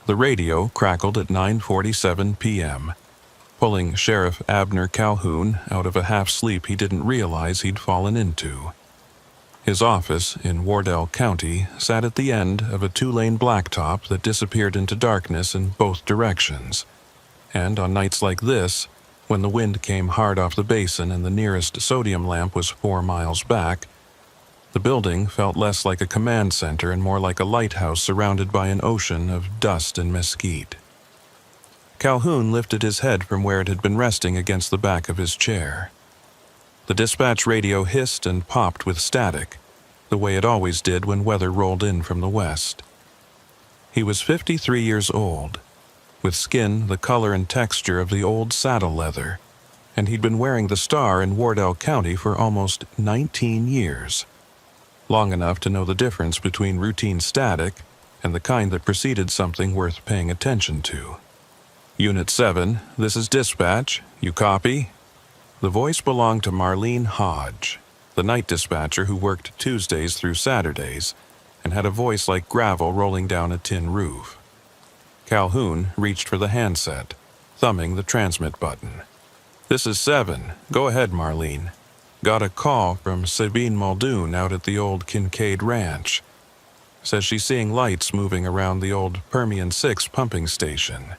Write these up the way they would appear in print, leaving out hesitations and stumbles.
The radio crackled at 9:47 p.m., pulling Sheriff Abner Calhoun out of a half-sleep he didn't realize he'd fallen into. His office in Wardell County sat at the end of a two-lane blacktop that disappeared into darkness in both directions. And on nights like this, when the wind came hard off the basin and the nearest sodium lamp was 4 miles back, the building felt less like a command center and more like a lighthouse surrounded by an ocean of dust and mesquite. Calhoun lifted his head from where it had been resting against the back of his chair. The dispatch radio hissed and popped with static, the way it always did when weather rolled in from the west. He was 53 years old, with skin the color and texture of the old saddle leather, and he'd been wearing the star in Wardell County for almost 19 years. Long enough to know the difference between routine static and the kind that preceded something worth paying attention to. Unit 7, this is dispatch. You copy? The voice belonged to Marlene Hodge, the night dispatcher who worked Tuesdays through Saturdays and had a voice like gravel rolling down a tin roof. Calhoun reached for the handset, thumbing the transmit button. This is 7. Go ahead, Marlene. Got a call from Sabine Muldoon out at the old Kincaid Ranch. Says she's seeing lights moving around the old Permian 6 pumping station.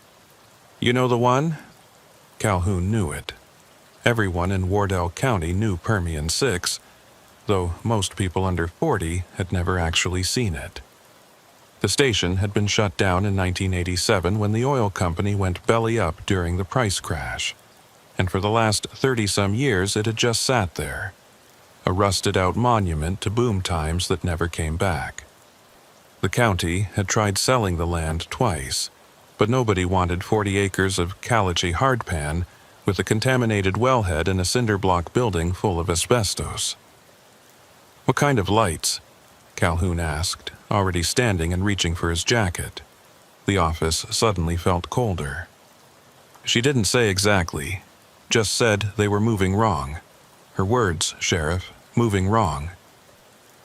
You know the one? Calhoun knew it. Everyone in Wardell County knew Permian 6, though most people under 40 had never actually seen it. The station had been shut down in 1987 when the oil company went belly up during the price crash, and for the last 30-some years it had just sat there, a rusted-out monument to boom times that never came back. The county had tried selling the land twice, but nobody wanted 40 acres of calichy hardpan with a contaminated wellhead and a cinder block building full of asbestos. What kind of lights? Calhoun asked, already standing and reaching for his jacket. The office suddenly felt colder. She didn't say exactly, just said they were moving wrong. Her words, Sheriff, moving wrong.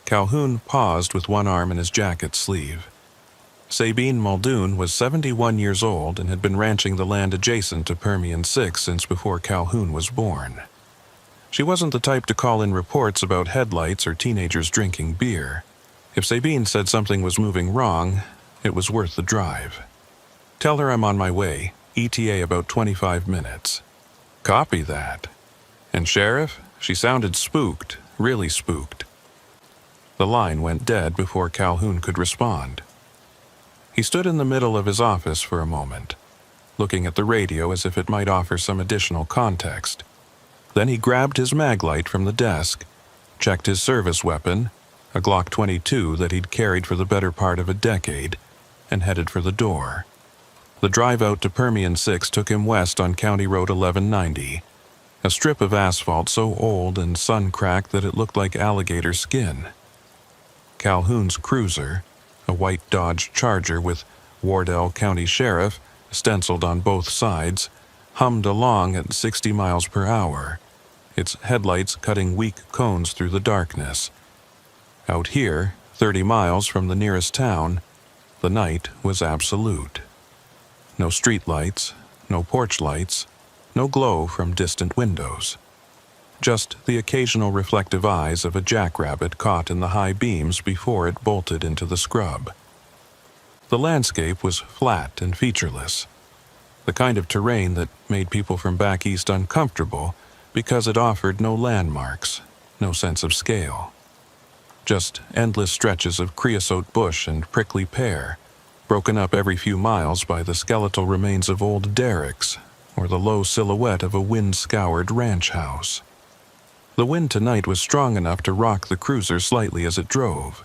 Calhoun paused with one arm in his jacket sleeve. Sabine Muldoon was 71 years old and had been ranching the land adjacent to Permian 6 since before Calhoun was born. She wasn't the type to call in reports about headlights or teenagers drinking beer. If Sabine said something was moving wrong, it was worth the drive. Tell her I'm on my way, ETA about 25 minutes. Copy that. And Sheriff, she sounded spooked, really spooked. The line went dead before Calhoun could respond. He stood in the middle of his office for a moment, looking at the radio as if it might offer some additional context. Then he grabbed his maglite from the desk, checked his service weapon, a Glock 22 that he'd carried for the better part of a decade, and headed for the door. The drive out to Permian 6 took him west on County Road 1190, a strip of asphalt so old and sun-cracked that it looked like alligator skin. Calhoun's cruiser, a white Dodge Charger with Wardell County Sheriff stenciled on both sides, hummed along at 60 miles per hour, its headlights cutting weak cones through the darkness. Out here, 30 miles from the nearest town, the night was absolute. No street lights, no porch lights, no glow from distant windows. Just the occasional reflective eyes of a jackrabbit caught in the high beams before it bolted into the scrub. The landscape was flat and featureless, the kind of terrain that made people from back east uncomfortable because it offered no landmarks, no sense of scale. Just endless stretches of creosote bush and prickly pear, broken up every few miles by the skeletal remains of old derricks or the low silhouette of a wind-scoured ranch house. The wind tonight was strong enough to rock the cruiser slightly as it drove,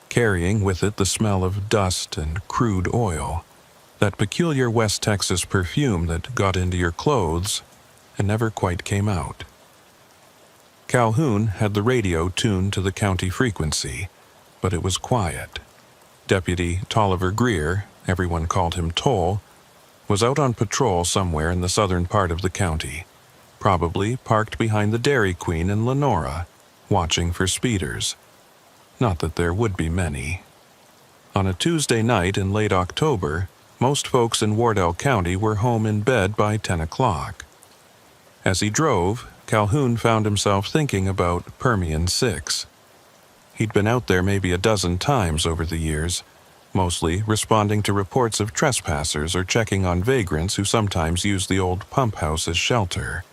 carrying with it the smell of dust and crude oil, that peculiar West Texas perfume that got into your clothes and never quite came out. Calhoun had the radio tuned to the county frequency, but it was quiet. Deputy Tolliver Greer, everyone called him Toll, was out on patrol somewhere in the southern part of the county, probably parked behind the Dairy Queen in Lenora, watching for speeders. Not that there would be many. On a Tuesday night in late October, Most folks in Wardell County were home in bed by 10 o'clock. As he drove, Calhoun found himself thinking about Permian 6. He'd been out there maybe a dozen times over the years, mostly responding to reports of trespassers or checking on vagrants who sometimes used the old pump house as shelter.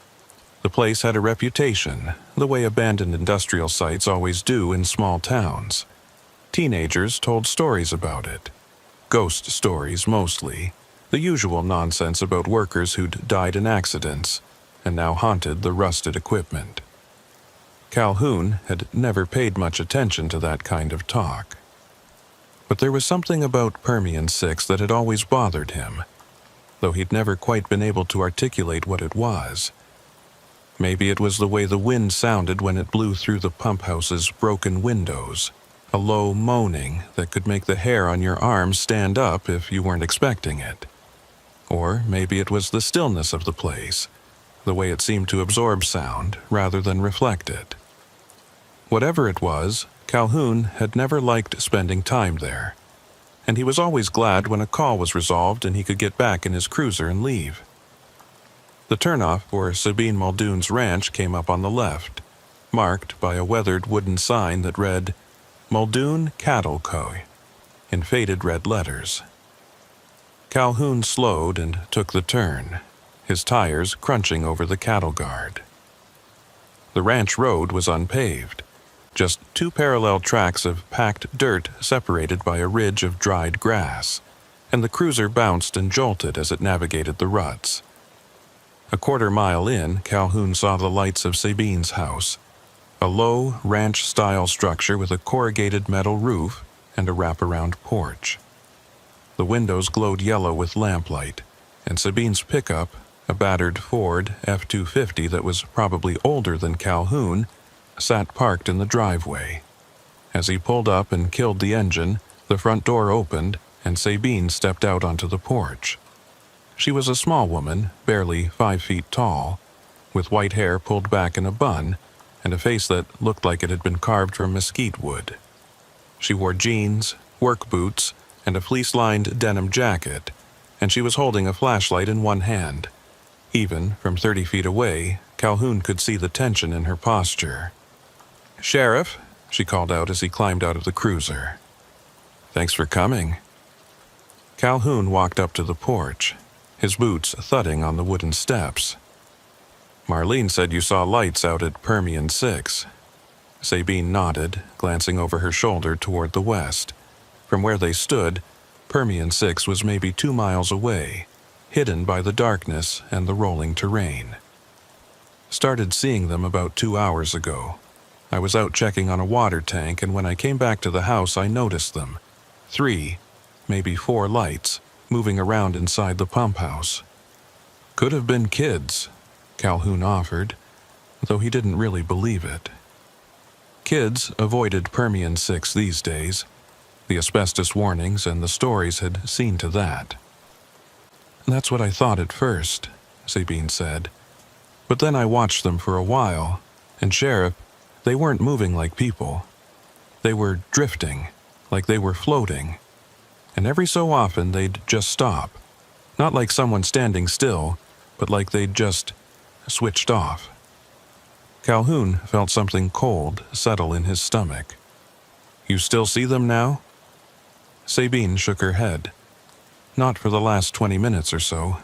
The place had a reputation, the way abandoned industrial sites always do in small towns. Teenagers told stories about it. Ghost stories mostly, the usual nonsense about workers who'd died in accidents and now haunted the rusted equipment. Calhoun had never paid much attention to that kind of talk. But there was something about Permian 6 that had always bothered him, though he'd never quite been able to articulate what it was. Maybe it was the way the wind sounded when it blew through the pump house's broken windows, a low moaning that could make the hair on your arms stand up if you weren't expecting it. Or maybe it was the stillness of the place, the way it seemed to absorb sound rather than reflect it. Whatever it was, Calhoun had never liked spending time there, and he was always glad when a call was resolved and he could get back in his cruiser and leave. The turnoff for Sabine Muldoon's ranch came up on the left, marked by a weathered wooden sign that read, Muldoon Cattle Co., in faded red letters. Calhoun slowed and took the turn, his tires crunching over the cattle guard. The ranch road was unpaved, just two parallel tracks of packed dirt separated by a ridge of dried grass, and the cruiser bounced and jolted as it navigated the ruts. A quarter-mile in, Calhoun saw the lights of Sabine's house, a low, ranch-style structure with a corrugated metal roof and a wraparound porch. The windows glowed yellow with lamplight, and Sabine's pickup, a battered Ford F-250 that was probably older than Calhoun, sat parked in the driveway. As he pulled up and killed the engine, the front door opened, and Sabine stepped out onto the porch. She was a small woman, barely 5 feet tall, with white hair pulled back in a bun, and a face that looked like it had been carved from mesquite wood. She wore jeans, work boots, and a fleece-lined denim jacket, and she was holding a flashlight in one hand. Even from 30 feet away, Calhoun could see the tension in her posture. "Sheriff," she called out as he climbed out of the cruiser. "Thanks for coming." Calhoun walked up to the porch, his boots thudding on the wooden steps. "Marlene said you saw lights out at Permian 6. Sabine nodded, glancing over her shoulder toward the west. From where they stood, Permian 6 was maybe 2 miles away, hidden by the darkness and the rolling terrain. "Started seeing them about 2 hours ago. I was out checking on a water tank, and when I came back to the house I noticed them. 3, maybe 4 lights, moving around inside the pump house. Could have been kids," Calhoun offered, though he didn't really believe it. Kids avoided Permian 6 these days. The asbestos warnings and the stories had seen to that. "That's what I thought at first," Sabine said. "But then I watched them for a while, and Sheriff, they weren't moving like people. They were drifting, like they were floating. And every so often they'd just stop. Not like someone standing still, but like they'd just switched off." Calhoun felt something cold settle in his stomach. "You still see them now?" Sabine shook her head. "Not for the last 20 minutes or so.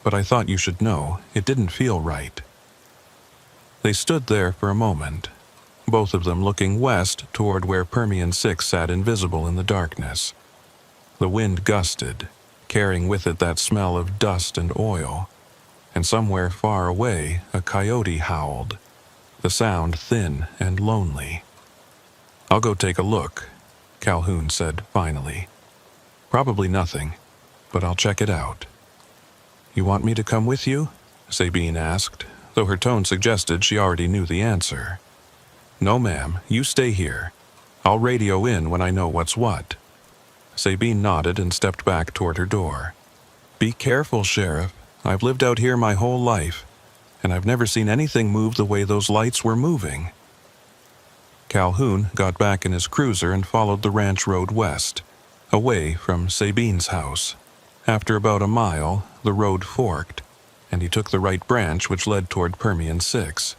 But I thought you should know, it didn't feel right." They stood there for a moment, both of them looking west toward where Permian 6 sat invisible in the darkness. The wind gusted, carrying with it that smell of dust and oil, and somewhere far away a coyote howled, the sound thin and lonely. "I'll go take a look," Calhoun said finally. "Probably nothing, but I'll check it out." "You want me to come with you?" Sabine asked, though her tone suggested she already knew the answer. "No, ma'am, you stay here. I'll radio in when I know what's what." Sabine nodded and stepped back toward her door. "Be careful, Sheriff. I've lived out here my whole life, and I've never seen anything move the way those lights were moving." Calhoun got back in his cruiser and followed the ranch road west, away from Sabine's house. After about a mile, the road forked, and he took the right branch which led toward Permian 6.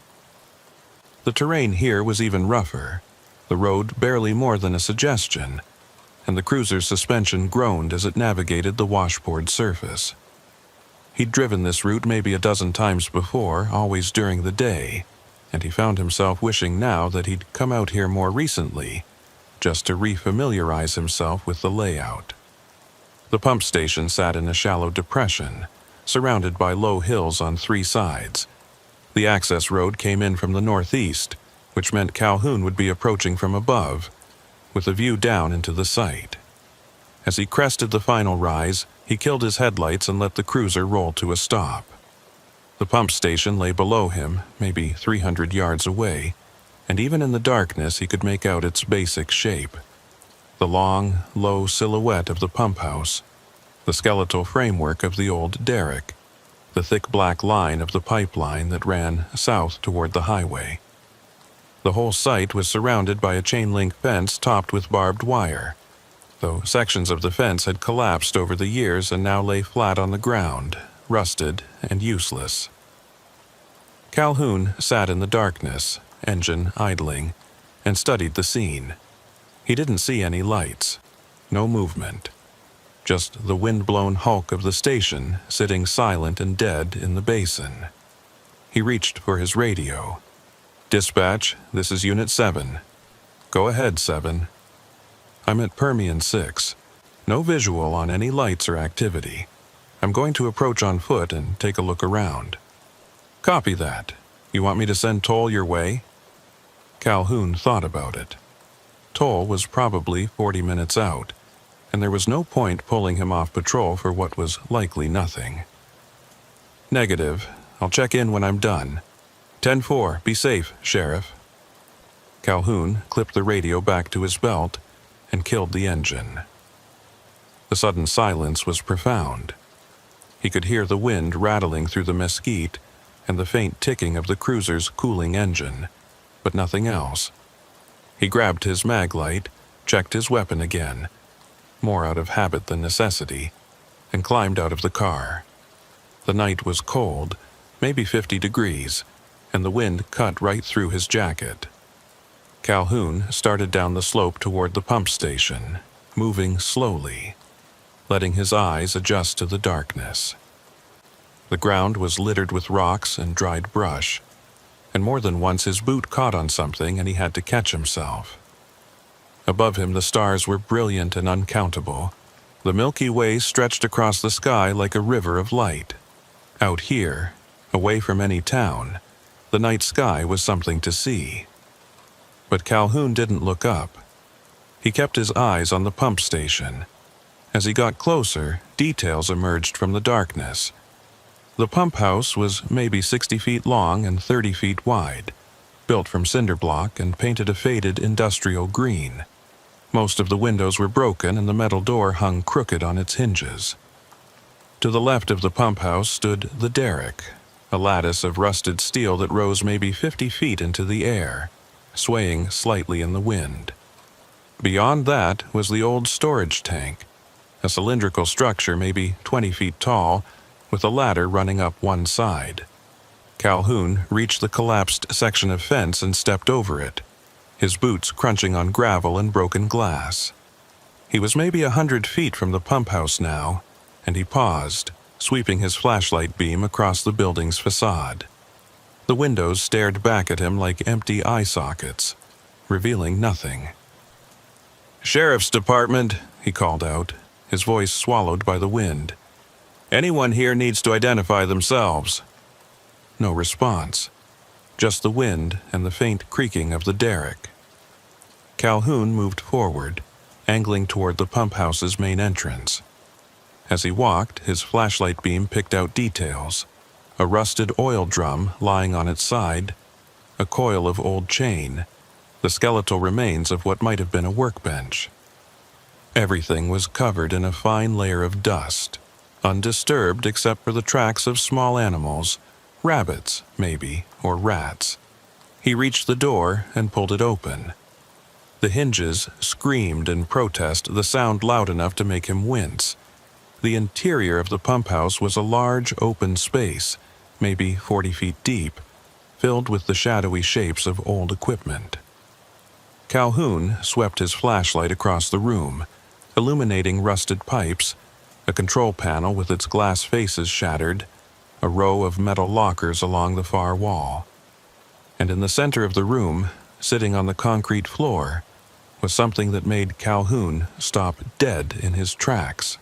The terrain here was even rougher, the road barely more than a suggestion, and the cruiser's suspension groaned as it navigated the washboard surface. He'd driven this route maybe a dozen times before, always during the day, and he found himself wishing now that he'd come out here more recently, just to refamiliarize himself with the layout. The pump station sat in a shallow depression, surrounded by low hills on 3 sides. The access road came in from the northeast, which meant Calhoun would be approaching from above, with a view down into the site. As he crested the final rise, he killed his headlights and let the cruiser roll to a stop. The pump station lay below him, maybe 300 yards away, and even in the darkness he could make out its basic shape. The long, low silhouette of the pump house, the skeletal framework of the old derrick, the thick black line of the pipeline that ran south toward the highway. The whole site was surrounded by a chain-link fence topped with barbed wire, though sections of the fence had collapsed over the years and now lay flat on the ground, rusted and useless. Calhoun sat in the darkness, engine idling, and studied the scene. He didn't see any lights, no movement, just the wind-blown hulk of the station sitting silent and dead in the basin. He reached for his radio. "Dispatch, this is Unit 7. Go ahead, 7. I'm at Permian 6. No visual on any lights or activity. I'm going to approach on foot and take a look around." "Copy that. You want me to send Toll your way?" Calhoun thought about it. Toll was probably 40 minutes out, and there was no point pulling him off patrol for what was likely nothing. "Negative. I'll check in when I'm done. 10-4, be safe, Sheriff." Calhoun clipped the radio back to his belt and killed the engine. The sudden silence was profound. He could hear the wind rattling through the mesquite and the faint ticking of the cruiser's cooling engine, but nothing else. He grabbed his maglite, checked his weapon again, more out of habit than necessity, and climbed out of the car. The night was cold, maybe 50 degrees, and the wind cut right through his jacket. Calhoun started down the slope toward the pump station, moving slowly, letting his eyes adjust to the darkness. The ground was littered with rocks and dried brush, and more than once his boot caught on something and he had to catch himself. Above him the stars were brilliant and uncountable. The Milky Way stretched across the sky like a river of light. Out here, away from any town, the night sky was something to see. But Calhoun didn't look up. He kept his eyes on the pump station. As he got closer, details emerged from the darkness. The pump house was maybe 60 feet long and 30 feet wide, built from cinder block and painted a faded industrial green. Most of the windows were broken and the metal door hung crooked on its hinges. To the left of the pump house stood the derrick, a lattice of rusted steel that rose maybe 50 feet into the air, swaying slightly in the wind. Beyond that was the old storage tank, a cylindrical structure maybe 20 feet tall, with a ladder running up one side. Calhoun reached the collapsed section of fence and stepped over it, his boots crunching on gravel and broken glass. He was maybe 100 feet from the pump house now, and he paused, sweeping his flashlight beam across the building's facade. The windows stared back at him like empty eye sockets, revealing nothing. "Sheriff's Department," he called out, his voice swallowed by the wind. "Anyone here needs to identify themselves." No response, just the wind and the faint creaking of the derrick. Calhoun moved forward, angling toward the pump house's main entrance. As he walked, his flashlight beam picked out details: a rusted oil drum lying on its side, a coil of old chain, the skeletal remains of what might have been a workbench. Everything was covered in a fine layer of dust, undisturbed except for the tracks of small animals, rabbits, maybe, or rats. He reached the door and pulled it open. The hinges screamed in protest, the sound loud enough to make him wince. The interior of the pump house was a large open space, maybe 40 feet deep, filled with the shadowy shapes of old equipment. Calhoun swept his flashlight across the room, illuminating rusted pipes, a control panel with its glass faces shattered, a row of metal lockers along the far wall. And in the center of the room, sitting on the concrete floor, was something that made Calhoun stop dead in his tracks.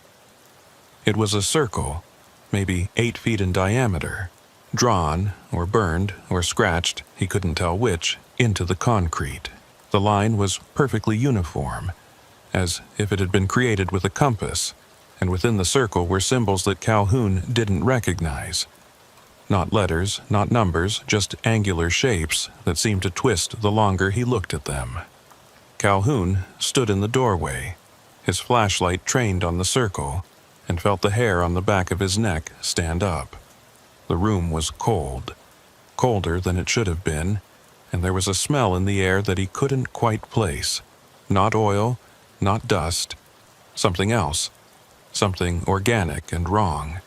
It was a circle, maybe 8 feet in diameter, drawn, or burned, or scratched, he couldn't tell which, into the concrete. The line was perfectly uniform, as if it had been created with a compass, and within the circle were symbols that Calhoun didn't recognize. Not letters, not numbers, just angular shapes that seemed to twist the longer he looked at them. Calhoun stood in the doorway, his flashlight trained on the circle, and felt the hair on the back of his neck stand up. The room was cold, colder than it should have been, and there was a smell in the air that he couldn't quite place. Not oil, not dust, something else, something organic and wrong.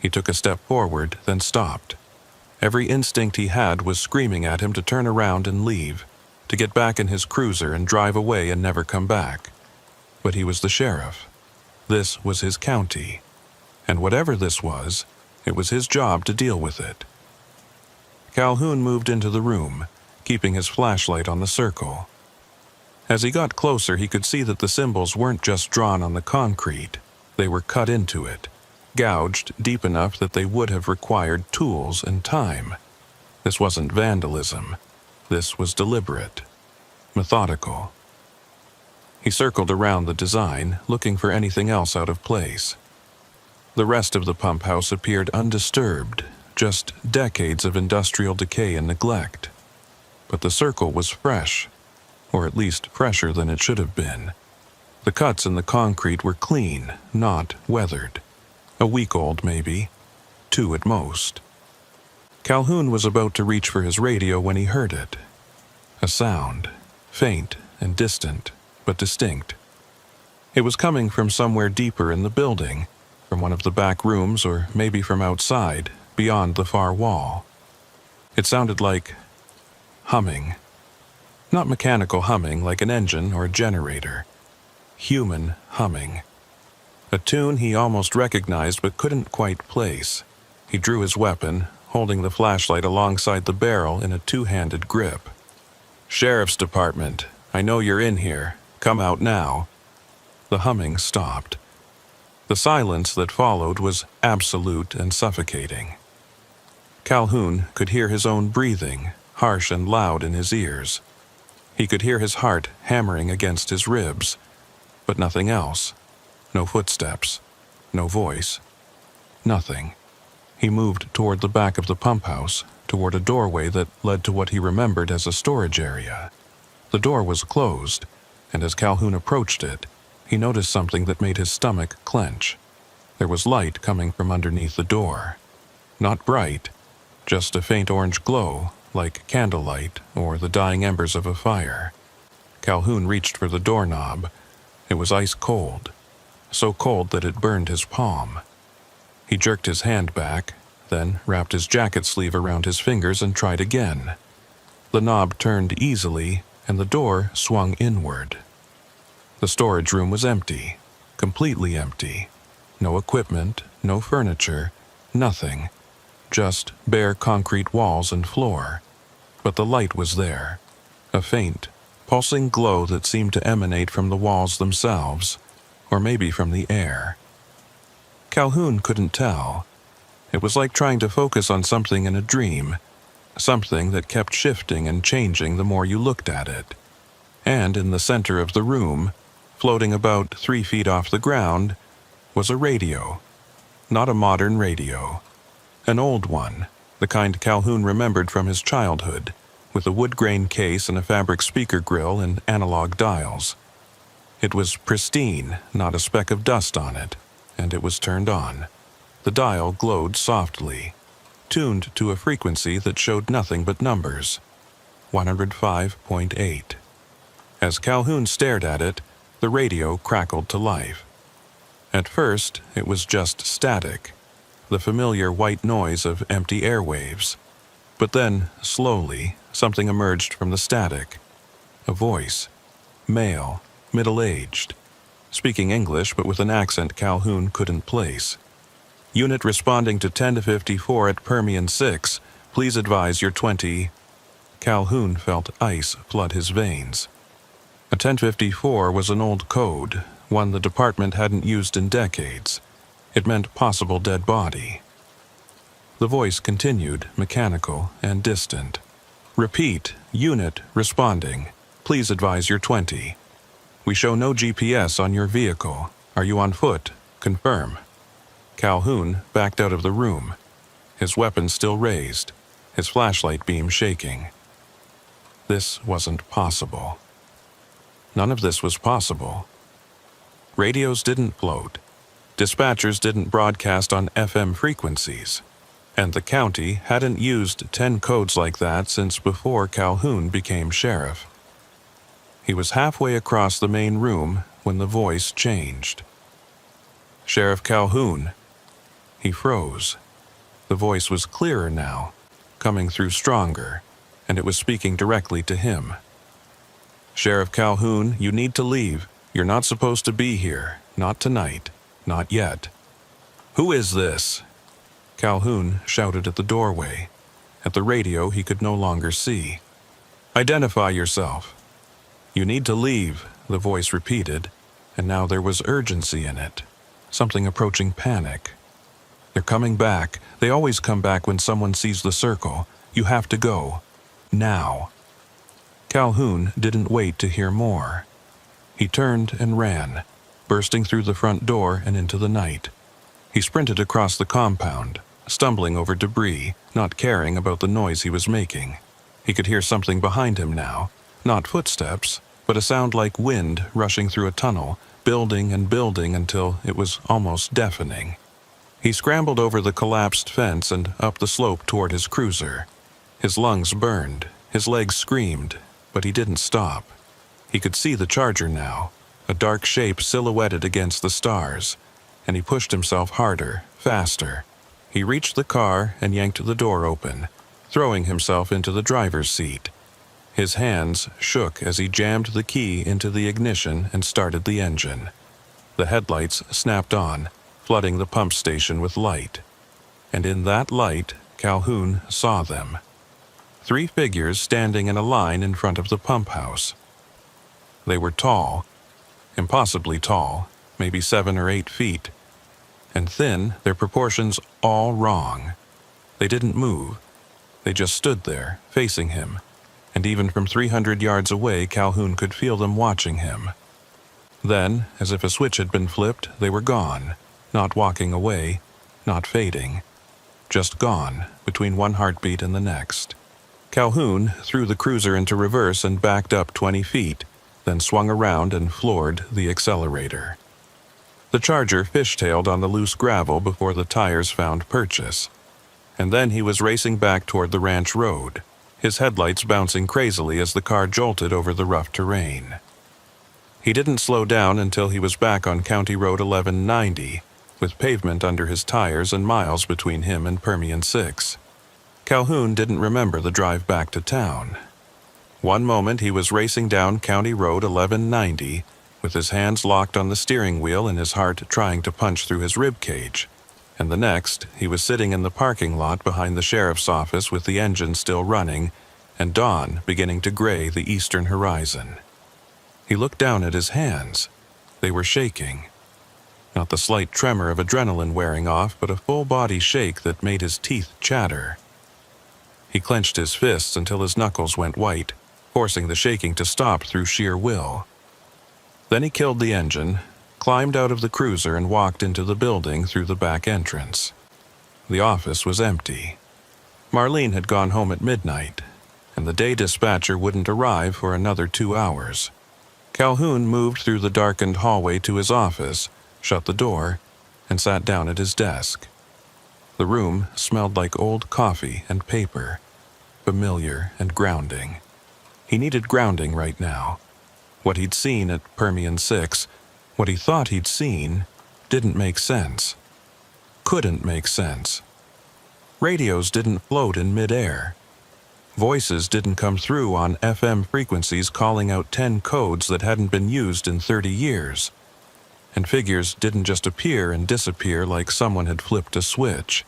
He took a step forward, then stopped. Every instinct he had was screaming at him to turn around and leave, to get back in his cruiser and drive away and never come back. But he was the sheriff. This was his county. And whatever this was, it was his job to deal with it. Calhoun moved into the room, keeping his flashlight on the circle. As he got closer, he could see that the symbols weren't just drawn on the concrete. They were cut into it, gouged deep enough that they would have required tools and time. This wasn't vandalism. This was deliberate, methodical. He circled around the design, looking for anything else out of place. The rest of the pump house appeared undisturbed, just decades of industrial decay and neglect. But the circle was fresh, or at least fresher than it should have been. The cuts in the concrete were clean, not weathered. A week old, maybe. 2 at most. Calhoun was about to reach for his radio when he heard it. A sound, faint and distant, but distinct. It was coming from somewhere deeper in the building, from one of the back rooms or maybe from outside, beyond the far wall. It sounded like humming. Not mechanical humming like an engine or a generator. Human humming. A tune he almost recognized but couldn't quite place. He drew his weapon, holding the flashlight alongside the barrel in a 2-handed grip. "Sheriff's Department, I know you're in here. Come out now." The humming stopped. The silence that followed was absolute and suffocating. Calhoun could hear his own breathing, harsh and loud in his ears. He could hear his heart hammering against his ribs, but nothing else. No footsteps, no voice, nothing. He moved toward the back of the pump house, toward a doorway that led to what he remembered as a storage area. The door was closed, and as Calhoun approached it, he noticed something that made his stomach clench. There was light coming from underneath the door. Not bright, just a faint orange glow, like candlelight or the dying embers of a fire. Calhoun reached for the doorknob. It was ice cold, so cold that it burned his palm. He jerked his hand back, then wrapped his jacket sleeve around his fingers and tried again. The knob turned easily, and the door swung inward. The storage room was empty, completely empty. No equipment, no furniture, nothing. Just bare concrete walls and floor. But the light was there, a faint, pulsing glow that seemed to emanate from the walls themselves, or maybe from the air. Calhoun couldn't tell. It was like trying to focus on something in a dream, something that kept shifting and changing the more you looked at it. And in the center of the room, floating about 3 feet off the ground, was a radio. Not a modern radio. An old one, the kind Calhoun remembered from his childhood, with a wood grain case and a fabric speaker grill and analog dials. It was pristine, not a speck of dust on it, and it was turned on. The dial glowed softly, tuned to a frequency that showed nothing but numbers. 105.8. As Calhoun stared at it, the radio crackled to life. At first, it was just static, the familiar white noise of empty airwaves. But then, slowly, something emerged from the static. A voice. Male, middle-aged. Speaking English but with an accent Calhoun couldn't place. Unit responding to 10 to 54 at Permian 6. Please advise your 20. Calhoun felt ice flood his veins. A 1054 was an old code, one the department hadn't used in decades. It meant possible dead body. The voice continued, mechanical and distant. Repeat, unit responding. Please advise your 20. We show no GPS on your vehicle. Are you on foot? Confirm. Calhoun backed out of the room, his weapon still raised, his flashlight beam shaking. This wasn't possible. None of this was possible. Radios didn't float. Dispatchers didn't broadcast on FM frequencies. And the county hadn't used 10 codes like that since before Calhoun became sheriff. He was halfway across the main room when the voice changed. Sheriff Calhoun. He froze. The voice was clearer now, coming through stronger, and it was speaking directly to him. Sheriff Calhoun, you need to leave. You're not supposed to be here. Not tonight. Not yet. Who is this? Calhoun shouted at the doorway. At the radio, he could no longer see. Identify yourself. You need to leave, the voice repeated, and now there was urgency in it, something approaching panic. They're coming back. They always come back when someone sees the circle. You have to go. Now. Calhoun didn't wait to hear more. He turned and ran, bursting through the front door and into the night. He sprinted across the compound, stumbling over debris, not caring about the noise he was making. He could hear something behind him now, not footsteps, but a sound like wind rushing through a tunnel, building and building until it was almost deafening. He scrambled over the collapsed fence and up the slope toward his cruiser. His lungs burned, his legs screamed, but he didn't stop. He could see the Charger now, a dark shape silhouetted against the stars, and he pushed himself harder, faster. He reached the car and yanked the door open, throwing himself into the driver's seat. His hands shook as he jammed the key into the ignition and started the engine. The headlights snapped on, flooding the pump station with light. And in that light, Calhoun saw them. 3 figures standing in a line in front of the pump house. They were tall, impossibly tall, maybe 7 or 8 feet, and thin, their proportions all wrong. They didn't move. They just stood there, facing him, and even from 300 yards away, Calhoun could feel them watching him. Then, as if a switch had been flipped, they were gone, not walking away, not fading, just gone, between one heartbeat and the next. Calhoun threw the cruiser into reverse and backed up 20 feet, then swung around and floored the accelerator. The Charger fishtailed on the loose gravel before the tires found purchase, and then he was racing back toward the ranch road, his headlights bouncing crazily as the car jolted over the rough terrain. He didn't slow down until he was back on County Road 1190, with pavement under his tires and miles between him and Permian 6. Calhoun didn't remember the drive back to town. One moment he was racing down County Road 1190, with his hands locked on the steering wheel and his heart trying to punch through his rib cage, and the next he was sitting in the parking lot behind the sheriff's office with the engine still running and dawn beginning to gray the eastern horizon. He looked down at his hands. They were shaking. Not the slight tremor of adrenaline wearing off, but a full-body shake that made his teeth chatter. He clenched his fists until his knuckles went white, forcing the shaking to stop through sheer will. Then he killed the engine, climbed out of the cruiser and walked into the building through the back entrance. The office was empty. Marlene had gone home at midnight, and the day dispatcher wouldn't arrive for another 2 hours. Calhoun moved through the darkened hallway to his office, shut the door, and sat down at his desk. The room smelled like old coffee and paper, familiar and grounding. He needed grounding right now. What he'd seen at Permian 6, what he thought he'd seen, didn't make sense. Couldn't make sense. Radios didn't float in midair. Voices didn't come through on FM frequencies calling out 10 codes that hadn't been used in 30 years. And figures didn't just appear and disappear like someone had flipped a switch,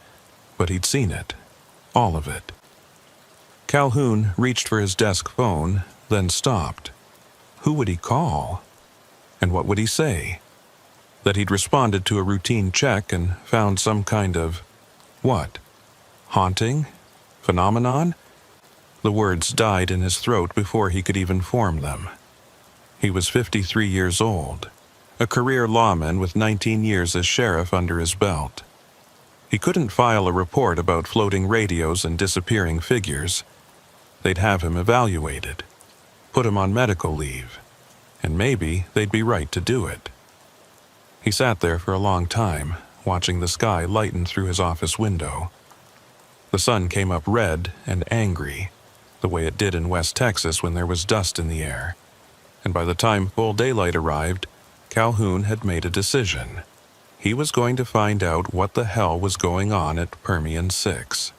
but he'd seen it. All of it. Calhoun reached for his desk phone, then stopped. Who would he call? And what would he say? That he'd responded to a routine check and found some kind of... what? Haunting? Phenomenon? The words died in his throat before he could even form them. He was 53 years old, a career lawman with 19 years as sheriff under his belt. He couldn't file a report about floating radios and disappearing figures. They'd have him evaluated, put him on medical leave, and maybe they'd be right to do it. He sat there for a long time, watching the sky lighten through his office window. The sun came up red and angry, the way it did in West Texas when there was dust in the air, and by the time full daylight arrived, Calhoun had made a decision. He was going to find out what the hell was going on at Permian 6.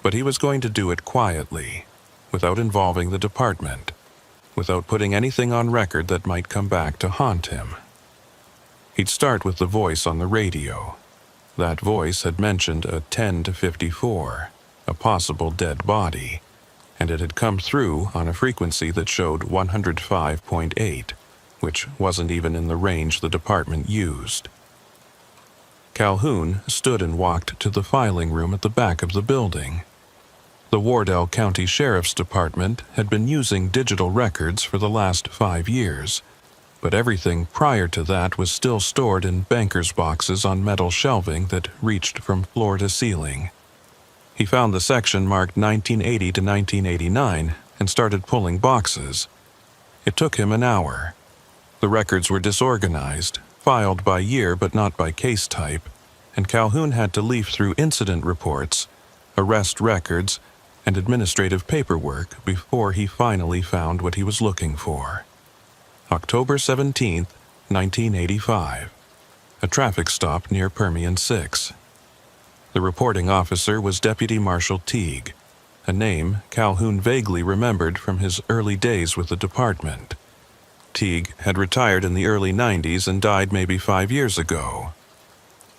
But he was going to do it quietly, without involving the department, without putting anything on record that might come back to haunt him. He'd start with the voice on the radio. That voice had mentioned a 10 to 54, a possible dead body, and it had come through on a frequency that showed 105.8, which wasn't even in the range the department used. Calhoun stood and walked to the filing room at the back of the building. The Wardell County Sheriff's Department had been using digital records for the last 5 years, but everything prior to that was still stored in banker's boxes on metal shelving that reached from floor to ceiling. He found the section marked 1980 to 1989 and started pulling boxes. It took him an hour. The records were disorganized, filed by year but not by case type, and Calhoun had to leaf through incident reports, arrest records, and administrative paperwork before he finally found what he was looking for. October 17, 1985. A traffic stop near Permian 6. The reporting officer was Deputy Marshal Teague, a name Calhoun vaguely remembered from his early days with the department. Teague had retired in the early 90s and died maybe 5 years ago.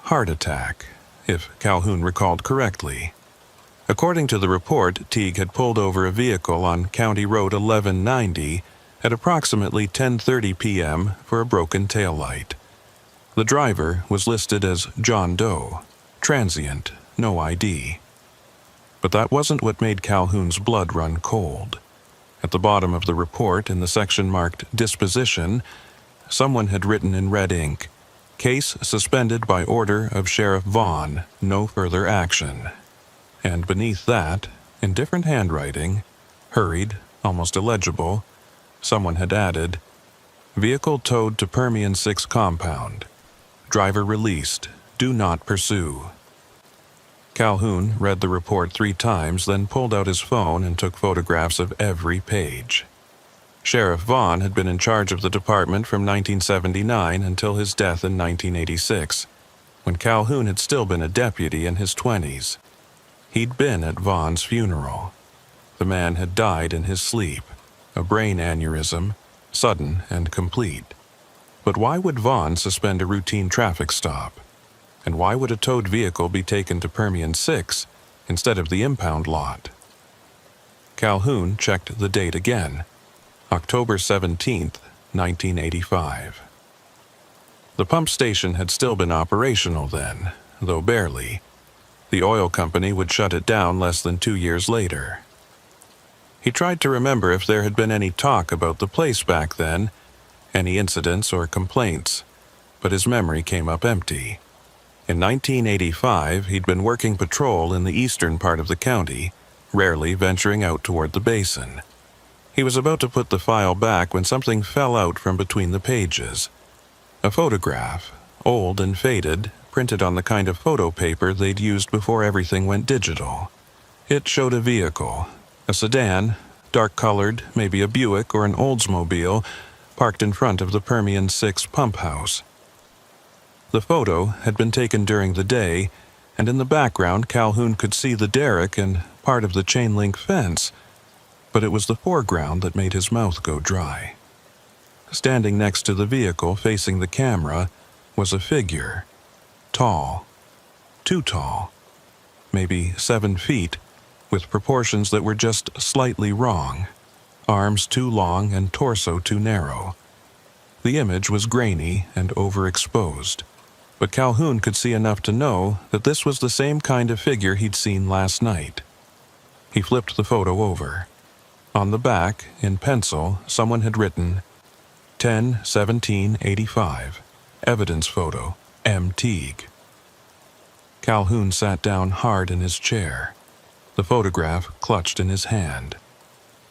Heart attack, if Calhoun recalled correctly. According to the report, Teague had pulled over a vehicle on County Road 1190 at approximately 10:30 p.m. for a broken taillight. The driver was listed as John Doe, transient, no ID. But that wasn't what made Calhoun's blood run cold. At the bottom of the report, in the section marked Disposition, someone had written in red ink, "Case suspended by order of Sheriff Vaughn, no further action." And beneath that, in different handwriting, hurried, almost illegible, someone had added, "Vehicle towed to Permian 6 compound. Driver released. Do not pursue." Calhoun read the report 3 times, then pulled out his phone and took photographs of every page. Sheriff Vaughn had been in charge of the department from 1979 until his death in 1986, when Calhoun had still been a deputy in his 20s. He'd been at Vaughn's funeral. The man had died in his sleep, a brain aneurysm, sudden and complete. But why would Vaughn suspend a routine traffic stop? And why would a towed vehicle be taken to Permian 6 instead of the impound lot? Calhoun checked the date again, October 17, 1985. The pump station had still been operational then, though barely. The oil company would shut it down less than 2 years later. He tried to remember if there had been any talk about the place back then, any incidents or complaints, but his memory came up empty. In 1985, he'd been working patrol in the eastern part of the county, rarely venturing out toward the basin. He was about to put the file back when something fell out from between the pages. A photograph, old and faded, printed on the kind of photo paper they'd used before everything went digital. It showed a vehicle, a sedan, dark-colored, maybe a Buick or an Oldsmobile, parked in front of the Permian 6 pump house. The photo had been taken during the day, and in the background Calhoun could see the derrick and part of the chain-link fence, but it was the foreground that made his mouth go dry. Standing next to the vehicle facing the camera was a figure. Tall. Too tall. Maybe 7 feet, with proportions that were just slightly wrong. Arms too long and torso too narrow. The image was grainy and overexposed, but Calhoun could see enough to know that this was the same kind of figure he'd seen last night. He flipped the photo over. On the back, in pencil, someone had written, 10/17/85, evidence photo, M. Teague. Calhoun sat down hard in his chair, the photograph clutched in his hand.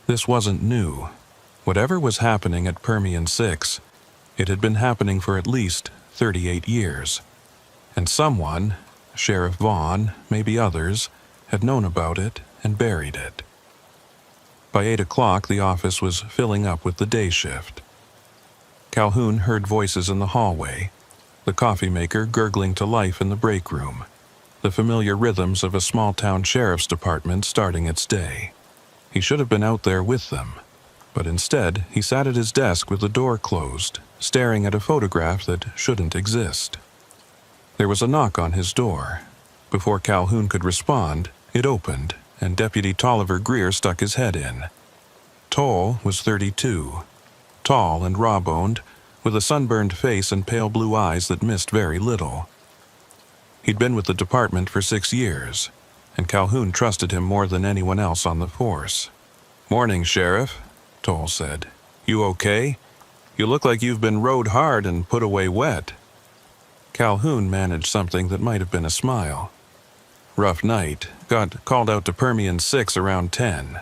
This wasn't new. Whatever was happening at Permian 6, it had been happening for at least 38 years. And someone, Sheriff Vaughn, maybe others, had known about it and buried it. By 8 o'clock, the office was filling up with the day shift. Calhoun heard voices in the hallway, the coffee maker gurgling to life in the break room, the familiar rhythms of a small-town sheriff's department starting its day. He should have been out there with them, but instead he sat at his desk with the door closed, staring at a photograph that shouldn't exist. There was a knock on his door. Before Calhoun could respond, it opened, and Deputy Tolliver Greer stuck his head in. Toll was 32, tall and raw-boned, with a sunburned face and pale blue eyes that missed very little. He'd been with the department for 6 years, and Calhoun trusted him more than anyone else on the force. "Morning, Sheriff," Toll said. "You okay? You look like you've been rode hard and put away wet." Calhoun managed something that might have been a smile. "Rough night. Got called out to Permian 6 around 10.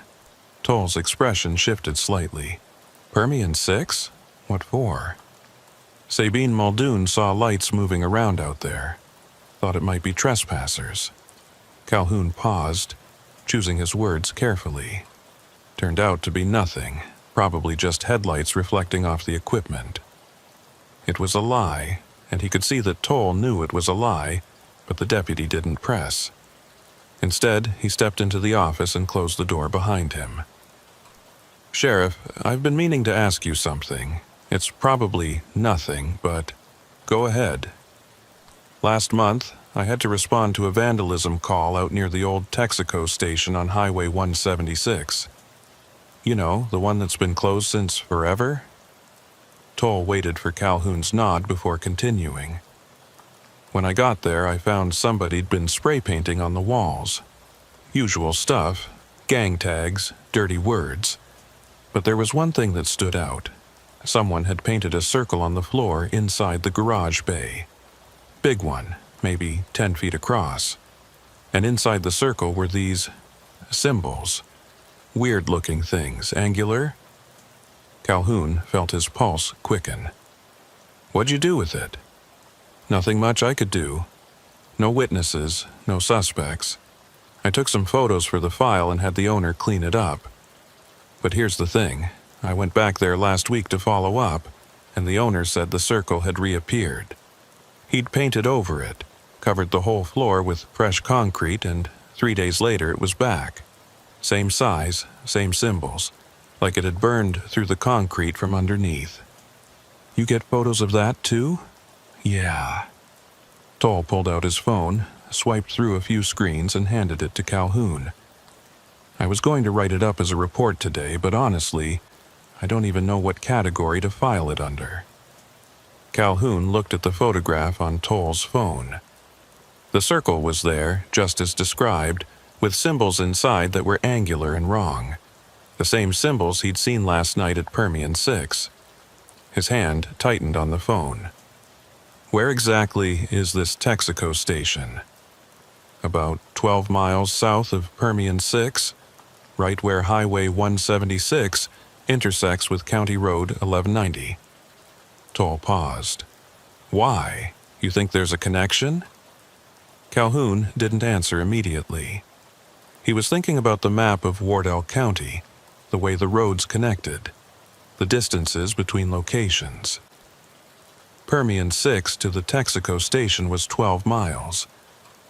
Toll's expression shifted slightly. "Permian 6? What for?" "Sabine Muldoon saw lights moving around out there. Thought it might be trespassers." Calhoun paused, choosing his words carefully. Turned out to be nothing, probably just headlights reflecting off the equipment. It was a lie, and he could see that Toll knew it was a lie, but the deputy didn't press. Instead, he stepped into the office and closed the door behind him. "Sheriff, I've been meaning to ask you something. It's probably nothing, but go ahead." "Last month, I had to respond to a vandalism call out near the old Texaco station on Highway 176. You know, the one that's been closed since forever?" Toll waited for Calhoun's nod before continuing. "When I got there, I found somebody'd been spray painting on the walls. Usual stuff, gang tags, dirty words. But there was one thing that stood out. Someone had painted a circle on the floor inside the garage bay. Big one, maybe 10 feet across. And inside the circle were these symbols. Weird-looking things, angular." Calhoun felt his pulse quicken. "What'd you do with it?" "Nothing much I could do. No witnesses, no suspects. I took some photos for the file and had the owner clean it up. But here's the thing. I went back there last week to follow up, and the owner said the circle had reappeared. He'd painted over it, covered the whole floor with fresh concrete, and 3 days later it was back. Same size, same symbols, like it had burned through the concrete from underneath." "You get photos of that too?" "Yeah." Toll pulled out his phone, swiped through a few screens, and handed it to Calhoun. "I was going to write it up as a report today, but honestly, I don't even know what category to file it under." Calhoun looked at the photograph on Toll's phone. The circle was there, just as described, with symbols inside that were angular and wrong. The same symbols he'd seen last night at Permian 6. His hand tightened on the phone. "Where exactly is this Texaco station?" "About 12 miles south of Permian 6, right where Highway 176 intersects with County Road 1190. Toll paused. "Why? You think there's a connection?" Calhoun didn't answer immediately. He was thinking about the map of Wardell County, the way the roads connected, the distances between locations. Permian 6 to the Texaco station was 12 miles.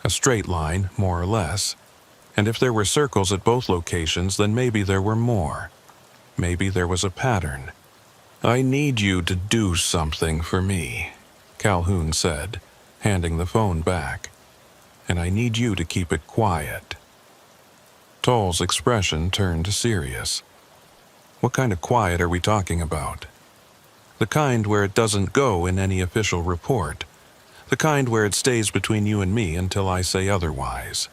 A straight line, more or less. And if there were circles at both locations, then maybe there were more. Maybe there was a pattern. "I need you to do something for me," Calhoun said, handing the phone back. "And I need you to keep it quiet." Toll's expression turned serious. "What kind of quiet are we talking about?" "The kind where it doesn't go in any official report. The kind where it stays between you and me until I say otherwise."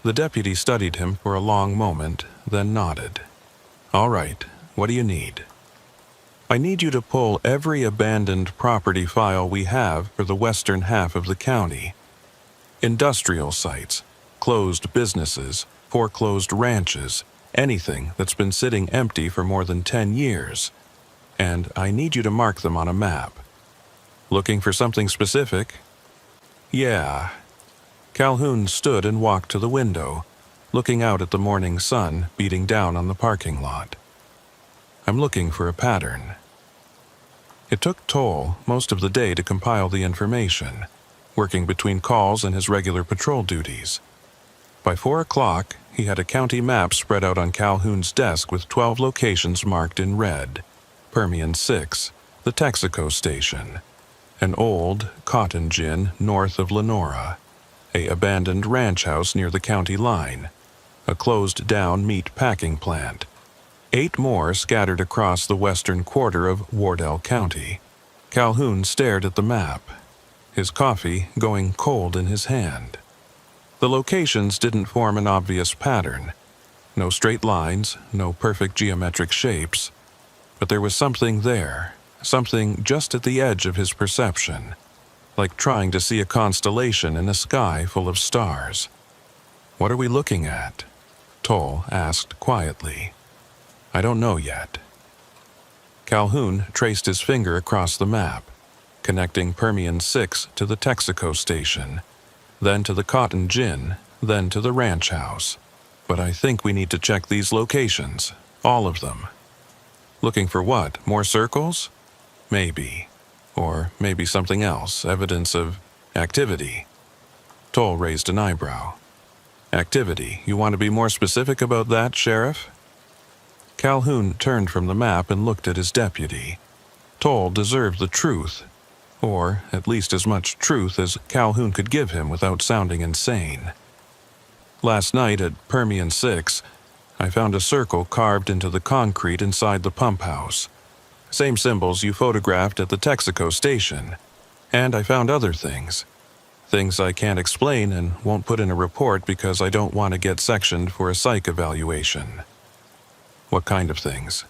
The deputy studied him for a long moment, then nodded. "All right, what do you need?" "I need you to pull every abandoned property file we have for the western half of the county. Industrial sites, closed businesses, foreclosed ranches, anything that's been sitting empty for more than 10 years. And I need you to mark them on a map." "Looking for something specific?" "Yeah." Calhoun stood and walked to the window, looking out at the morning sun beating down on the parking lot. "I'm looking for a pattern." It took Toll most of the day to compile the information, working between calls and his regular patrol duties. By 4 o'clock, he had a county map spread out on Calhoun's desk with 12 locations marked in red. Permian 6, the Texaco station, an old cotton gin north of Lenora, a abandoned ranch house near the county line, a closed-down meat packing plant, 8 more scattered across the western quarter of Wardell County. Calhoun stared at the map, his coffee going cold in his hand. The locations didn't form an obvious pattern. No straight lines, no perfect geometric shapes. But there was something there, something just at the edge of his perception, like trying to see a constellation in a sky full of stars. "What are we looking at?" Toll asked quietly. "I don't know yet." Calhoun traced his finger across the map, connecting Permian 6 to the Texaco station, then to the cotton gin, then to the ranch house. "But I think we need to check these locations, all of them." "Looking for what? More circles?" "Maybe. Or maybe something else, evidence of activity." Toll raised an eyebrow. "Activity? You want to be more specific about that, Sheriff?" Calhoun turned from the map and looked at his deputy. Toll deserved the truth, or at least as much truth as Calhoun could give him without sounding insane. "Last night at Permian 6, I found a circle carved into the concrete inside the pump house. Same symbols you photographed at the Texaco station. And I found other things. Things I can't explain and won't put in a report because I don't want to get sectioned for a psych evaluation." "What kind of things?"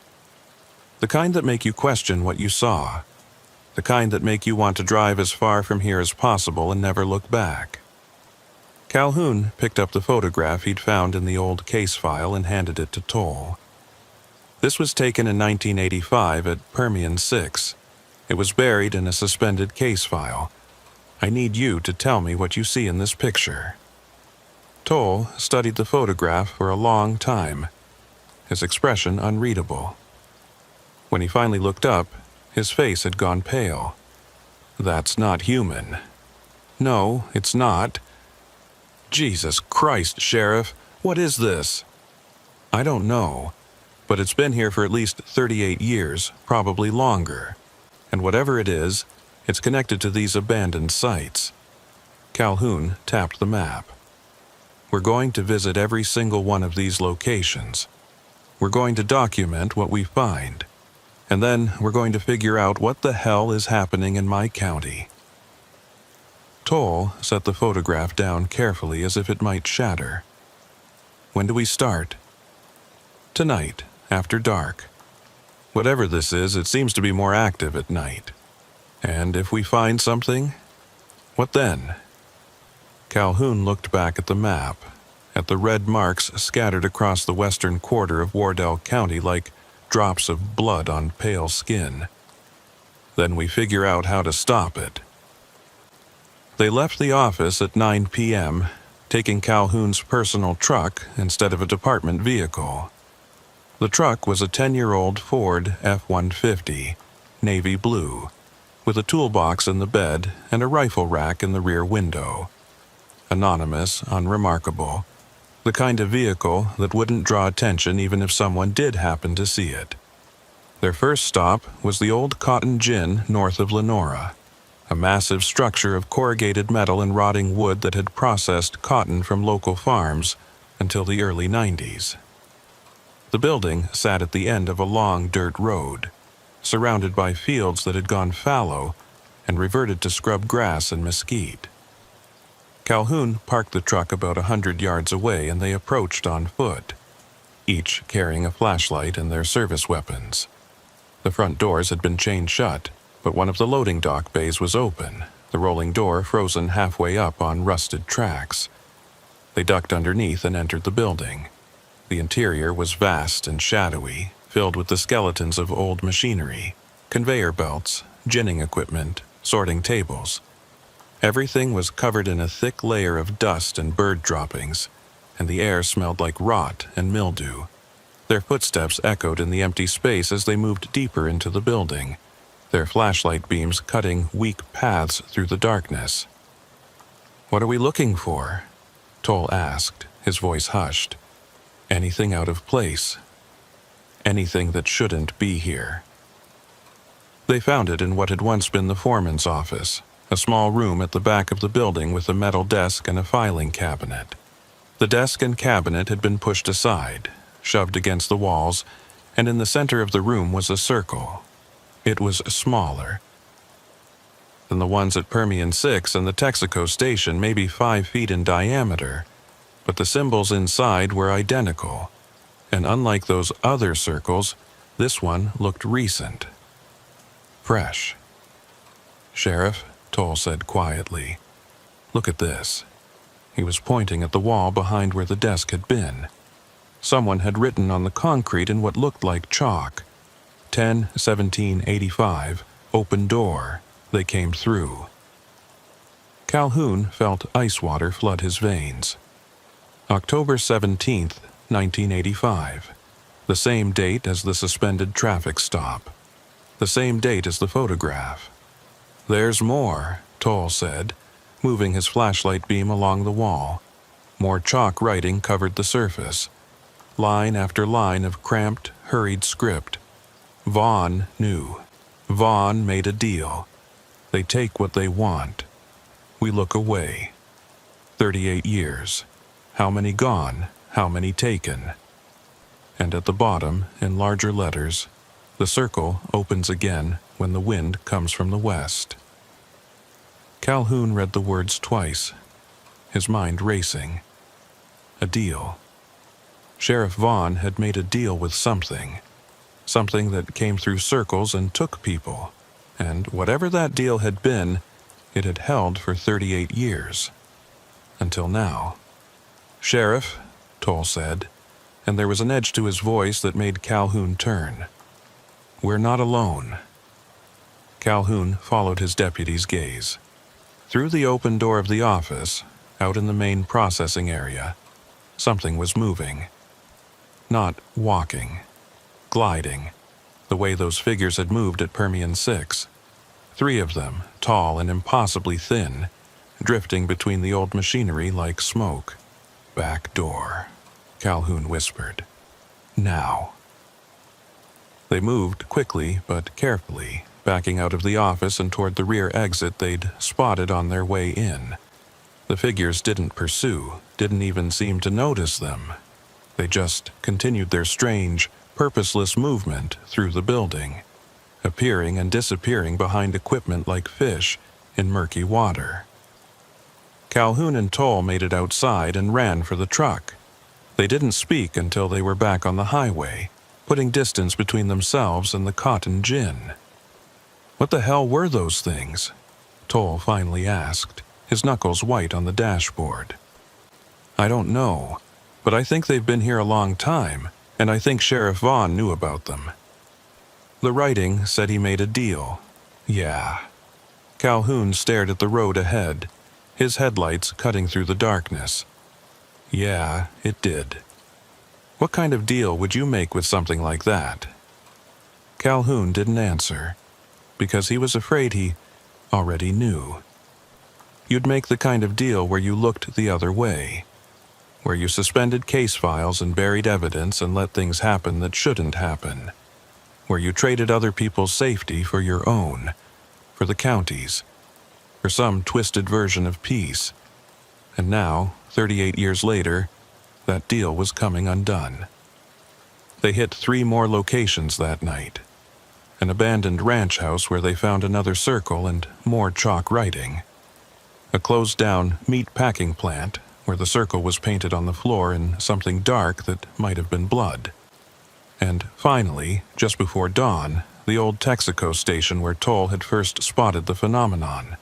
"The kind that make you question what you saw. The kind that make you want to drive as far from here as possible and never look back." Calhoun picked up the photograph he'd found in the old case file and handed it to Toll. "This was taken in 1985 at Permian 6. It was buried in a suspended case file. I need you to tell me what you see in this picture." Toll studied the photograph for a long time, his expression unreadable. When he finally looked up, his face had gone pale. "That's not human." "No, it's not." "Jesus Christ, Sheriff, what is this?" "I don't know, but it's been here for at least 38 years, probably longer. And whatever it is, it's connected to these abandoned sites." Calhoun tapped the map. "We're going to visit every single one of these locations. We're going to document what we find. And then we're going to figure out what the hell is happening in my county." Toll set the photograph down carefully as if it might shatter. "When do we start?" "Tonight, after dark. Whatever this is, it seems to be more active at night. And if we find something, what then?" Calhoun looked back at the map, at the red marks scattered across the western quarter of Wardell County like drops of blood on pale skin. "Then we figure out how to stop it." They left the office at 9 p.m., taking Calhoun's personal truck instead of a department vehicle. The truck was a 10-year-old Ford F-150, navy blue. with a toolbox in the bed and a rifle rack in the rear window. Anonymous, unremarkable. The kind of vehicle that wouldn't draw attention even if someone did happen to see it. Their first stop was the old cotton gin north of Lenora, a massive structure of corrugated metal and rotting wood that had processed cotton from local farms until the early 90s. The building sat at the end of a long dirt road, surrounded by fields that had gone fallow and reverted to scrub grass and mesquite. Calhoun parked the truck about 100 yards away and they approached on foot, each carrying a flashlight and their service weapons. The front doors had been chained shut, but one of the loading dock bays was open, the rolling door frozen halfway up on rusted tracks. They ducked underneath and entered the building. The interior was vast and shadowy, filled with the skeletons of old machinery, conveyor belts, ginning equipment, sorting tables. Everything was covered in a thick layer of dust and bird droppings, and the air smelled like rot and mildew. Their footsteps echoed in the empty space as they moved deeper into the building, their flashlight beams cutting weak paths through the darkness. "What are we looking for?" Toll asked, his voice hushed. "Anything out of place. Anything that shouldn't be here." They found it in what had once been the foreman's office, a small room at the back of the building with a metal desk and a filing cabinet. The desk and cabinet had been pushed aside, shoved against the walls, and in the center of the room was a circle. It was smaller than the ones at Permian 6 and the Texaco station, maybe 5 feet in diameter, but the symbols inside were identical, and unlike those other circles, this one looked recent. Fresh. "Sheriff," Toll said quietly, "look at this." He was pointing at the wall behind where the desk had been. Someone had written on the concrete in what looked like chalk, 10/17/85, open door, they came through. Calhoun felt ice water flood his veins. October 17th, 1985, the same date as the suspended traffic stop, the same date as the photograph. "There's more," Toll said, moving his flashlight beam along the wall. More chalk writing covered the surface, line after line of cramped, hurried script. Vaughn knew. Vaughn made a deal. They take what they want. We look away. 38 years. How many gone? How many taken? And at the bottom, in larger letters, the circle opens again when the wind comes from the west. Calhoun read the words twice, his mind racing. A deal. Sheriff Vaughn had made a deal with something that came through circles and took people, and whatever that deal had been, it had held for 38 years. Until now. "Sheriff," Toll said, and there was an edge to his voice that made Calhoun turn. "We're not alone." Calhoun followed his deputy's gaze. Through the open door of the office, out in the main processing area, something was moving. Not walking. Gliding, the way those figures had moved at Permian 6. 3 of them, tall and impossibly thin, drifting between the old machinery like smoke. "Back door," Calhoun whispered. "Now." They moved quickly but carefully, backing out of the office and toward the rear exit they'd spotted on their way in. The figures didn't pursue, didn't even seem to notice them. They just continued their strange, purposeless movement through the building, appearing and disappearing behind equipment like fish in murky water. Calhoun and Toll made it outside and ran for the truck. They didn't speak until they were back on the highway, putting distance between themselves and the cotton gin. "What the hell were those things?" Toll finally asked, his knuckles white on the dashboard. "I don't know, but I think they've been here a long time, and I think Sheriff Vaughn knew about them." The writing said he made a deal. Yeah. Calhoun stared at the road ahead, his headlights cutting through the darkness. Yeah, it did. "What kind of deal would you make with something like that?" Calhoun didn't answer. because he was afraid he already knew. You'd make the kind of deal where you looked the other way, where you suspended case files and buried evidence and let things happen that shouldn't happen, where you traded other people's safety for your own, for the county's, for some twisted version of peace. And now, 38 years later, that deal was coming undone. They hit 3 more locations that night. An abandoned ranch house where they found another circle and more chalk writing. A closed-down meat packing plant where the circle was painted on the floor in something dark that might have been blood. And finally, just before dawn, the old Texaco station where Toll had first spotted the phenomenon.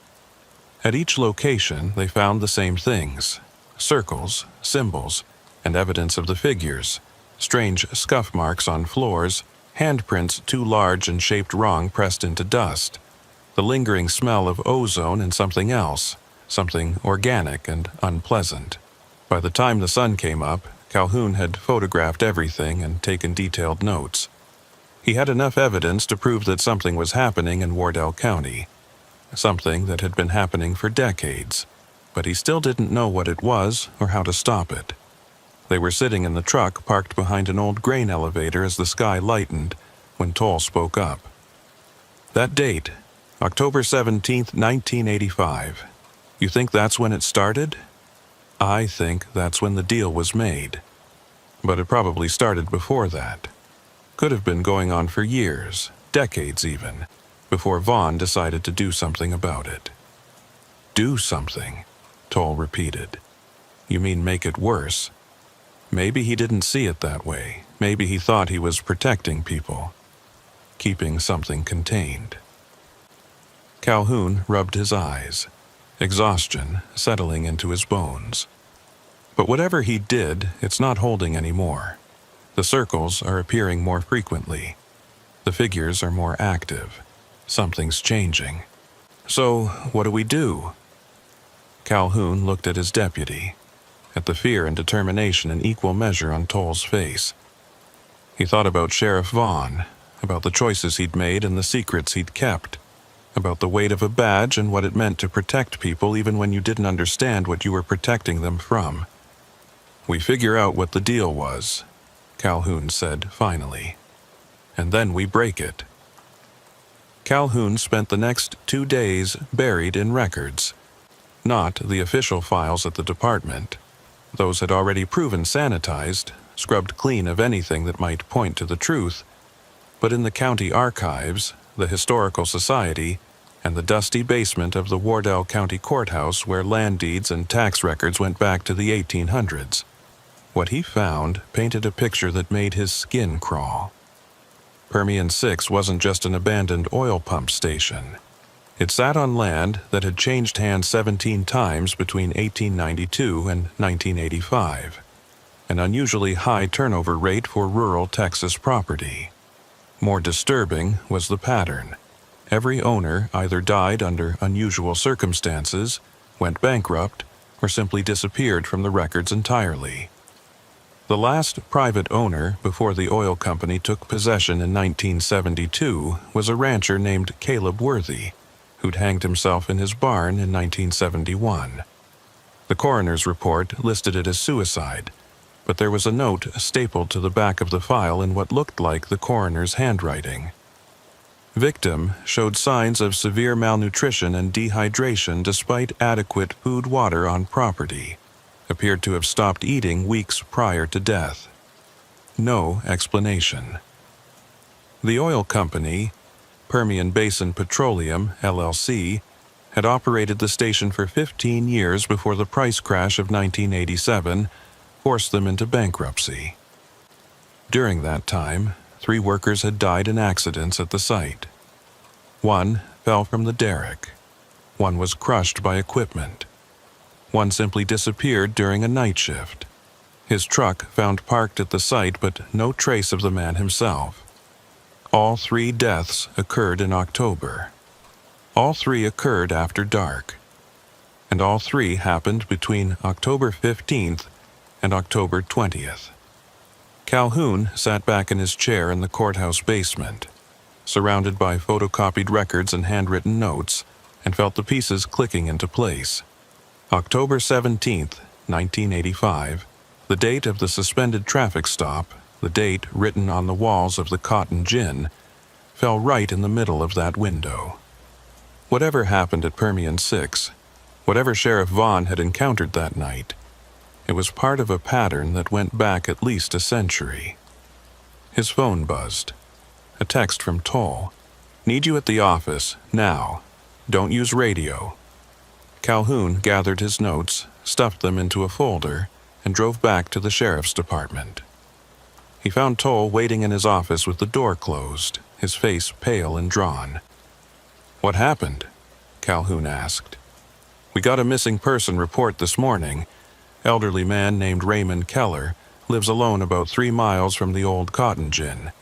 At each location, they found the same things: circles, symbols, and evidence of the figures, strange scuff marks on floors, handprints too large and shaped wrong pressed into dust, the lingering smell of ozone and something else, something organic and unpleasant. By the time the sun came up, Calhoun had photographed everything and taken detailed notes. He had enough evidence to prove that something was happening in Wardell County, something that had been happening for decades, but he still didn't know what it was or how to stop it. They were sitting in the truck parked behind an old grain elevator as the sky lightened when Toll spoke up. That date, October 17th, 1985. You think that's when it started? I think that's when the deal was made. But it probably started before that. Could have been going on for years, decades even, before Vaughn decided to do something about it. Do something, Toll repeated. You mean make it worse? Maybe he didn't see it that way. Maybe he thought he was protecting people, keeping something contained. Calhoun rubbed his eyes, exhaustion settling into his bones. But whatever he did, it's not holding anymore. The circles are appearing more frequently. The figures are more active. Something's changing. So, what do we do? Calhoun looked at his deputy, at the fear and determination in equal measure on Toll's face. He thought about Sheriff Vaughn, about the choices he'd made and the secrets he'd kept, about the weight of a badge and what it meant to protect people even when you didn't understand what you were protecting them from. We figure out what the deal was, Calhoun said finally, and then we break it. Calhoun spent the next 2 days buried in records, not the official files at the department. Those had already proven sanitized, scrubbed clean of anything that might point to the truth, but in the county archives, the Historical Society, and the dusty basement of the Wardell County Courthouse where land deeds and tax records went back to the 1800s. What he found painted a picture that made his skin crawl. Permian 6 wasn't just an abandoned oil pump station. It sat on land that had changed hands 17 times between 1892 and 1985, an unusually high turnover rate for rural Texas property. More disturbing was the pattern. Every owner either died under unusual circumstances, went bankrupt, or simply disappeared from the records entirely. The last private owner before the oil company took possession in 1972 was a rancher named Caleb Worthy, who'd hanged himself in his barn in 1971. The coroner's report listed it as suicide, but there was a note stapled to the back of the file in what looked like the coroner's handwriting. Victim showed signs of severe malnutrition and dehydration despite adequate food-water on property. Appeared to have stopped eating weeks prior to death. No explanation. The oil company, Permian Basin Petroleum, LLC, had operated the station for 15 years before the price crash of 1987 forced them into bankruptcy. During that time, 3 workers had died in accidents at the site. 1 fell from the derrick. 1 was crushed by equipment. 1 simply disappeared during a night shift. His truck found parked at the site, but no trace of the man himself. All 3 deaths occurred in October. All 3 occurred after dark. And all 3 happened between October 15th and October 20th. Calhoun sat back in his chair in the courthouse basement. surrounded by photocopied records and handwritten notes, and felt the pieces clicking into place. October 17th, 1985, the date of the suspended traffic stop, the date written on the walls of the Cotton Gin, fell right in the middle of that window. Whatever happened at Permian 6, whatever Sheriff Vaughn had encountered that night, it was part of a pattern that went back at least a century. His phone buzzed. A text from Toll. "Need you at the office, now. Don't use radio." Calhoun gathered his notes, stuffed them into a folder, and drove back to the sheriff's department. He found Toll waiting in his office with the door closed, his face pale and drawn. "What happened?" Calhoun asked. "We got a missing person report this morning. Elderly man named Raymond Keller lives alone about 3 miles from the old Cotton Gin.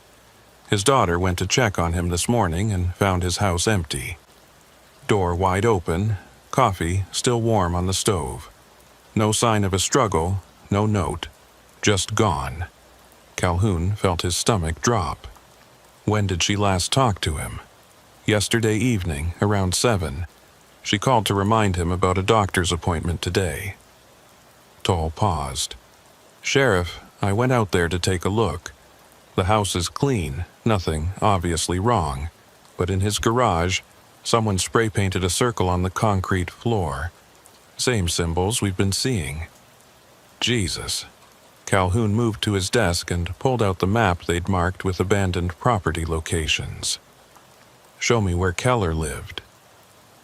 His daughter went to check on him this morning and found his house empty. Door wide open, coffee still warm on the stove. No sign of a struggle, no note, just gone." Calhoun felt his stomach drop. When did she last talk to him? Yesterday evening, around 7. She called to remind him about a doctor's appointment today. Toll paused. "Sheriff, I went out there to take a look. The house is clean, nothing obviously wrong, but in his garage, someone spray-painted a circle on the concrete floor. Same symbols we've been seeing." Jesus. Calhoun moved to his desk and pulled out the map they'd marked with abandoned property locations. "Show me where Keller lived."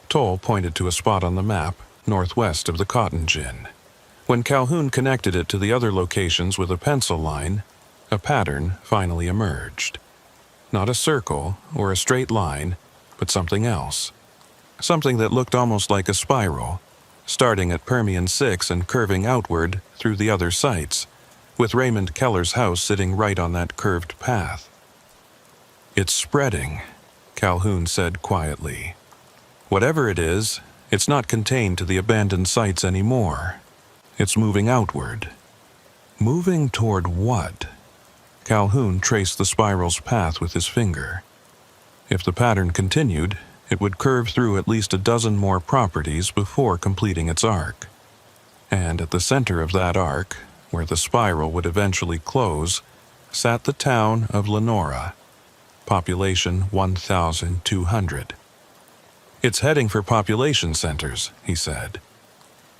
Toll pointed to a spot on the map, northwest of the Cotton Gin. When Calhoun connected it to the other locations with a pencil line, a pattern finally emerged. Not a circle or a straight line, but something else. Something that looked almost like a spiral, starting at Permian 6 and curving outward through the other sites, with Raymond Keller's house sitting right on that curved path. "It's spreading," Calhoun said quietly. "Whatever it is, it's not contained to the abandoned sites anymore. It's moving outward." Moving toward what? Calhoun traced the spiral's path with his finger. If the pattern continued, it would curve through at least a dozen more properties before completing its arc. And at the center of that arc, where the spiral would eventually close, sat the town of Lenora, population 1,200. "It's heading for population centers," he said,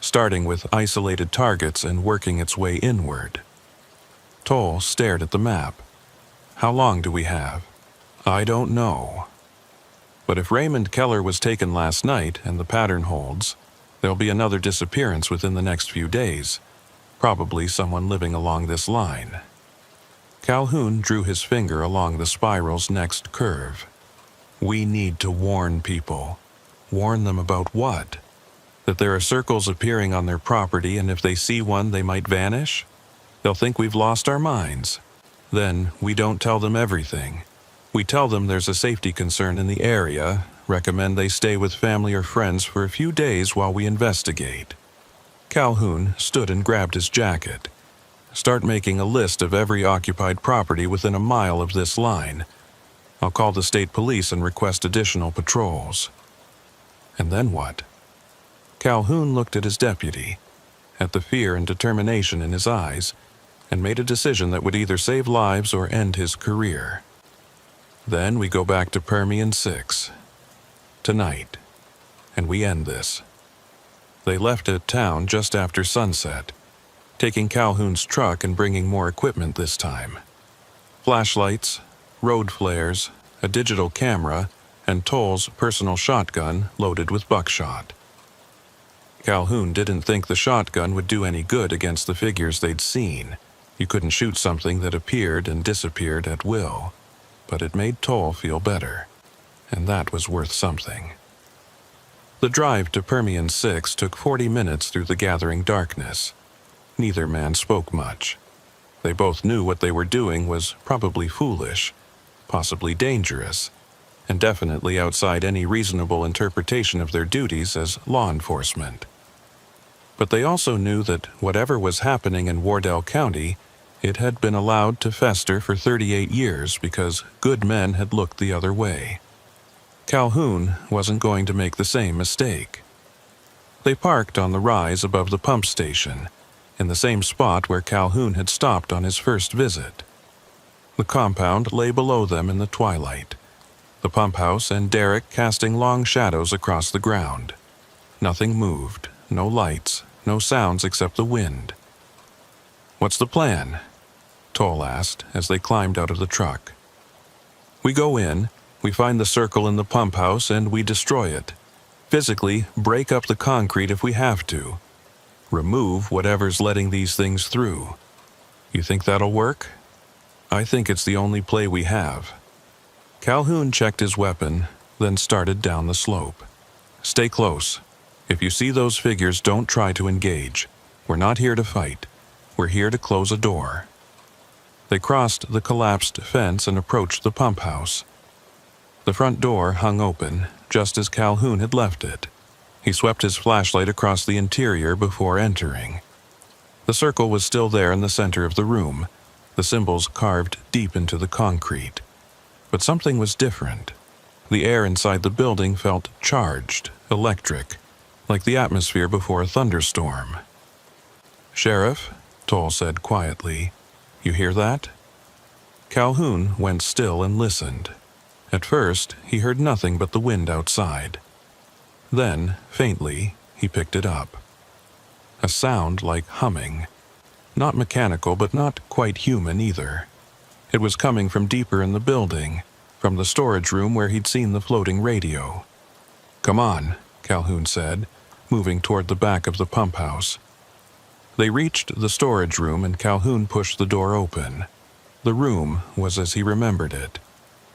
starting with isolated targets and working its way inward. Toll stared at the map. "How long do we have?" "I don't know. But if Raymond Keller was taken last night and the pattern holds, there'll be another disappearance within the next few days, probably someone living along this line." Calhoun drew his finger along the spiral's next curve. "We need to warn people." Warn them about what? That there are circles appearing on their property, and if they see one, they might vanish? They'll think we've lost our minds. Then we don't tell them everything. We tell them there's a safety concern in the area, recommend they stay with family or friends for a few days while we investigate. Calhoun stood and grabbed his jacket. "Start making a list of every occupied property within a mile of this line. I'll call the state police and request additional patrols." And then what? Calhoun looked at his deputy, at the fear and determination in his eyes, and made a decision that would either save lives or end his career. "Then we go back to Permian 6. Tonight. And we end this." They left at town just after sunset, taking Calhoun's truck and bringing more equipment this time. Flashlights, road flares, a digital camera, and Toll's personal shotgun loaded with buckshot. Calhoun didn't think the shotgun would do any good against the figures they'd seen. You couldn't shoot something that appeared and disappeared at will. But it made Toll feel better, and that was worth something. The drive to Permian 6 took 40 minutes through the gathering darkness. Neither man spoke much. They both knew what they were doing was probably foolish, possibly dangerous, and definitely outside any reasonable interpretation of their duties as law enforcement. But they also knew that whatever was happening in Wardell County, It had been allowed to fester for 38 years because good men had looked the other way. Calhoun wasn't going to make the same mistake. They parked on the rise above the pump station, in the same spot where Calhoun had stopped on his first visit. The compound lay below them in the twilight, the pump house and derrick casting long shadows across the ground. Nothing moved, no lights, no sounds except the wind. "What's the plan?" Toll asked as they climbed out of the truck. "We go in, we find the circle in the pump house, and we destroy it. Physically break up the concrete if we have to. Remove whatever's letting these things through. You think that'll work?" "I think it's the only play we have." Calhoun checked his weapon, then started down the slope. "Stay close. If you see those figures, don't try to engage. We're not here to fight. We're here to close a door." They crossed the collapsed fence and approached the pump house. The front door hung open, just as Calhoun had left it. He swept his flashlight across the interior before entering. The circle was still there in the center of the room, the symbols carved deep into the concrete. But something was different. The air inside the building felt charged, electric, like the atmosphere before a thunderstorm. "Sheriff," Toll said quietly, "you hear that?" Calhoun went still and listened. At first, he heard nothing but the wind outside. Then, faintly, he picked it up. A sound like humming. Not mechanical, but not quite human either. It was coming from deeper in the building, from the storage room where he'd seen the floating radio. "Come on," Calhoun said, moving toward the back of the pump house. They reached the storage room and Calhoun pushed the door open. The room was as he remembered it.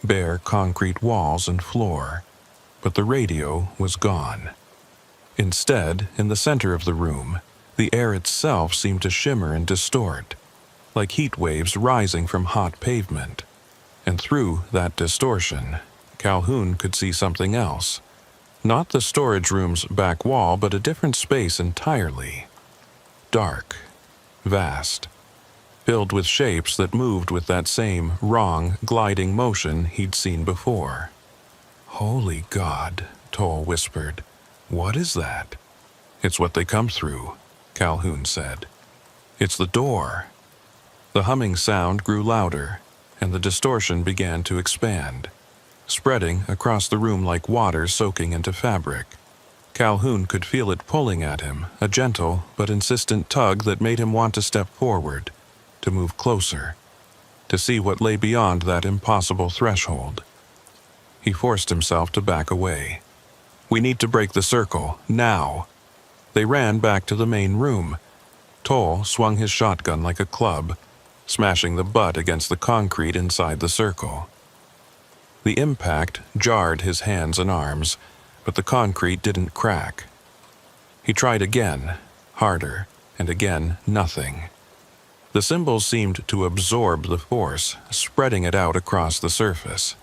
Bare concrete walls and floor, but the radio was gone. Instead, in the center of the room, the air itself seemed to shimmer and distort, like heat waves rising from hot pavement. And through that distortion, Calhoun could see something else. Not the storage room's back wall, but a different space entirely. Dark, vast, filled with shapes that moved with that same wrong, gliding motion he'd seen before. "Holy God," Toll whispered. "What is that?" "It's what they come through," Calhoun said. "It's the door." The humming sound grew louder, and the distortion began to expand, spreading across the room like water soaking into fabric. Calhoun could feel it pulling at him, a gentle but insistent tug that made him want to step forward, to move closer, to see what lay beyond that impossible threshold. He forced himself to back away. "We need to break the circle, now." They ran back to the main room. Toll swung his shotgun like a club, smashing the butt against the concrete inside the circle. The impact jarred his hands and arms, but the concrete didn't crack. He tried again, harder, and again nothing. The symbols seemed to absorb the force, spreading it out across the surface.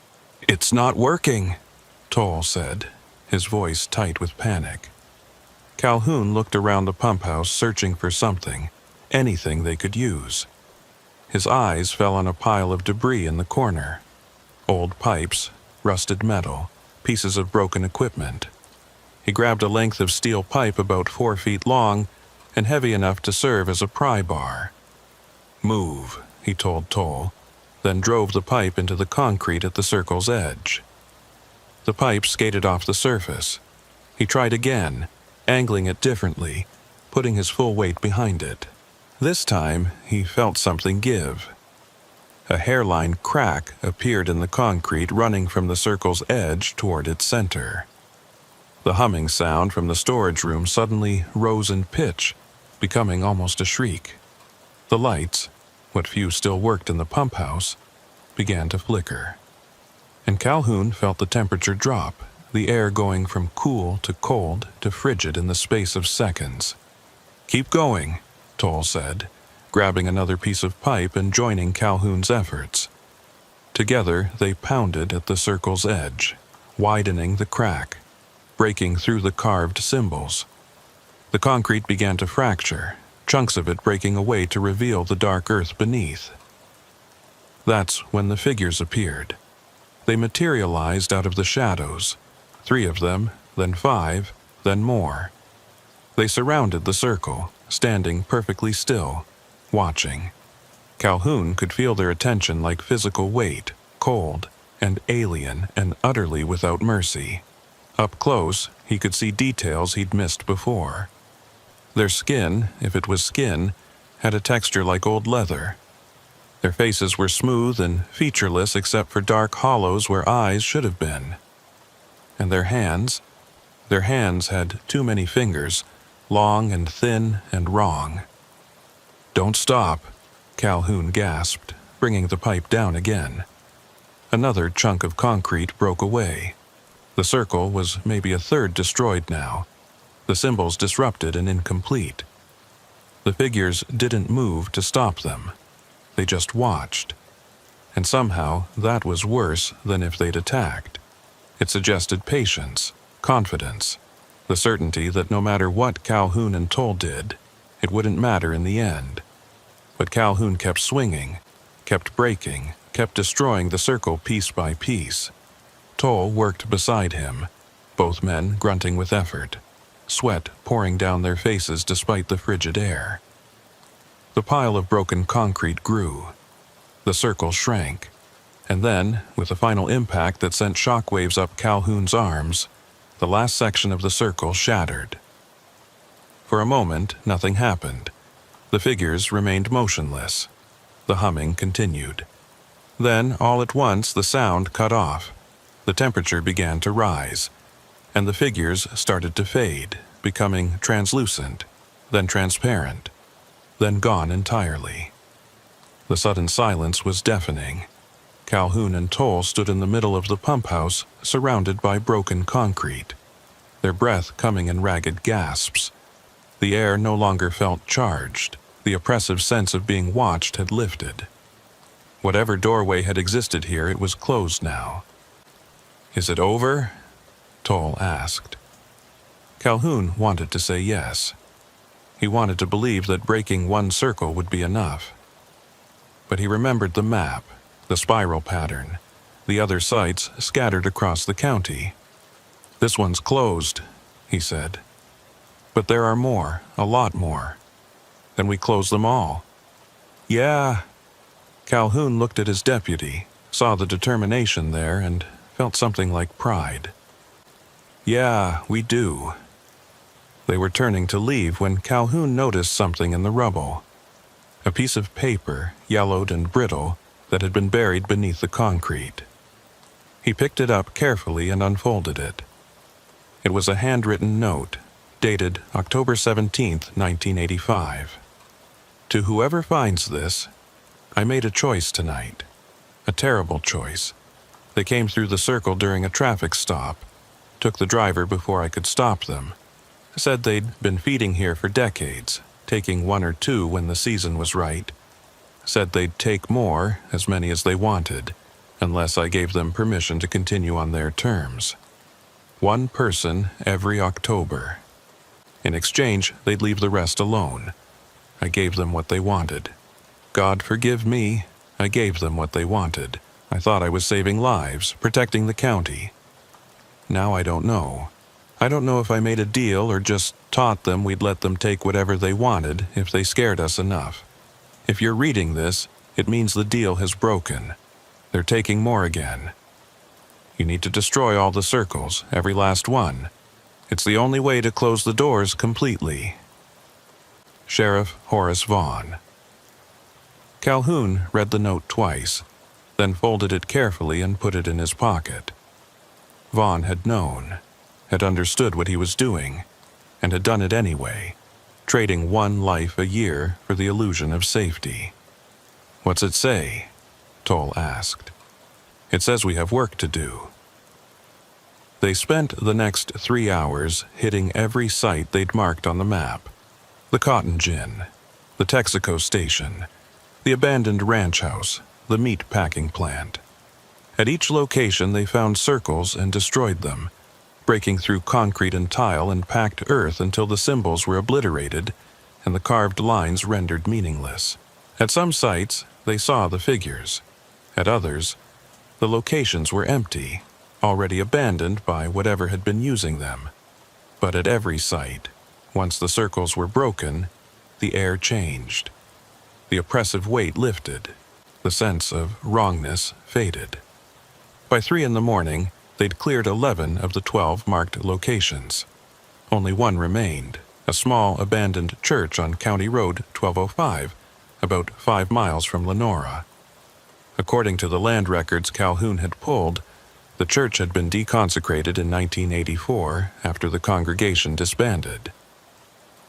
"It's not working," Toll said, his voice tight with panic. Calhoun looked around the pump house searching for something, anything they could use. His eyes fell on a pile of debris in the corner. Old pipes, rusted metal, pieces of broken equipment. He grabbed a length of steel pipe about 4 feet long and heavy enough to serve as a pry bar. "Move," he told Toll, then drove the pipe into the concrete at the circle's edge. The pipe skated off the surface. He tried again, angling it differently, putting his full weight behind it. This time, he felt something give. A hairline crack appeared in the concrete running from the circle's edge toward its center. The humming sound from the storage room suddenly rose in pitch, becoming almost a shriek. The lights, what few still worked in the pump house, began to flicker. And Calhoun felt the temperature drop, the air going from cool to cold to frigid in the space of seconds. "Keep going," Toll said, grabbing another piece of pipe and joining Calhoun's efforts. Together, they pounded at the circle's edge, widening the crack, breaking through the carved symbols. The concrete began to fracture, chunks of it breaking away to reveal the dark earth beneath. That's when the figures appeared. They materialized out of the shadows, 3 of them, then 5, then more. They surrounded the circle, standing perfectly still, watching. Calhoun could feel their attention like physical weight, cold, and alien and utterly without mercy. Up close, he could see details he'd missed before. Their skin, if it was skin, had a texture like old leather. Their faces were smooth and featureless except for dark hollows where eyes should have been. And their hands had too many fingers, long and thin and wrong. "Don't stop," Calhoun gasped, bringing the pipe down again. Another chunk of concrete broke away. The circle was maybe a third destroyed now, the symbols disrupted and incomplete. The figures didn't move to stop them. They just watched. And somehow that was worse than if they'd attacked. It suggested patience, confidence, the certainty that no matter what Calhoun and Toll did, it wouldn't matter in the end. But Calhoun kept swinging, kept breaking, kept destroying the circle piece by piece. Toll worked beside him, both men grunting with effort, sweat pouring down their faces despite the frigid air. The pile of broken concrete grew. The circle shrank, and then, with a final impact that sent shockwaves up Calhoun's arms, the last section of the circle shattered. For a moment, nothing happened. The figures remained motionless. The humming continued. Then, all at once, the sound cut off. The temperature began to rise, and the figures started to fade, becoming translucent, then transparent, then gone entirely. The sudden silence was deafening. Calhoun and Toll stood in the middle of the pump house, surrounded by broken concrete, their breath coming in ragged gasps. The air no longer felt charged. The oppressive sense of being watched had lifted. Whatever doorway had existed here, it was closed now. "Is it over?" Toll asked. Calhoun wanted to say yes. He wanted to believe that breaking one circle would be enough. But he remembered the map, the spiral pattern, the other sites scattered across the county. "This one's closed," he said. "But there are more, a lot more. Then we close them all." "Yeah." Calhoun looked at his deputy, saw the determination there, and felt something like pride. "Yeah, we do." They were turning to leave when Calhoun noticed something in the rubble. A piece of paper, yellowed and brittle, that had been buried beneath the concrete. He picked it up carefully and unfolded it. It was a handwritten note, dated October 17th, 1985. "To whoever finds this, I made a choice tonight. A terrible choice. They came through the circle during a traffic stop, took the driver before I could stop them. Said they'd been feeding here for decades, taking 1 or 2 when the season was right. Said they'd take more, as many as they wanted, unless I gave them permission to continue on their terms. 1 person every October. In exchange, they'd leave the rest alone. I gave them what they wanted. God forgive me, I gave them what they wanted. I thought I was saving lives, protecting the county. Now I don't know. I don't know if I made a deal or just taught them we'd let them take whatever they wanted if they scared us enough. If you're reading this, it means the deal has broken. They're taking more again. You need to destroy all the circles, every last one. It's the only way to close the doors completely. Sheriff Horace Vaughn. Calhoun read the note twice, then folded it carefully and put it in his pocket. Vaughn had known, had understood what he was doing, and had done it anyway, trading 1 life a year for the illusion of safety. "What's it say?" Toll asked. "It says we have work to do." They spent the next 3 hours hitting every site they'd marked on the map. The cotton gin, the Texaco station, the abandoned ranch house, the meat packing plant. At each location they found circles and destroyed them, breaking through concrete and tile and packed earth until the symbols were obliterated and the carved lines rendered meaningless. At some sites, they saw the figures. At others, the locations were empty, already abandoned by whatever had been using them. But at every site, once the circles were broken, the air changed. The oppressive weight lifted. The sense of wrongness faded. By 3 a.m, they'd cleared 11 of the 12 marked locations. Only one remained, a small abandoned church on County Road 1205, about 5 miles from Lenora. According to the land records Calhoun had pulled, the church had been deconsecrated in 1984 after the congregation disbanded.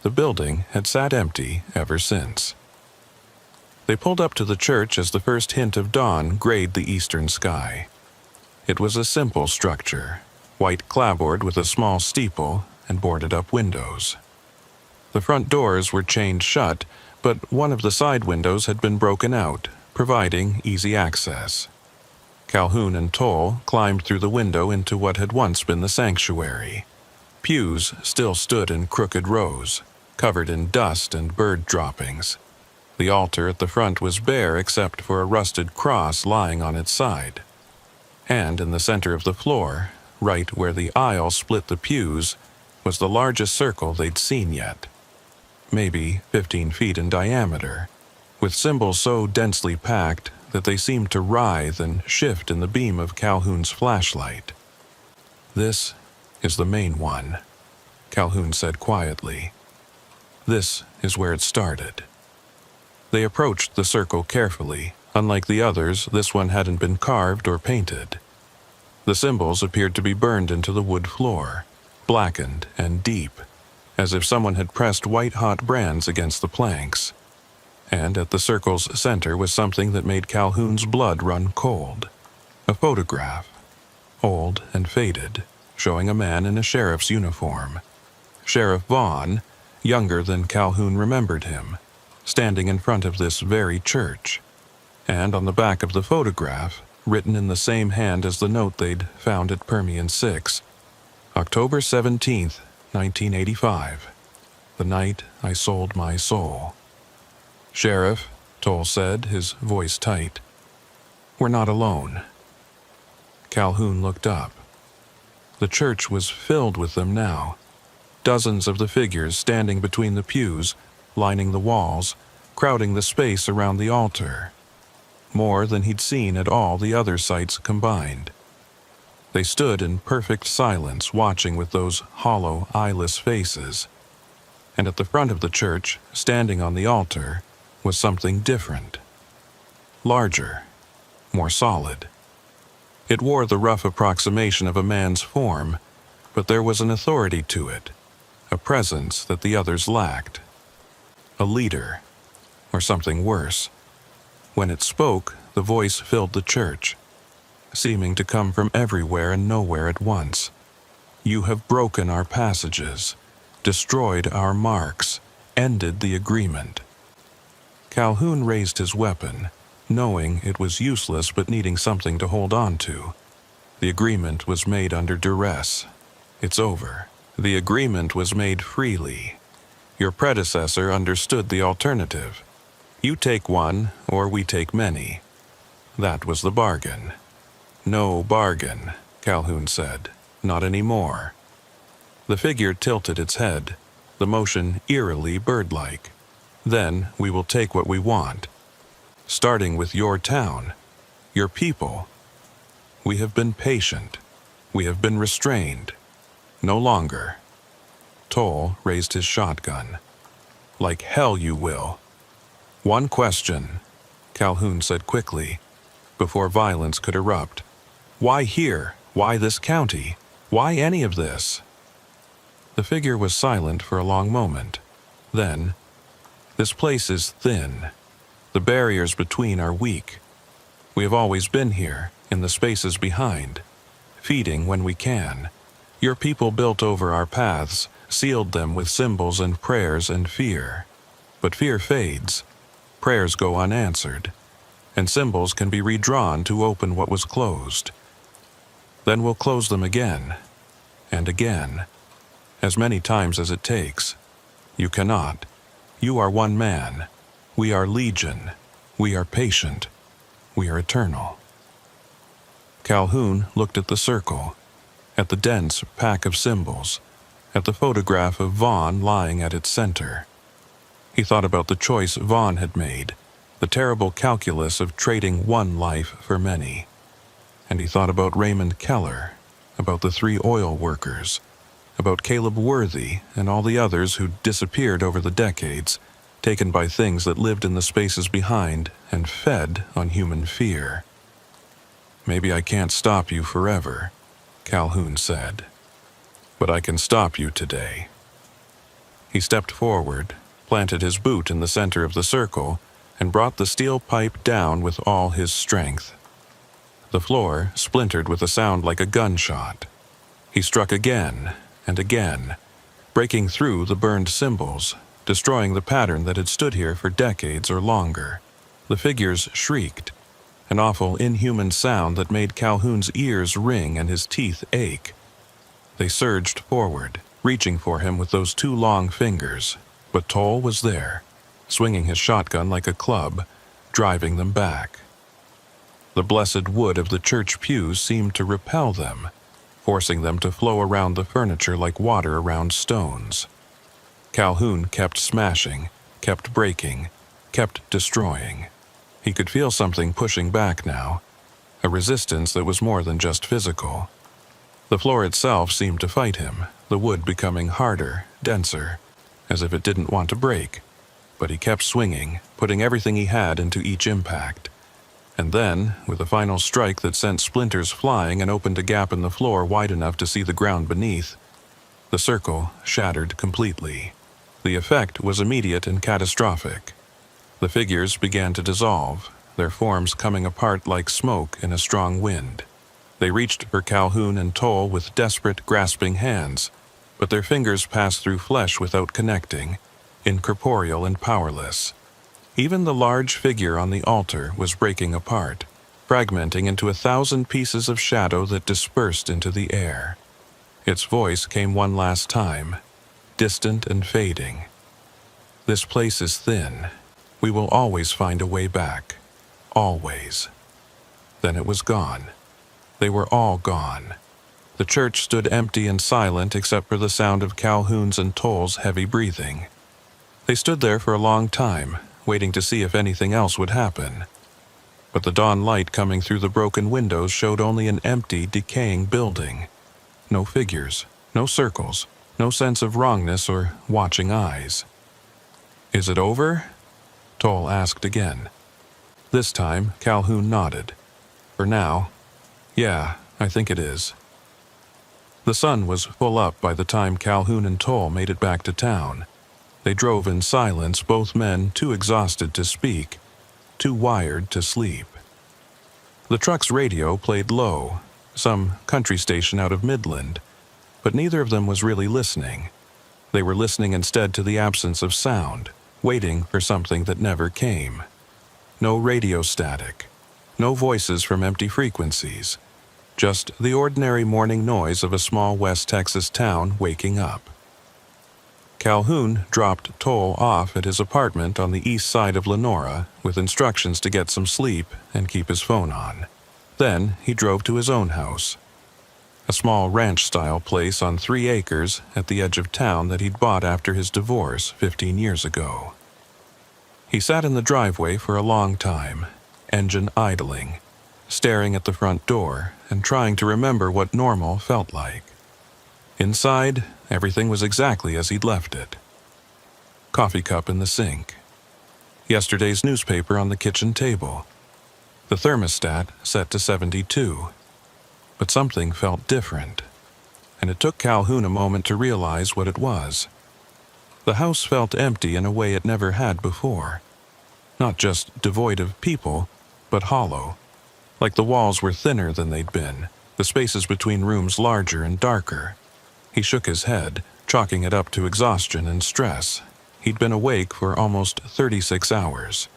The building had sat empty ever since. They pulled up to the church as the first hint of dawn grayed the eastern sky. It was a simple structure, white clapboard with a small steeple and boarded-up windows. The front doors were chained shut, but one of the side windows had been broken out, providing easy access. Calhoun and Toll climbed through the window into what had once been the sanctuary. Pews still stood in crooked rows, covered in dust and bird droppings. The altar at the front was bare except for a rusted cross lying on its side. And in the center of the floor, right where the aisle split the pews, was the largest circle they'd seen yet. Maybe 15 feet in diameter, with symbols so densely packed that they seemed to writhe and shift in the beam of Calhoun's flashlight. "This is the main one," Calhoun said quietly. "This is where it started." They approached the circle carefully. Unlike the others, this one hadn't been carved or painted. The symbols appeared to be burned into the wood floor, blackened and deep, as if someone had pressed white-hot brands against the planks. And at the circle's center was something that made Calhoun's blood run cold. A photograph, old and faded, showing a man in a sheriff's uniform. Sheriff Vaughn, younger than Calhoun remembered him, standing in front of this very church. And on the back of the photograph, written in the same hand as the note they'd found at Permian 6, October 17th, 1985, the night I sold my soul. "Sheriff," Toll said, his voice tight, "we're not alone." Calhoun looked up. The church was filled with them now. Dozens of the figures standing between the pews, lining the walls, crowding the space around the altar. More than he'd seen at all the other sites combined. They stood in perfect silence, watching with those hollow, eyeless faces. And at the front of the church, standing on the altar, was something different. Larger, more solid. It wore the rough approximation of a man's form, but there was an authority to it, a presence that the others lacked. A leader, or something worse. When it spoke, the voice filled the church, seeming to come from everywhere and nowhere at once. "You have broken our passages, destroyed our marks, ended the agreement." Calhoun raised his weapon, knowing it was useless but needing something to hold on to. The agreement was made under duress. It's over. The agreement was made freely. Your predecessor understood the alternative. You take one, or we take many. That was the bargain. "No bargain," Calhoun said. "Not anymore." The figure tilted its head, the motion eerily bird-like. "Then we will take what we want. Starting with your town, your people. We have been patient. We have been restrained. No longer." Toll raised his shotgun. "Like hell you will." "One question," Calhoun said quickly, before violence could erupt. "Why here? Why this county? Why any of this?" The figure was silent for a long moment. Then, "This place is thin. The barriers between are weak. We have always been here, in the spaces behind, feeding when we can. Your people built over our paths, sealed them with symbols and prayers and fear. But fear fades. Prayers go unanswered, and symbols can be redrawn to open what was closed. Then we'll close them again, and again, as many times as it takes. You cannot, You are one man. We are legion. We are patient. We are eternal. Calhoun looked at the circle, at the dense pack of symbols, at the photograph of Vaughn lying at its center. He thought about the choice Vaughn had made, the terrible calculus of trading one life for many. And he thought about Raymond Keller, about the 3 oil workers, about Caleb Worthy and all the others who disappeared over the decades, taken by things that lived in the spaces behind and fed on human fear. Maybe I can't stop you forever, Calhoun said, but I can stop you today. He stepped forward, planted his boot in the center of the circle, and brought the steel pipe down with all his strength. The floor splintered with a sound like a gunshot. He struck again and again, breaking through the burned symbols, destroying the pattern that had stood here for decades or longer. The figures shrieked, an awful, inhuman sound that made Calhoun's ears ring and his teeth ache. They surged forward, reaching for him with those 2 long fingers, but Toll was there, swinging his shotgun like a club, driving them back. The blessed wood of the church pews seemed to repel them, forcing them to flow around the furniture like water around stones. Calhoun kept smashing, kept breaking, kept destroying. He could feel something pushing back now, a resistance that was more than just physical. The floor itself seemed to fight him, the wood becoming harder, denser, as if it didn't want to break. But he kept swinging, putting everything he had into each impact. And then, with a final strike that sent splinters flying and opened a gap in the floor wide enough to see the ground beneath, the circle shattered completely. The effect was immediate and catastrophic. The figures began to dissolve, their forms coming apart like smoke in a strong wind. They reached for Calhoun and Toll with desperate, grasping hands, but their fingers passed through flesh without connecting, incorporeal and powerless. Even the large figure on the altar was breaking apart, fragmenting into 1,000 pieces of shadow that dispersed into the air. Its voice came one last time, distant and fading. This place is thin. We will always find a way back. Always. Then it was gone. They were all gone. The church stood empty and silent except for the sound of Calhoun's and Toll's heavy breathing. They stood there for a long time, waiting to see if anything else would happen. But the dawn light coming through the broken windows showed only an empty, decaying building. No figures, no circles, no sense of wrongness or watching eyes. "Is it over?" Toll asked again. This time, Calhoun nodded. "For now, yeah, I think it is." The sun was full up by the time Calhoun and Toll made it back to town. They drove in silence, both men too exhausted to speak, too wired to sleep. The truck's radio played low, some country station out of Midland, but neither of them was really listening. They were listening instead to the absence of sound, waiting for something that never came. No radio static, no voices from empty frequencies, just the ordinary morning noise of a small West Texas town waking up. Calhoun dropped Toll off at his apartment on the east side of Lenora with instructions to get some sleep and keep his phone on. Then he drove to his own house, a small ranch-style place on 3 acres at the edge of town that he'd bought after his divorce 15 years ago. He sat in the driveway for a long time, engine idling, staring at the front door and trying to remember what normal felt like. Inside, everything was exactly as he'd left it. Coffee cup in the sink. Yesterday's newspaper on the kitchen table. The thermostat set to 72. But something felt different, and it took Calhoun a moment to realize what it was. The house felt empty in a way it never had before. Not just devoid of people, but hollow. Like the walls were thinner than they'd been, the spaces between rooms larger and darker. He shook his head, chalking it up to exhaustion and stress. He'd been awake for almost 36 hours.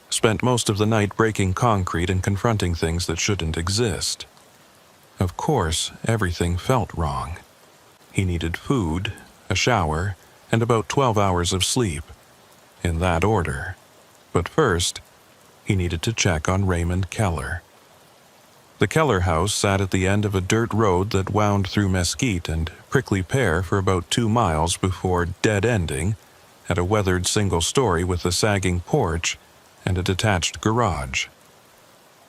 Spent most of the night breaking concrete and confronting things that shouldn't exist. Of course, everything felt wrong. He needed food, a shower, and about 12 hours of sleep. in that order. But first, he needed to check on Raymond Keller. The Keller house sat at the end of a dirt road that wound through mesquite and prickly pear for about 2 miles before dead-ending at a weathered single story with a sagging porch and a detached garage.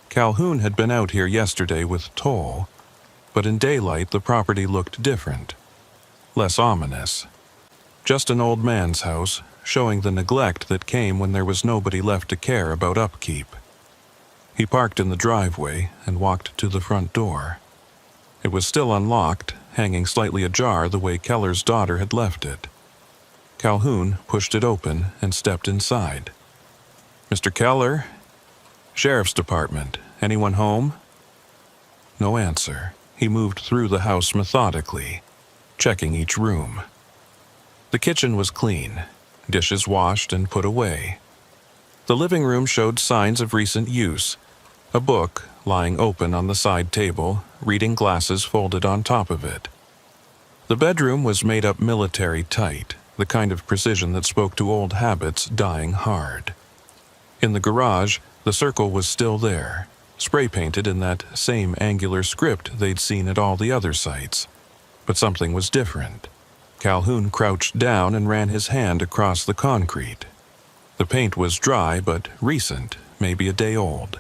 Calhoun had been out here yesterday with Toll, but in daylight the property looked different, less ominous. Just an old man's house, showing the neglect that came when there was nobody left to care about upkeep. He parked in the driveway and walked to the front door. It was still unlocked, hanging slightly ajar the way Keller's daughter had left it. Calhoun pushed it open and stepped inside. "Mr. Keller? Sheriff's Department. Anyone home?" No answer. He moved through the house methodically, checking each room. The kitchen was clean, dishes washed and put away. The living room showed signs of recent use, a book lying open on the side table, reading glasses folded on top of it. The bedroom was made up military tight, the kind of precision that spoke to old habits dying hard. In the garage, the circle was still there, spray-painted in that same angular script they'd seen at all the other sites. But something was different. Calhoun crouched down and ran his hand across the concrete. The paint was dry but recent, maybe a day old.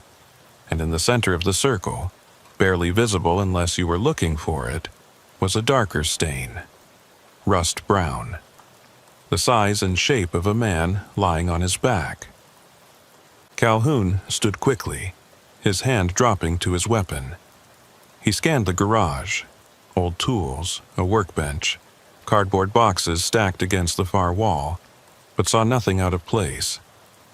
And in the center of the circle, barely visible unless you were looking for it, was a darker stain. Rust brown. The size and shape of a man lying on his back. Calhoun stood quickly, his hand dropping to his weapon. He scanned the garage. Old tools, a workbench, cardboard boxes stacked against the far wall, but saw nothing out of place.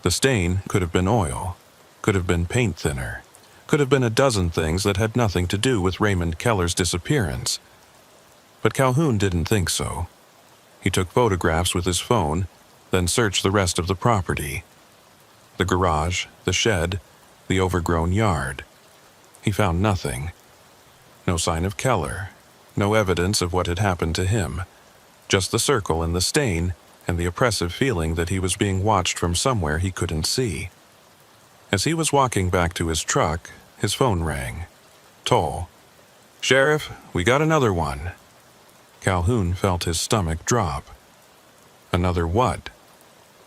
The stain could have been oil, could have been paint thinner, could have been a dozen things that had nothing to do with Raymond Keller's disappearance. But Calhoun didn't think so. He took photographs with his phone, then searched the rest of the property. The garage, the shed, the overgrown yard. He found nothing. No sign of Keller, no evidence of what had happened to him, just the circle and the stain and the oppressive feeling that he was being watched from somewhere he couldn't see. As he was walking back to his truck, his phone rang. Toll. "Sheriff, we got another one." Calhoun felt his stomach drop. Another what?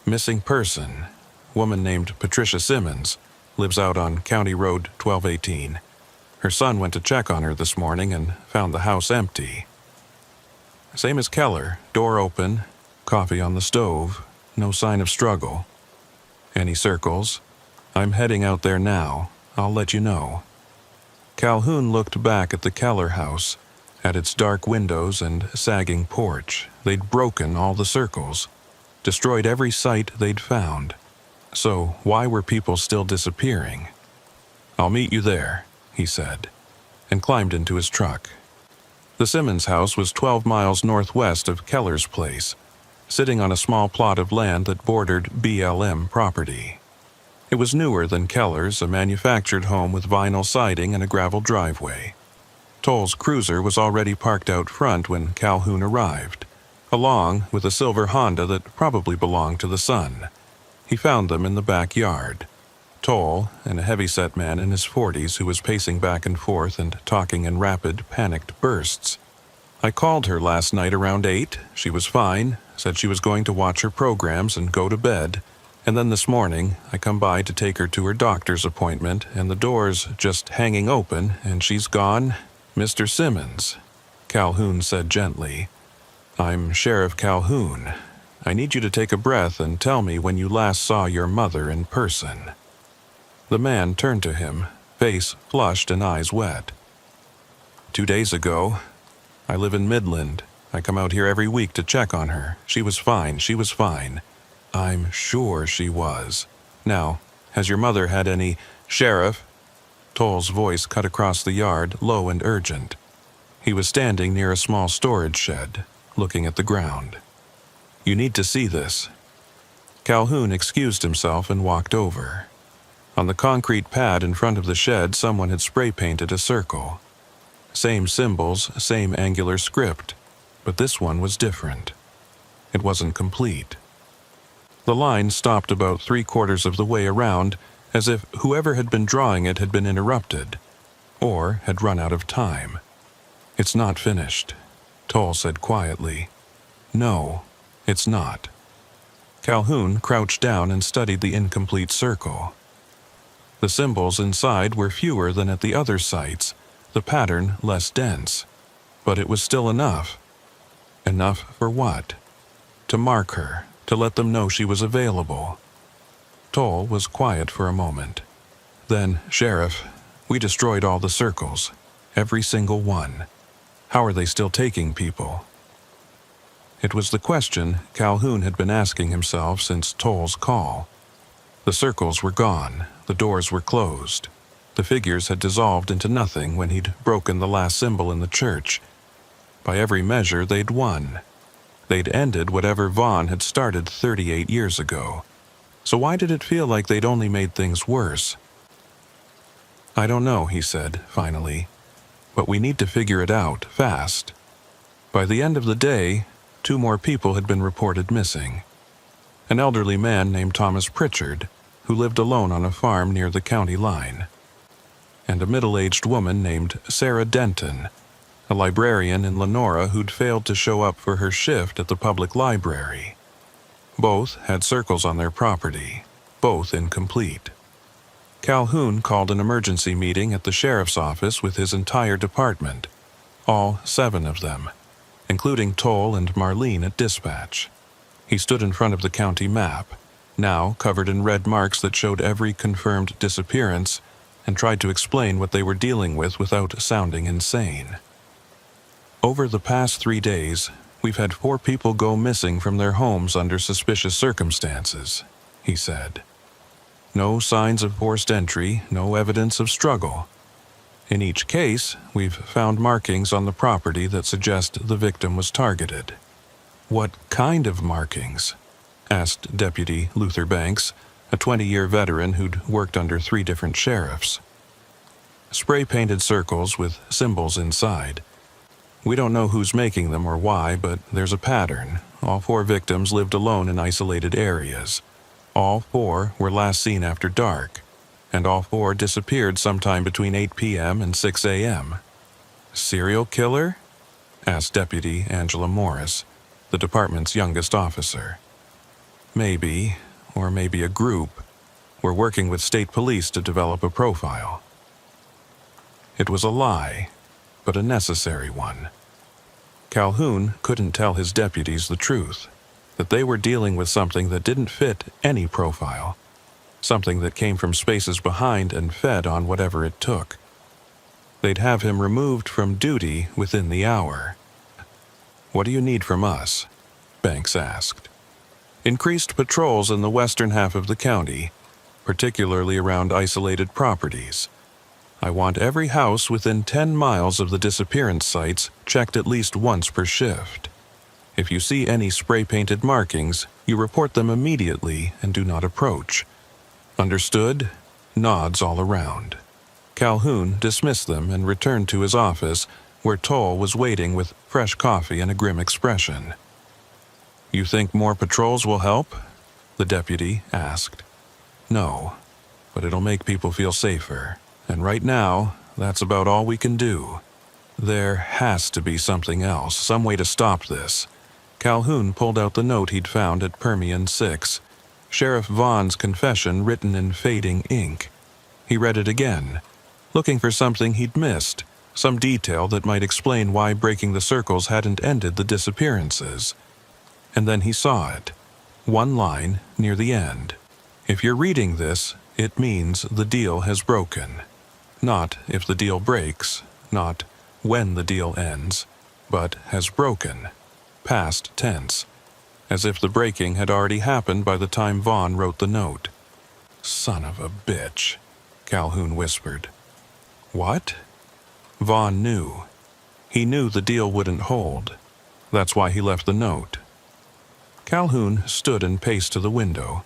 Missing person. Woman named Patricia Simmons. Lives out on County Road 1218. Her son went to check on her this morning and found the house empty. Same as Keller, door open, coffee on the stove, no sign of struggle. Any circles? I'm heading out there now. I'll let you know. Calhoun looked back at the Keller house, at its dark windows and sagging porch. They'd broken all the circles, destroyed every site they'd found. So why were people still disappearing? "I'll meet you there," he said, and climbed into his truck. The Simmons house was 12 miles northwest of Keller's place, sitting on a small plot of land that bordered BLM property. It was newer than Keller's, a manufactured home with vinyl siding and a gravel driveway. Toll's cruiser was already parked out front when Calhoun arrived, along with a silver Honda that probably belonged to the son. He found them in the backyard. Toll, and a heavy-set man in his 40s who was pacing back and forth and talking in rapid, panicked bursts. "I called her last night around 8. She was fine, said she was going to watch her programs and go to bed. And then this morning, I come by to take her to her doctor's appointment, and the door's just hanging open, and she's gone. Mr. Simmons," Calhoun said gently. "I'm Sheriff Calhoun. I need you to take a breath and tell me when you last saw your mother in person." The man turned to him, face flushed and eyes wet. 2 days ago. I live in Midland. I come out here every week to check on her. She was fine. I'm sure she was. Now, has your mother had any—" "Sheriff." Toll's voice cut across the yard, low and urgent. He was standing near a small storage shed, looking at the ground. "You need to see this." Calhoun excused himself and walked over. On the concrete pad in front of the shed, someone had spray-painted a circle. Same symbols, same angular script, but this one was different. It wasn't complete. The line stopped about 3/4 of the way around, as if whoever had been drawing it had been interrupted, or had run out of time. "It's not finished," Toll said quietly. "No, it's not." Calhoun crouched down and studied the incomplete circle. The symbols inside were fewer than at the other sites, the pattern less dense. But it was still enough. Enough for what? To mark her, to let them know she was available. Toll was quiet for a moment. "Then, Sheriff, we destroyed all the circles, every single one. How are they still taking people?" It was the question Calhoun had been asking himself since Toll's call. The circles were gone, the doors were closed. The figures had dissolved into nothing when he'd broken the last symbol in the church. By every measure, they'd won. They'd ended whatever Vaughn had started 38 years ago. So why did it feel like they'd only made things worse? "I don't know," he said, finally. "But we need to figure it out, fast." By the end of the day, 2 more people had been reported missing. An elderly man named Thomas Pritchard, who lived alone on a farm near the county line, and a middle-aged woman named Sarah Denton, a librarian in Lenora who'd failed to show up for her shift at the public library. Both had circles on their property, both incomplete. Calhoun called an emergency meeting at the sheriff's office with his entire department, all 7 of them, including Toll and Marlene at dispatch. He stood in front of the county map, now covered in red marks that showed every confirmed disappearance, and tried to explain what they were dealing with without sounding insane. "Over the past 3 days, we've had 4 people go missing from their homes under suspicious circumstances," he said. "No signs of forced entry, no evidence of struggle. In each case, we've found markings on the property that suggest the victim was targeted." "What kind of markings?" asked Deputy Luther Banks, a 20-year veteran who'd worked under 3 different sheriffs. "Spray-painted circles with symbols inside. We don't know who's making them or why, but there's a pattern. All 4 victims lived alone in isolated areas. All 4 were last seen after dark, and all 4 disappeared sometime between 8 p.m. and 6 a.m. "Serial killer?" asked Deputy Angela Morris, the department's youngest officer. "Maybe, or maybe a group. We're working with state police to develop a profile." It was a lie, but a necessary one. Calhoun couldn't tell his deputies the truth, that they were dealing with something that didn't fit any profile, something that came from spaces behind and fed on whatever it took. They'd have him removed from duty within the hour. "What do you need from us?" Banks asked. "Increased patrols in the western half of the county, particularly around isolated properties. I want every house within 10 miles of the disappearance sites checked at least once per shift. If you see any spray-painted markings, you report them immediately and do not approach. Understood?" Nods all around. Calhoun dismissed them and returned to his office, where Toll was waiting with fresh coffee and a grim expression. "You think more patrols will help?" the deputy asked. "No, but it'll make people feel safer. And right now, that's about all we can do. There has to be something else, some way to stop this." Calhoun pulled out the note he'd found at Permian 6, Sheriff Vaughn's confession written in fading ink. He read it again, looking for something he'd missed, some detail that might explain why breaking the circles hadn't ended the disappearances. And then he saw it. One line near the end. "If you're reading this, it means the deal has broken. Not if the deal breaks, not when the deal ends, but has broken. Past tense. As if the breaking had already happened by the time Vaughn wrote the note." "Son of a bitch," Calhoun whispered. "What?" Vaughn knew. He knew the deal wouldn't hold. That's why he left the note. Calhoun stood and paced to the window,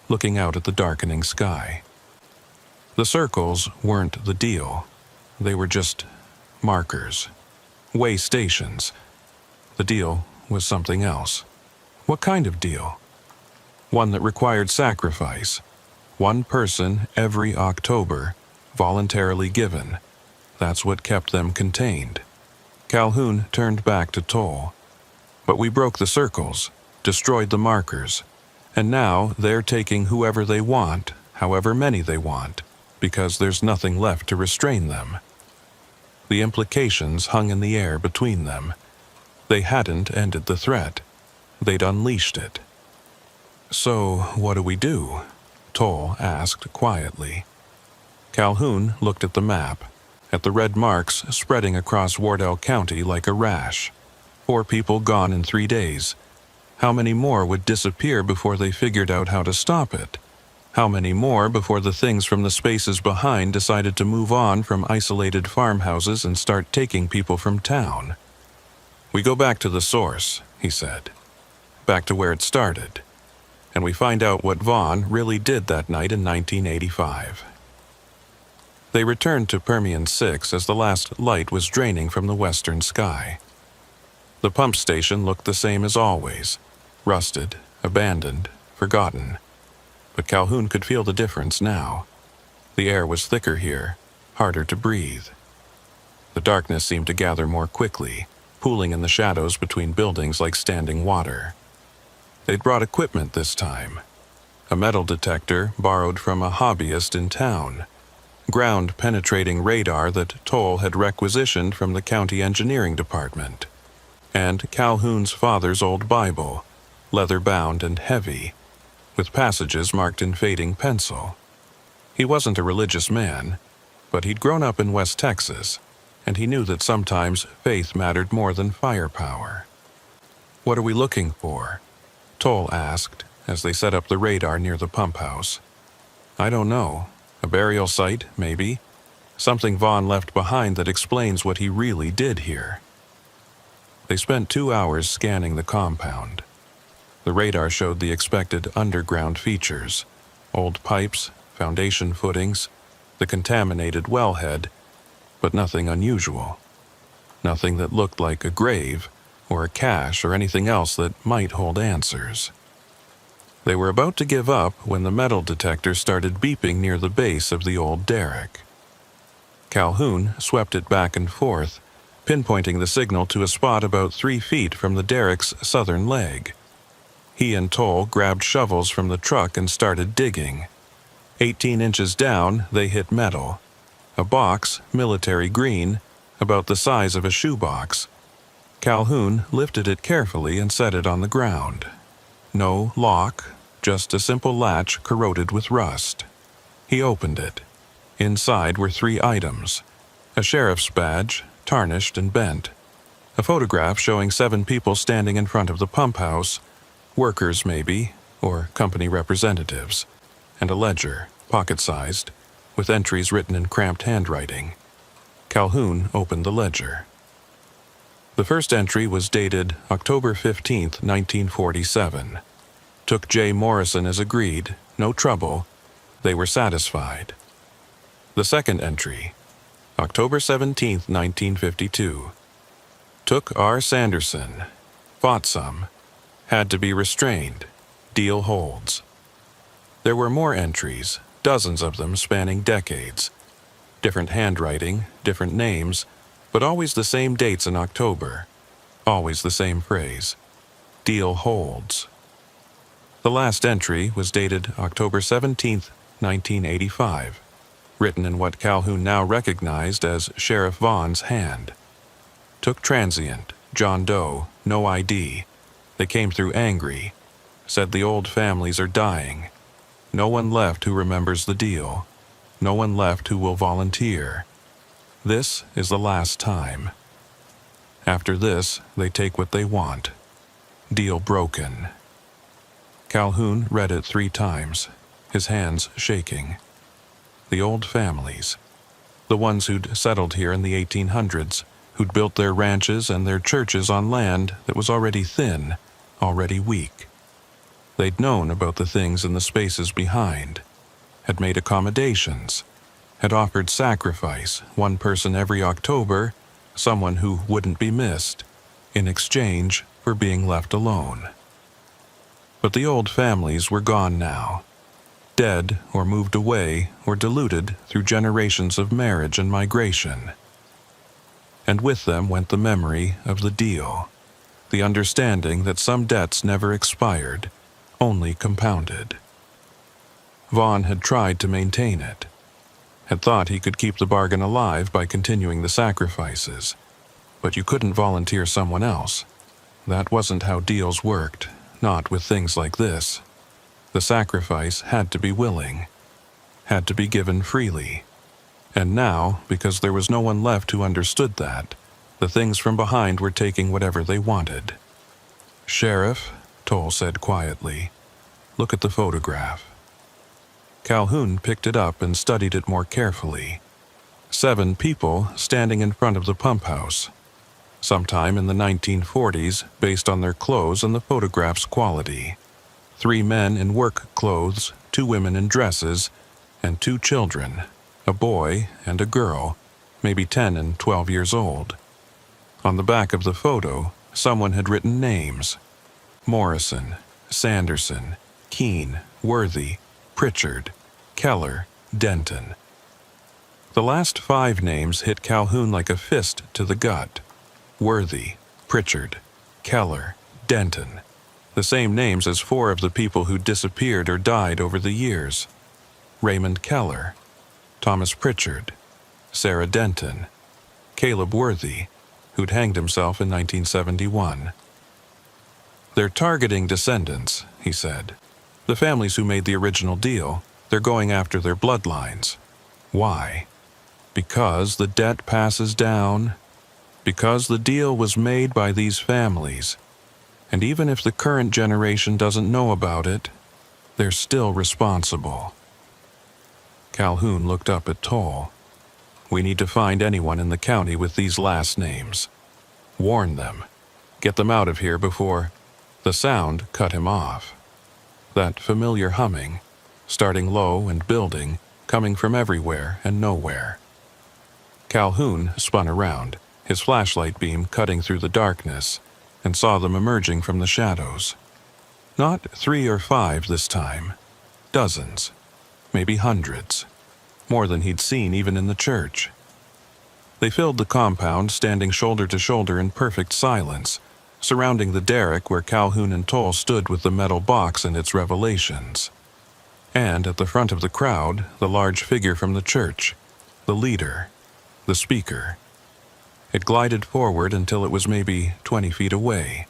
looking out at the darkening sky. The circles weren't the deal. They were just markers. Way stations. The deal was something else. What kind of deal? one that required sacrifice. One person every October, voluntarily given. That's what kept them contained. Calhoun turned back to Toll. But we broke the circles, destroyed the markers, and now they're taking whoever they want, however many they want, because there's nothing left to restrain them. The implications hung in the air between them. They hadn't ended the threat. They'd unleashed it. "So, what do we do?" Toll asked quietly. Calhoun looked at the map, at the red marks spreading across Wardell County like a rash. 4 people gone in 3 days. How many more would disappear before they figured out how to stop it? How many more before the things from the spaces behind decided to move on from isolated farmhouses and start taking people from town? "We go back to the source," he said. "Back to where it started. And we find out what Vaughn really did that night in 1985. They returned to Permian 6 as the last light was draining from the western sky. The pump station looked the same as always, rusted, abandoned, forgotten. But Calhoun could feel the difference now. The air was thicker here, harder to breathe. The darkness seemed to gather more quickly, pooling in the shadows between buildings like standing water. They'd brought equipment this time. A metal detector borrowed from a hobbyist in town. Ground-penetrating radar that Toll had requisitioned from the county engineering department. And Calhoun's father's old Bible, leather-bound and heavy, with passages marked in fading pencil. He wasn't a religious man, but he'd grown up in West Texas, and he knew that sometimes faith mattered more than firepower. "What are we looking for?" Toll asked as they set up the radar near the pump house. "I don't know. A burial site, maybe. Something Vaughn left behind that explains what he really did here." They spent 2 hours scanning the compound. The radar showed the expected underground features: old pipes, foundation footings, the contaminated wellhead, but nothing unusual. Nothing that looked like a grave or a cache or anything else that might hold answers. They were about to give up when the metal detector started beeping near the base of the old derrick. Calhoun swept it back and forth, pinpointing the signal to a spot about 3 feet from the derrick's southern leg. He and Toll grabbed shovels from the truck and started digging. 18 inches down, they hit metal. A box, military green, about the size of a shoebox. Calhoun lifted it carefully and set it on the ground. No lock, just a simple latch corroded with rust. He opened it. Inside were 3 items: a sheriff's badge, tarnished and bent, a photograph showing 7 people standing in front of the pump house, workers maybe, or company representatives, and a ledger, pocket-sized, with entries written in cramped handwriting. Calhoun opened the ledger. The first entry was dated October 15, 1947. Took J. Morrison as agreed, no trouble. They were satisfied. The second entry, October 17, 1952. Took R. Sanderson. Fought some. Had to be restrained. Deal holds. There were more entries, dozens of them spanning decades. Different handwriting, different names, but always the same dates in October. Always the same phrase. Deal holds. The last entry was dated October 17, 1985, written in what Calhoun now recognized as Sheriff Vaughn's hand. Took transient, John Doe, no ID. They came through angry. Said the old families are dying. No one left who remembers the deal. No one left who will volunteer. This is the last time. After this, they take what they want. Deal broken. Calhoun read it 3 times, his hands shaking. The old families. The ones who'd settled here in the 1800s, who'd built their ranches and their churches on land that was already thin, already weak. They'd known about the things in the spaces behind, had made accommodations, had offered sacrifice, 1 person every October, someone who wouldn't be missed, in exchange for being left alone. But the old families were gone now, dead or moved away or diluted through generations of marriage and migration. And with them went the memory of the deal, the understanding that some debts never expired, only compounded. Vaughn had tried to maintain it, had thought he could keep the bargain alive by continuing the sacrifices, but you couldn't volunteer someone else. That wasn't how deals worked, not with things like this. The sacrifice had to be willing, had to be given freely. And now, because there was no one left who understood that, the things from behind were taking whatever they wanted. "Sheriff," Toll said quietly, "look at the photograph." Calhoun picked it up and studied it more carefully. 7 people standing in front of the pump house. Sometime in the 1940s, based on their clothes and the photograph's quality. 3 men in work clothes, 2 women in dresses, and 2 children, a boy and a girl, maybe 10 and 12 years old. On the back of the photo, someone had written names: Morrison, Sanderson, Keene, Worthy, Pritchard, Keller, Denton. The last 5 names hit Calhoun like a fist to the gut. Worthy, Pritchard, Keller, Denton. The same names as 4 of the people who disappeared or died over the years. Raymond Keller, Thomas Pritchard, Sarah Denton, Caleb Worthy, who'd hanged himself in 1971. "They're targeting descendants," he said. "The families who made the original deal, they're going after their bloodlines. Why? Because the debt passes down. Because the deal was made by these families. And even if the current generation doesn't know about it, they're still responsible." Calhoun looked up at Toll. "We need to find anyone in the county with these last names. Warn them. Get them out of here before—" The sound cut him off. That familiar humming, starting low and building, coming from everywhere and nowhere. Calhoun spun around, his flashlight beam cutting through the darkness, and saw them emerging from the shadows. Not 3 or 5 this time. Dozens. Maybe hundreds. More than he'd seen even in the church. They filled the compound, standing shoulder to shoulder in perfect silence, surrounding the derrick where Calhoun and Toll stood with the metal box and its revelations. And at the front of the crowd, the large figure from the church, the leader, the speaker. It glided forward until it was maybe 20 feet away,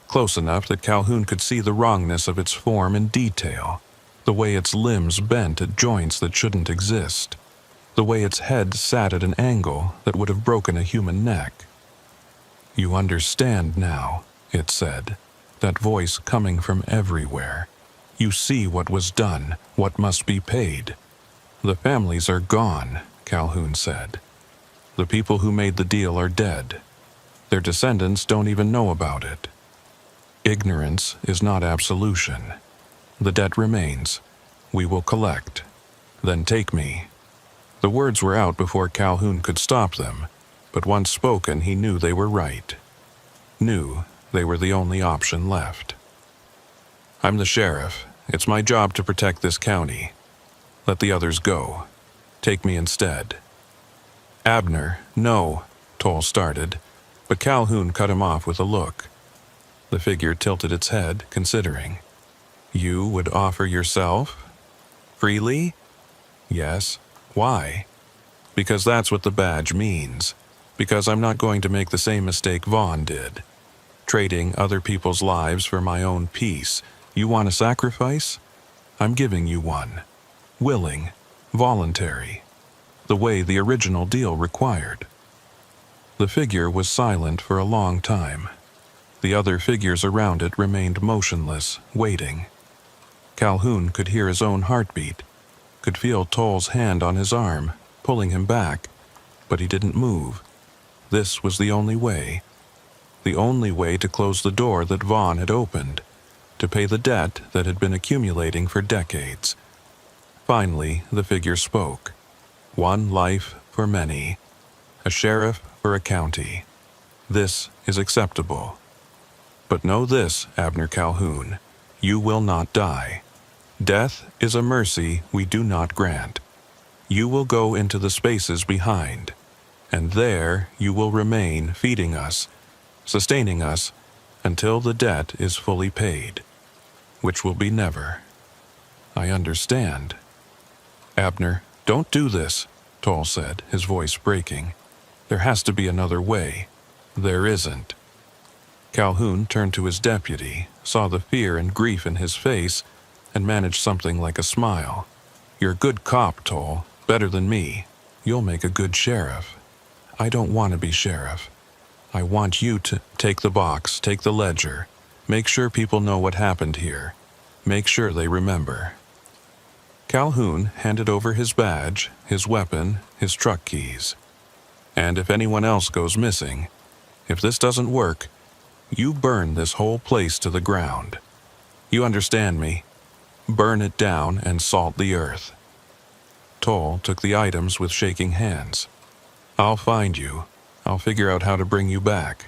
close enough that Calhoun could see the wrongness of its form in detail, the way its limbs bent at joints that shouldn't exist, the way its head sat at an angle that would have broken a human neck. "You understand now," it said, that voice coming from everywhere. "You see what was done, what must be paid." "The families are gone," Calhoun said. "The people who made the deal are dead. Their descendants don't even know about it. Ignorance is not absolution. The debt remains. We will collect. Then take me." The words were out before Calhoun could stop them, but once spoken he knew they were right. Knew they were the only option left. "I'm the sheriff. It's my job to protect this county. Let the others go. Take me instead." "Abner, no," Toll started, but Calhoun cut him off with a look. The figure tilted its head, considering. "You would offer yourself? Freely?" "Yes. Why?" "Because that's what the badge means. Because I'm not going to make the same mistake Vaughn did. Trading other people's lives for my own peace. You want a sacrifice? I'm giving you one. Willing. Voluntary. The way the original deal required." The figure was silent for a long time. The other figures around it remained motionless, waiting. Calhoun could hear his own heartbeat, could feel Toll's hand on his arm, pulling him back, but he didn't move. This was the only way to close the door that Vaughn had opened, to pay the debt that had been accumulating for decades. Finally, the figure spoke. "One life for many. A sheriff for a county. This is acceptable. But know this, Abner Calhoun. You will not die. Death is a mercy we do not grant. You will go into the spaces behind, and there you will remain feeding us, sustaining us, until the debt is fully paid, which will be never. I understand. Abner, don't do this, Toll said, his voice breaking. There has to be another way. There isn't. Calhoun turned to his deputy, saw the fear and grief in his face, and managed something like a smile. You're a good cop, Toll, better than me. You'll make a good sheriff. I don't want to be sheriff. I want you to take the box, take the ledger. Make sure people know what happened here. Make sure they remember. Calhoun handed over his badge, his weapon, his truck keys. And if anyone else goes missing, if this doesn't work, you burn this whole place to the ground. You understand me? Burn it down and salt the earth. Toll took the items with shaking hands. I'll find you. I'll figure out how to bring you back.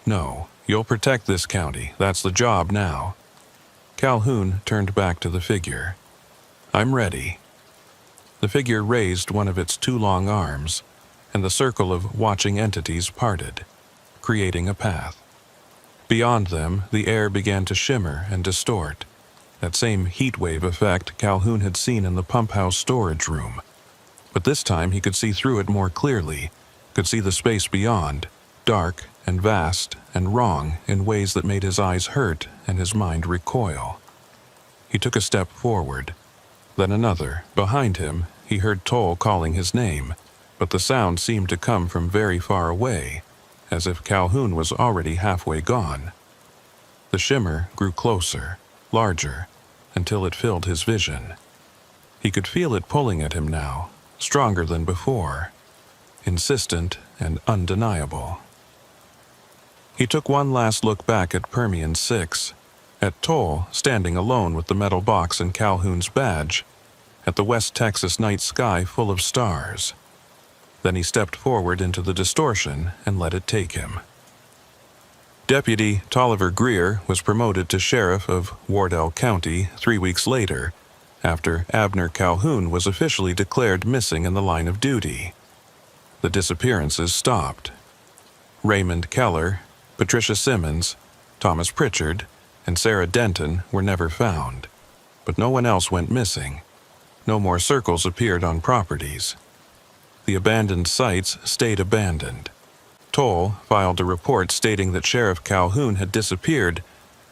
No, you'll protect this county. That's the job now. Calhoun turned back to the figure. I'm ready. The figure raised one of its two long arms, and the circle of watching entities parted, creating a path. Beyond them, the air began to shimmer and distort, that same heat wave effect Calhoun had seen in the pump house storage room. But this time he could see through it more clearly, could see the space beyond, dark and vast and wrong in ways that made his eyes hurt and his mind recoil. He took a step forward, then another. Behind him, he heard Toll calling his name, but the sound seemed to come from very far away, as if Calhoun was already halfway gone. The shimmer grew closer, larger, until it filled his vision. He could feel it pulling at him now, stronger than before, insistent and undeniable. He took one last look back at Permian 6, at Toll standing alone with the metal box and Calhoun's badge, at the West Texas night sky full of stars. Then he stepped forward into the distortion and let it take him. Deputy Tolliver Greer was promoted to sheriff of Wardell County 3 weeks later, after Abner Calhoun was officially declared missing in the line of duty. The disappearances stopped. Raymond Keller, Patricia Simmons, Thomas Pritchard, and Sarah Denton were never found, but no one else went missing. No more circles appeared on properties. The abandoned sites stayed abandoned. Toll filed a report stating that Sheriff Calhoun had disappeared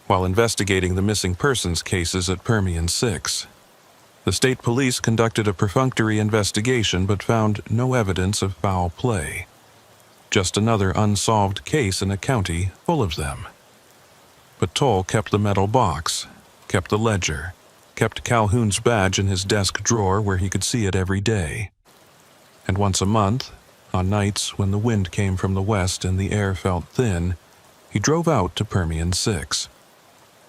while investigating the missing persons cases at Permian 6. The state police conducted a perfunctory investigation but found no evidence of foul play. Just another unsolved case in a county full of them. But Toll kept the metal box, kept the ledger, kept Calhoun's badge in his desk drawer where he could see it every day. And once a month, on nights when the wind came from the west and the air felt thin, he drove out to Permian 6.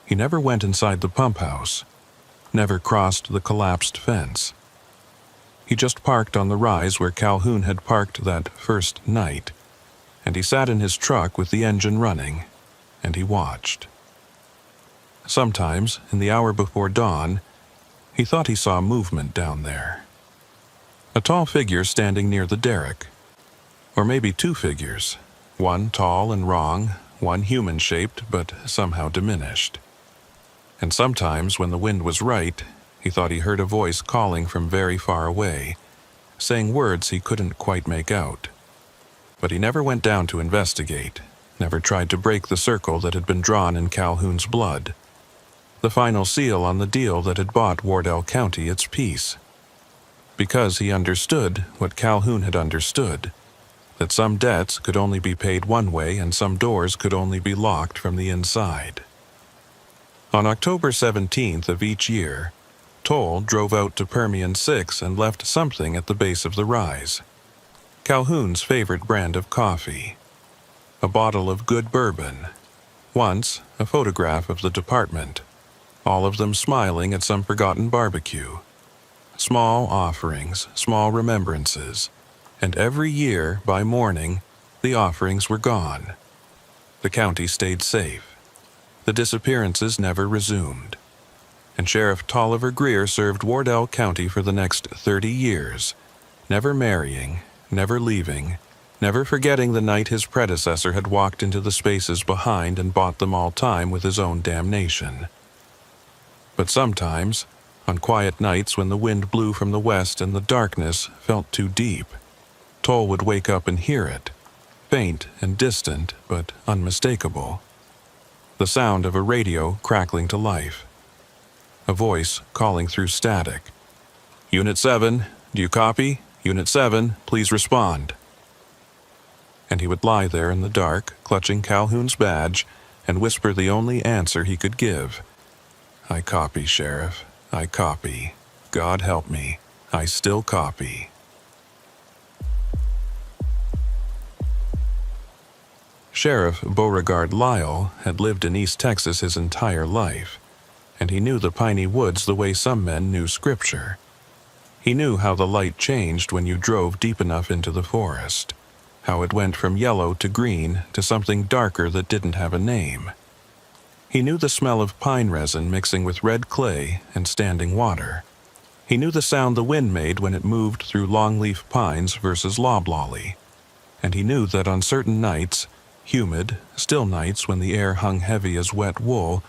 He never went inside the pump house, never crossed the collapsed fence. He just parked on the rise where Calhoun had parked that first night, and he sat in his truck with the engine running, and he watched. Sometimes, in the hour before dawn, he thought he saw movement down there. A tall figure standing near the derrick. Or maybe two figures, one tall and wrong, one human-shaped but somehow diminished. And sometimes, when the wind was right, he thought he heard a voice calling from very far away, saying words he couldn't quite make out. But he never went down to investigate, never tried to break the circle that had been drawn in Calhoun's blood, the final seal on the deal that had bought Wardell County its peace. Because he understood what Calhoun had understood, that some debts could only be paid one way and some doors could only be locked from the inside. On October 17th of each year, Toll drove out to Permian 6 and left something at the base of the rise. Calhoun's favorite brand of coffee, a bottle of good bourbon, once a photograph of the department, all of them smiling at some forgotten barbecue. Small offerings, small remembrances, and every year, by morning, the offerings were gone. The county stayed safe. The disappearances never resumed. and Sheriff Tolliver Greer served Wardell County for the next 30 years, never marrying, never leaving, never forgetting the night his predecessor had walked into the spaces behind and bought them all time with his own damnation. But sometimes, on quiet nights when the wind blew from the west and the darkness felt too deep, Toll would wake up and hear it, faint and distant but unmistakable. The sound of a radio crackling to life. A voice calling through static. "Unit 7, do you copy? Unit 7, please respond." And he would lie there in the dark, clutching Calhoun's badge, and whisper the only answer he could give. "I copy, Sheriff. I copy. God help me. I still copy." Sheriff Beauregard Lyle had lived in East Texas his entire life, and he knew the piney woods the way some men knew Scripture. He knew how the light changed when you drove deep enough into the forest, how it went from yellow to green to something darker that didn't have a name. He knew the smell of pine resin mixing with red clay and standing water. He knew the sound the wind made when it moved through longleaf pines versus loblolly. And he knew that on certain nights, humid, still nights when the air hung heavy as wet wool,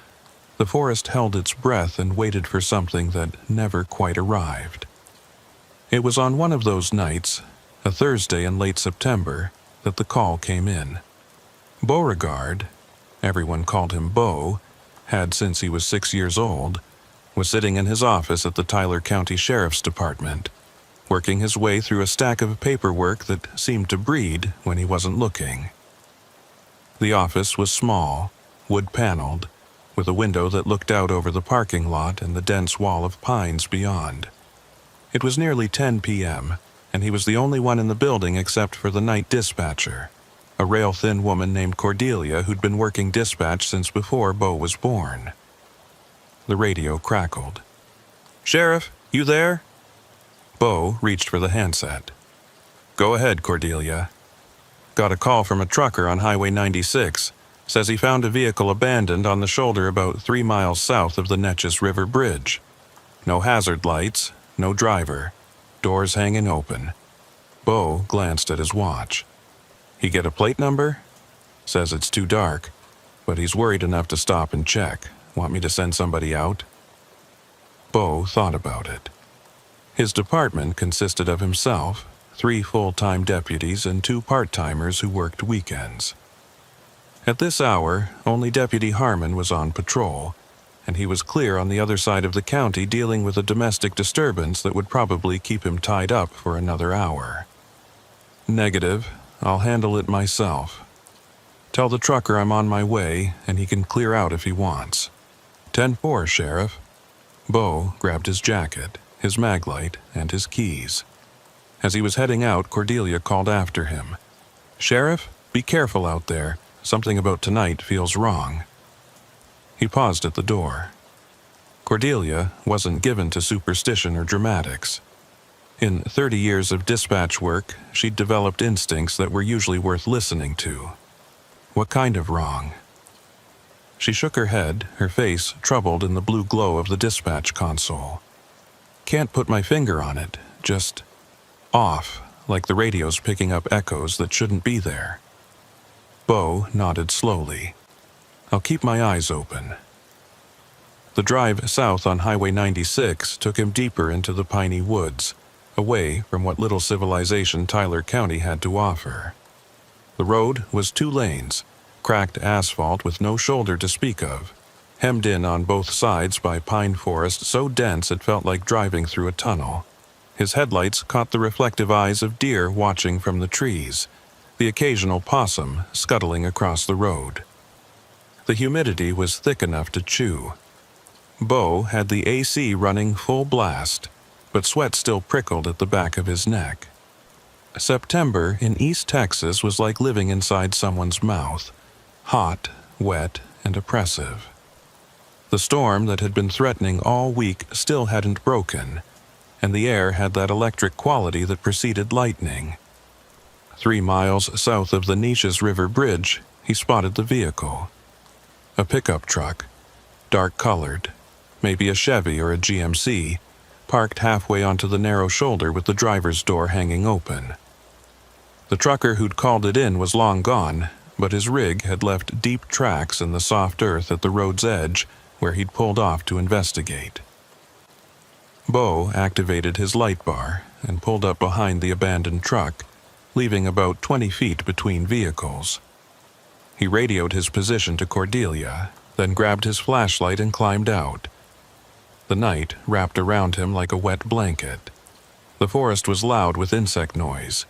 the forest held its breath and waited for something that never quite arrived. It was on one of those nights, a Thursday in late September, that the call came in. Beauregard, everyone called him Beau, had since he was 6 years old, was sitting in his office at the Tyler County Sheriff's Department, working his way through a stack of paperwork that seemed to breed when he wasn't looking. The office was small, wood-paneled, with a window that looked out over the parking lot and the dense wall of pines beyond. It was nearly 10 p.m., and he was the only one in the building except for the night dispatcher, a rail-thin woman named Cordelia who'd been working dispatch since before Beau was born. The radio crackled. "Sheriff, you there?" Beau reached for the handset. "Go ahead, Cordelia." "Got a call from a trucker on Highway 96. Says he found a vehicle abandoned on the shoulder about 3 miles south of the Neches River Bridge. No hazard lights, no driver, doors hanging open." Beau glanced at his watch. "He get a plate number?" "Says it's too dark, but he's worried enough to stop and check. Want me to send somebody out?" Beau thought about it. His department consisted of himself, 3 full-time deputies, and 2 part-timers who worked weekends. At this hour, only Deputy Harmon was on patrol, and he was clear on the other side of the county dealing with a domestic disturbance that would probably keep him tied up for another hour. "Negative. I'll handle it myself. Tell the trucker I'm on my way, and he can clear out if he wants." 10-4, Sheriff." Beau grabbed his jacket, his maglite, and his keys. As he was heading out, Cordelia called after him. "Sheriff, be careful out there. Something about tonight feels wrong." He paused at the door. Cordelia wasn't given to superstition or dramatics. In 30 years of dispatch work, she'd developed instincts that were usually worth listening to. What kind of wrong? She shook her head, her face troubled in the blue glow of the dispatch console. "Can't put my finger on it, just off, like the radio's picking up echoes that shouldn't be there." Beau nodded slowly. "I'll keep my eyes open." The drive south on Highway 96 took him deeper into the piney woods, away from what little civilization Tyler County had to offer. The road was 2 lanes, cracked asphalt with no shoulder to speak of, hemmed in on both sides by pine forest so dense it felt like driving through a tunnel. His headlights caught the reflective eyes of deer watching from the trees, the occasional possum scuttling across the road. The humidity was thick enough to chew. Beau had the AC running full blast, but sweat still prickled at the back of his neck. September in East Texas was like living inside someone's mouth, hot, wet, and oppressive. The storm that had been threatening all week still hadn't broken, and the air had that electric quality that preceded lightning. 3 miles south of the Neches River Bridge, he spotted the vehicle. A pickup truck, dark-colored, maybe a Chevy or a GMC, parked halfway onto the narrow shoulder with the driver's door hanging open. The trucker who'd called it in was long gone, but his rig had left deep tracks in the soft earth at the road's edge where he'd pulled off to investigate. Bo activated his light bar and pulled up behind the abandoned truck, leaving about 20 feet between vehicles. He radioed his position to Cordelia, then grabbed his flashlight and climbed out. The night wrapped around him like a wet blanket. The forest was loud with insect noise,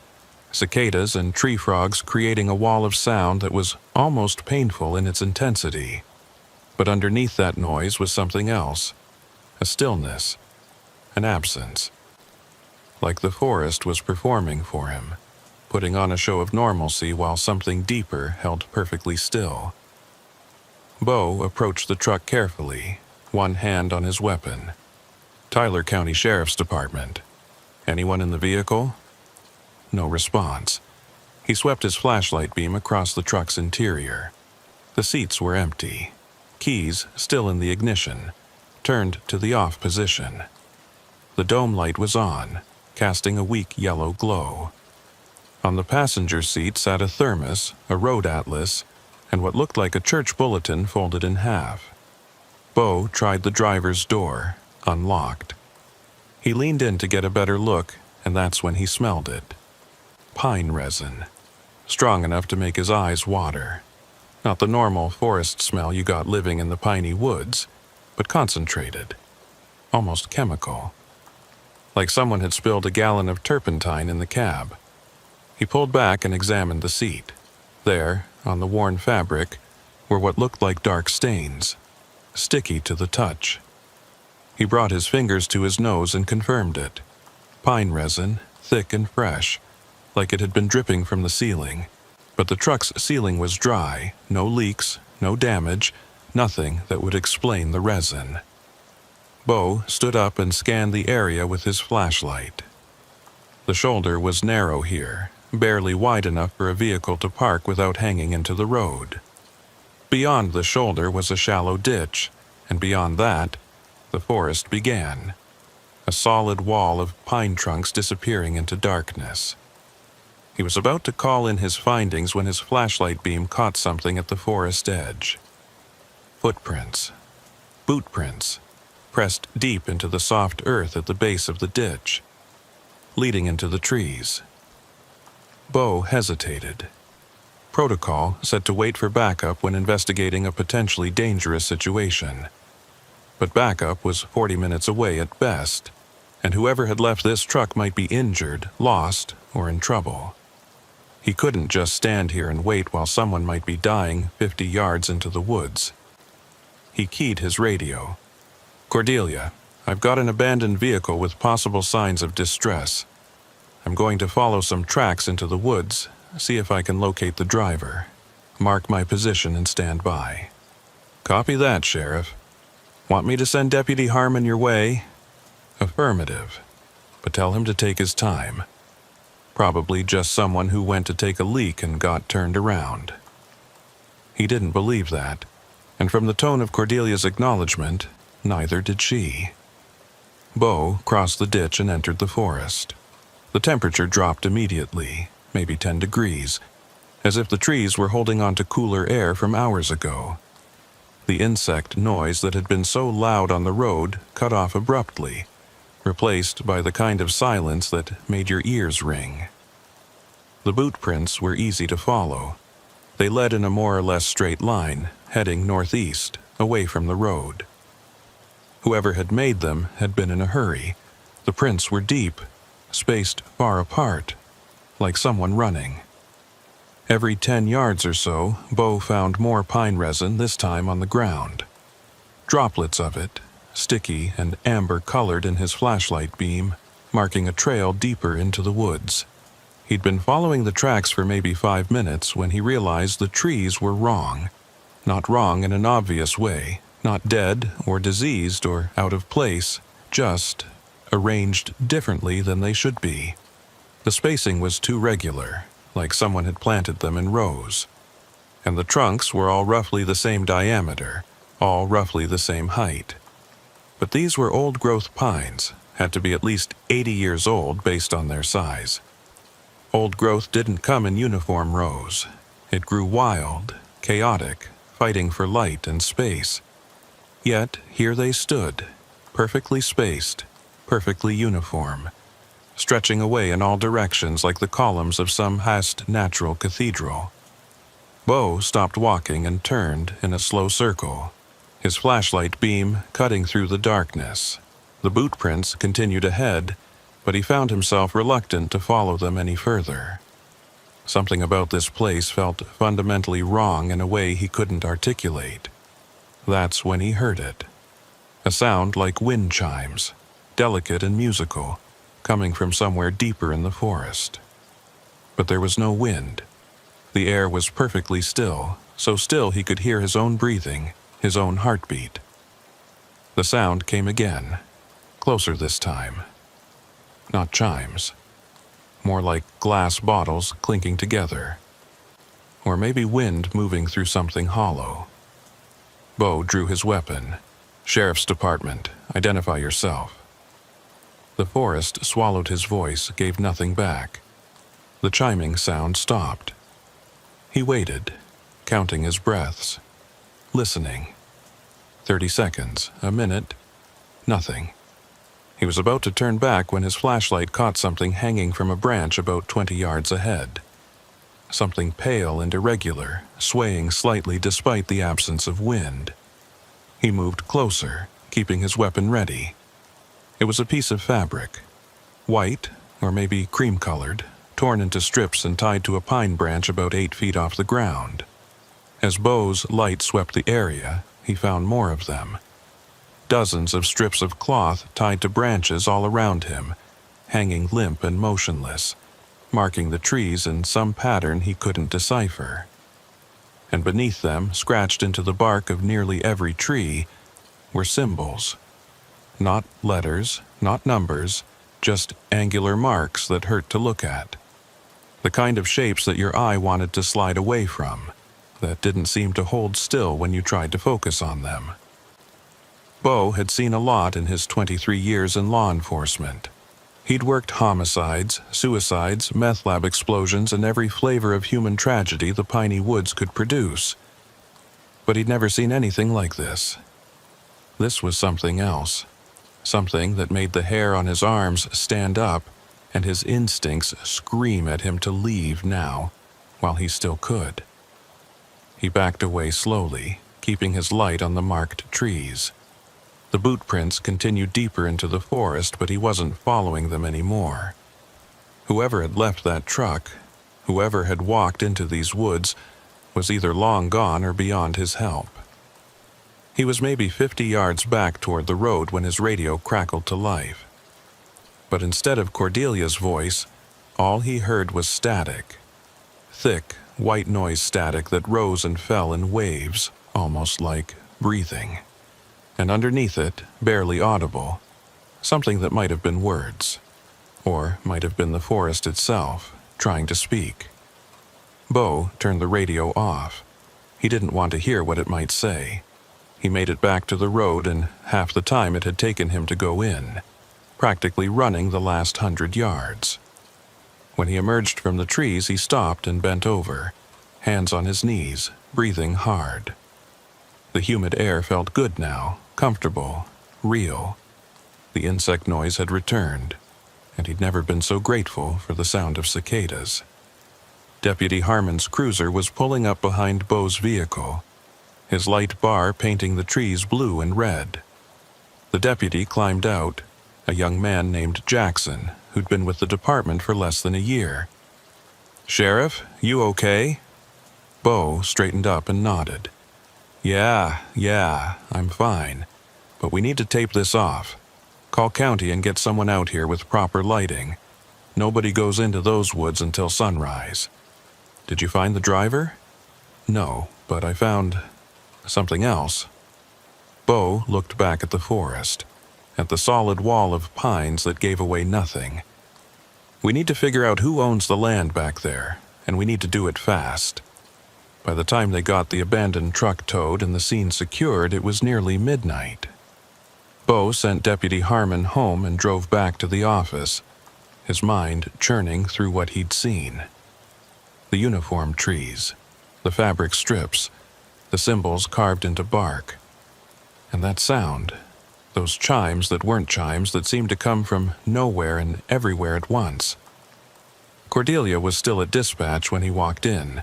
cicadas and tree frogs creating a wall of sound that was almost painful in its intensity. But underneath that noise was something else, a stillness, an absence. Like the forest was performing for him, putting on a show of normalcy while something deeper held perfectly still. Bo approached the truck carefully, one hand on his weapon. Tyler County Sheriff's Department. Anyone in the vehicle? No response. He swept his flashlight beam across the truck's interior. The seats were empty. Keys, still in the ignition, turned to the off position. The dome light was on, casting a weak yellow glow. On the passenger seat sat a thermos, a road atlas, and what looked like a church bulletin folded in half. Bo tried the driver's door, unlocked. He leaned in to get a better look, and that's when he smelled it. Pine resin, strong enough to make his eyes water. Not the normal forest smell you got living in the piney woods, but concentrated, almost chemical. Like someone had spilled a gallon of turpentine in the cab. He pulled back and examined the seat. There, on the worn fabric, were what looked like dark stains, sticky to the touch. He brought his fingers to his nose and confirmed it. Pine resin, thick and fresh, like it had been dripping from the ceiling. But the truck's ceiling was dry, no leaks, no damage, nothing that would explain the resin. Bo stood up and scanned the area with his flashlight. The shoulder was narrow here, barely wide enough for a vehicle to park without hanging into the road. Beyond the shoulder was a shallow ditch, and beyond that, the forest began. A solid wall of pine trunks disappearing into darkness. He was about to call in his findings when his flashlight beam caught something at the forest edge. Footprints. Bootprints, pressed deep into the soft earth at the base of the ditch, leading into the trees. Bo hesitated. Protocol said to wait for backup when investigating a potentially dangerous situation. But backup was 40 minutes away at best, and whoever had left this truck might be injured, lost, or in trouble. He couldn't just stand here and wait while someone might be dying 50 yards into the woods. He keyed his radio. "Cordelia, I've got an abandoned vehicle with possible signs of distress. I'm going to follow some tracks into the woods, see if I can locate the driver. Mark my position and stand by." "Copy that, Sheriff. Want me to send Deputy Harmon your way?" "Affirmative. But tell him to take his time. Probably just someone who went to take a leak and got turned around." He didn't believe that, and from the tone of Cordelia's acknowledgement, neither did she. Bo crossed the ditch and entered the forest. The temperature dropped immediately, maybe 10 degrees, as if the trees were holding on to cooler air from hours ago. The insect noise that had been so loud on the road cut off abruptly, replaced by the kind of silence that made your ears ring. The boot prints were easy to follow. They led in a more or less straight line, heading northeast, away from the road. Whoever had made them had been in a hurry. The prints were deep, spaced far apart, like someone running. Every 10 yards or so, Bo found more pine resin, this time on the ground. Droplets of it, sticky and amber-colored in his flashlight beam, marking a trail deeper into the woods. He'd been following the tracks for maybe 5 minutes when he realized the trees were wrong. Not wrong in an obvious way, not dead or diseased or out of place, just arranged differently than they should be. The spacing was too regular, like someone had planted them in rows. And the trunks were all roughly the same diameter, all roughly the same height. But these were old-growth pines, had to be at least 80 years old based on their size. Old growth didn't come in uniform rows. It grew wild, chaotic, fighting for light and space. Yet here they stood, perfectly spaced, perfectly uniform, stretching away in all directions like the columns of some vast natural cathedral. Bo stopped walking and turned in a slow circle, his flashlight beam cutting through the darkness. The boot prints continued ahead, but he found himself reluctant to follow them any further. Something about this place felt fundamentally wrong in a way he couldn't articulate. That's when he heard it. A sound like wind chimes, delicate and musical, coming from somewhere deeper in the forest. But there was no wind. The air was perfectly still, so still he could hear his own breathing, his own heartbeat. The sound came again, closer this time. Not chimes. More like glass bottles clinking together. Or maybe wind moving through something hollow. Bo drew his weapon. "Sheriff's Department, identify yourself." The forest swallowed his voice, gave nothing back. The chiming sound stopped. He waited, counting his breaths, listening. 30 seconds, a minute, nothing. He was about to turn back when his flashlight caught something hanging from a branch about 20 yards ahead. Something pale and irregular, swaying slightly despite the absence of wind. He moved closer, keeping his weapon ready. It was a piece of fabric, white, or maybe cream-colored, torn into strips and tied to a pine branch about 8 feet off the ground. As Bo's light swept the area, he found more of them. Dozens of strips of cloth tied to branches all around him, hanging limp and motionless, marking the trees in some pattern he couldn't decipher. And beneath them, scratched into the bark of nearly every tree, were symbols. Not letters, not numbers, just angular marks that hurt to look at. The kind of shapes that your eye wanted to slide away from, that didn't seem to hold still when you tried to focus on them. Bo had seen a lot in his 23 years in law enforcement. He'd worked homicides, suicides, meth lab explosions, and every flavor of human tragedy the piney woods could produce. But he'd never seen anything like this. This was something else. Something that made the hair on his arms stand up and his instincts scream at him to leave now, while he still could. He backed away slowly, keeping his light on the marked trees. The boot prints continued deeper into the forest, but he wasn't following them anymore. Whoever had left that truck, whoever had walked into these woods, was either long gone or beyond his help. He was maybe 50 yards back toward the road when his radio crackled to life. But instead of Cordelia's voice, all he heard was static. Thick, white noise static that rose and fell in waves, almost like breathing. And underneath it, barely audible, something that might have been words, or might have been the forest itself, trying to speak. Bo turned the radio off. He didn't want to hear what it might say. He made it back to the road in half the time it had taken him to go in, practically running the last 100 yards. When he emerged from the trees, he stopped and bent over, hands on his knees, breathing hard. The humid air felt good now, comfortable, real. The insect noise had returned, and he'd never been so grateful for the sound of cicadas. Deputy Harmon's cruiser was pulling up behind Bo's vehicle, his light bar painting the trees blue and red. The deputy climbed out, a young man named Jackson, who'd been with the department for less than a year. "Sheriff, you okay?" Bo straightened up and nodded. Yeah, I'm fine. But we need to tape this off. Call county and get someone out here with proper lighting. Nobody goes into those woods until sunrise. Did you find the driver? No, but I found something else. Bo looked back at the forest, at the solid wall of pines that gave away nothing. We need to figure out who owns the land back there, and we need to do it fast. By the time they got the abandoned truck towed and the scene secured, it was nearly midnight. Bo sent Deputy Harmon home and drove back to the office, his mind churning through what he'd seen. The uniform trees, the fabric strips, the symbols carved into bark. And that sound, those chimes that weren't chimes that seemed to come from nowhere and everywhere at once. Cordelia was still at dispatch when he walked in.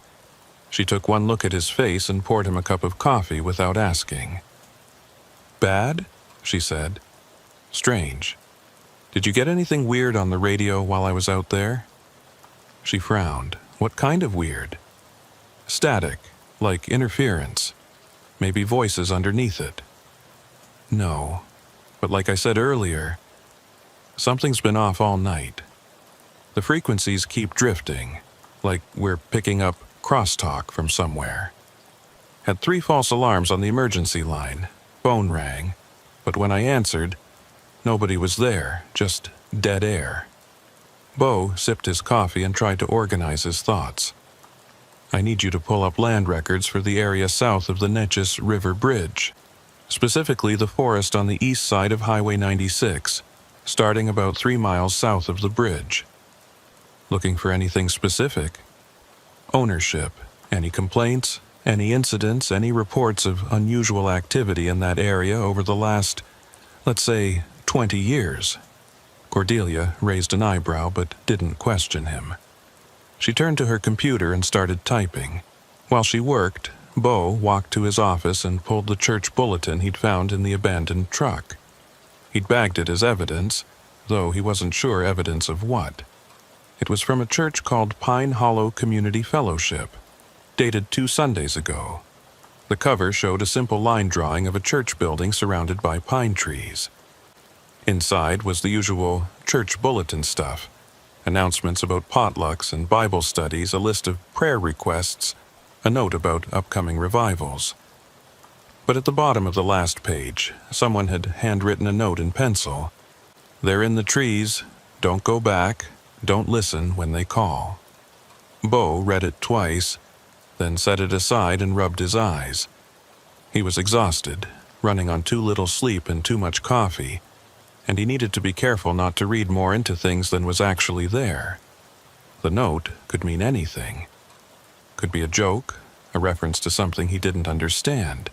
She took one look at his face and poured him a cup of coffee without asking. "Bad?" she said. "Strange. Did you get anything weird on the radio while I was out there?" She frowned. What kind of weird? Static, like interference. Maybe voices underneath it. No, but like I said earlier, something's been off all night. The frequencies keep drifting, like we're picking up crosstalk from somewhere. Had 3 false alarms on the emergency line. Phone rang, but when I answered, nobody was there, just dead air. Bo sipped his coffee and tried to organize his thoughts. "I need you to pull up land records for the area south of the Neches River Bridge, specifically the forest on the east side of Highway 96, starting about 3 miles south of the bridge." "Looking for anything specific?" "Ownership, any complaints, any incidents, any reports of unusual activity in that area over the last, let's say, 20 years. Cordelia raised an eyebrow but didn't question him. She turned to her computer and started typing. While she worked, Bo walked to his office and pulled the church bulletin he'd found in the abandoned truck. He'd bagged it as evidence, though he wasn't sure evidence of what. It was from a church called Pine Hollow Community Fellowship, dated 2 Sundays ago. The cover showed a simple line drawing of a church building surrounded by pine trees. Inside was the usual church bulletin stuff, announcements about potlucks and Bible studies, a list of prayer requests, a note about upcoming revivals. But at the bottom of the last page, someone had handwritten a note in pencil. "They're in the trees. Don't go back. Don't listen when they call." Bo read it twice, then set it aside and rubbed his eyes. He was exhausted, running on too little sleep and too much coffee, and he needed to be careful not to read more into things than was actually there. The note could mean anything. Could be a joke, a reference to something he didn't understand,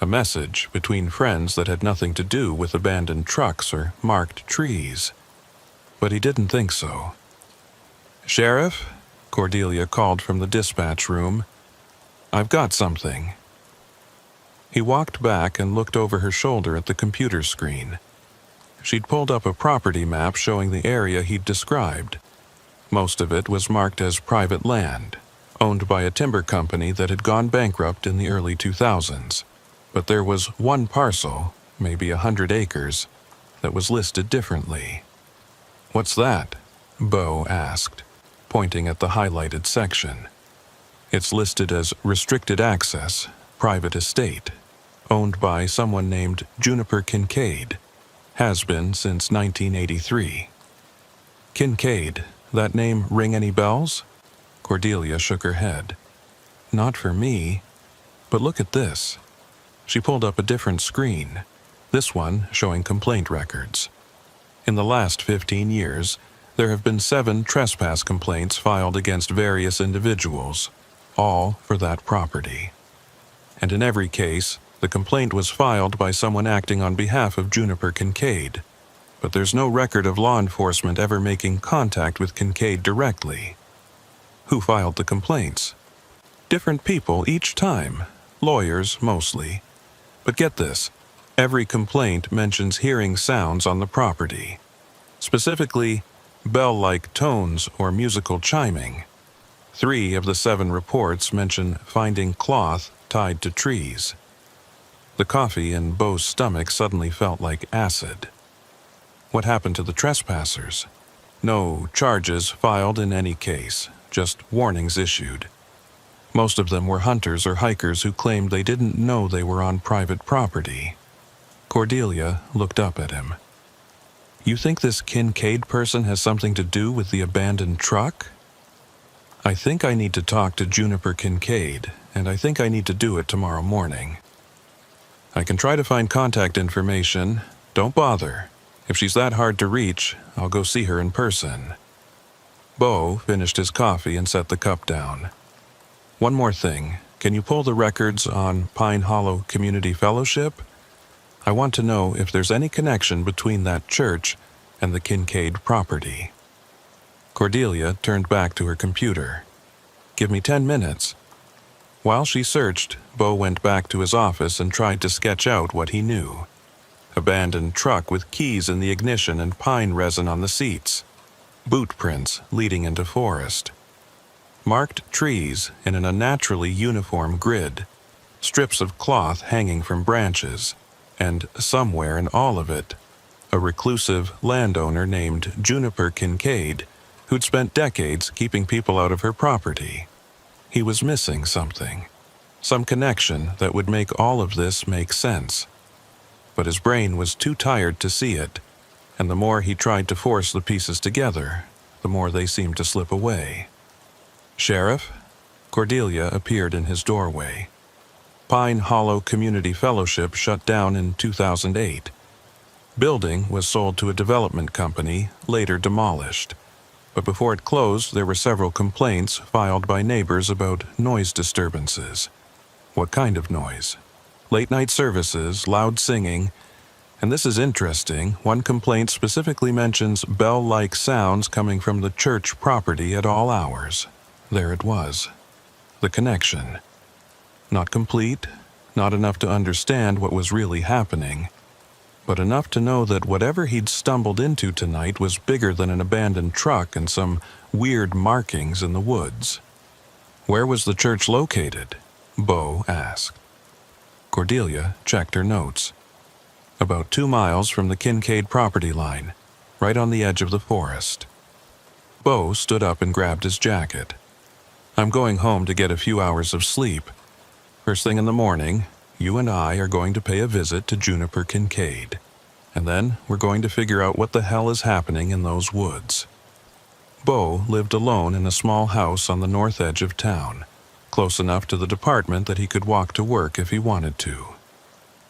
a message between friends that had nothing to do with abandoned trucks or marked trees. But he didn't think so. "Sheriff?" Cordelia called from the dispatch room. "I've got something." He walked back and looked over her shoulder at the computer screen. She'd pulled up a property map showing the area he'd described. Most of it was marked as private land, owned by a timber company that had gone bankrupt in the early 2000s. But there was one parcel, maybe 100 acres, that was listed differently. "What's that?" Bo asked, pointing at the highlighted section. "It's listed as restricted access, private estate, owned by someone named Juniper Kincaid. Has been since 1983. "Kincaid, that name ring any bells?" Cordelia shook her head. "Not for me. But look at this." She pulled up a different screen, this one showing complaint records. In the last 15 years, there have been 7 trespass complaints filed against various individuals, all for that property. And in every case, the complaint was filed by someone acting on behalf of Juniper Kincaid, but there's no record of law enforcement ever making contact with Kincaid directly. Who filed the complaints? Different people each time, lawyers mostly. But get this, every complaint mentions hearing sounds on the property, specifically bell-like tones or musical chiming. 3 of the 7 reports mention finding cloth tied to trees. The coffee in Bo's stomach suddenly felt like acid. What happened to the trespassers? No charges filed in any case, just warnings issued. Most of them were hunters or hikers who claimed they didn't know they were on private property. Cordelia looked up at him. "You think this Kincaid person has something to do with the abandoned truck?" "I think I need to talk to Juniper Kincaid, and I think I need to do it tomorrow morning. I can try to find contact information, Don't bother. If she's that hard to reach, I'll go see her in person. Bo finished his coffee and set the cup down. One more thing. Can you pull the records on Pine Hollow Community Fellowship? I want to know if there's any connection between that church and the Kincaid property. Cordelia turned back to her computer. Give me 10 minutes. While she searched, Bo went back to his office and tried to sketch out what he knew. Abandoned truck with keys in the ignition and pine resin on the seats. Boot prints leading into forest. Marked trees in an unnaturally uniform grid. Strips of cloth hanging from branches. And somewhere in all of it, a reclusive landowner named Juniper Kincaid, who'd spent decades keeping people out of her property. He was missing something. Some connection that would make all of this make sense. But his brain was too tired to see it, and the more he tried to force the pieces together, the more they seemed to slip away. Sheriff? Cordelia appeared in his doorway. Pine Hollow Community Fellowship shut down in 2008. Building was sold to a development company, later demolished. But before it closed, there were several complaints filed by neighbors about noise disturbances. What kind of noise? Late-night services, loud singing. And this is interesting. One complaint specifically mentions bell-like sounds coming from the church property at all hours. There it was. The connection. Not complete, not enough to understand what was really happening, but enough to know that whatever he'd stumbled into tonight was bigger than an abandoned truck and some weird markings in the woods. Where was the church located? Bo asked. Cordelia checked her notes. About 2 miles from the Kincaid property line, right on the edge of the forest. Bo stood up and grabbed his jacket. I'm going home to get a few hours of sleep. First thing in the morning, you and I are going to pay a visit to Juniper Kincaid. And then we're going to figure out what the hell is happening in those woods. Bo lived alone in a small house on the north edge of town, close enough to the department that he could walk to work if he wanted to.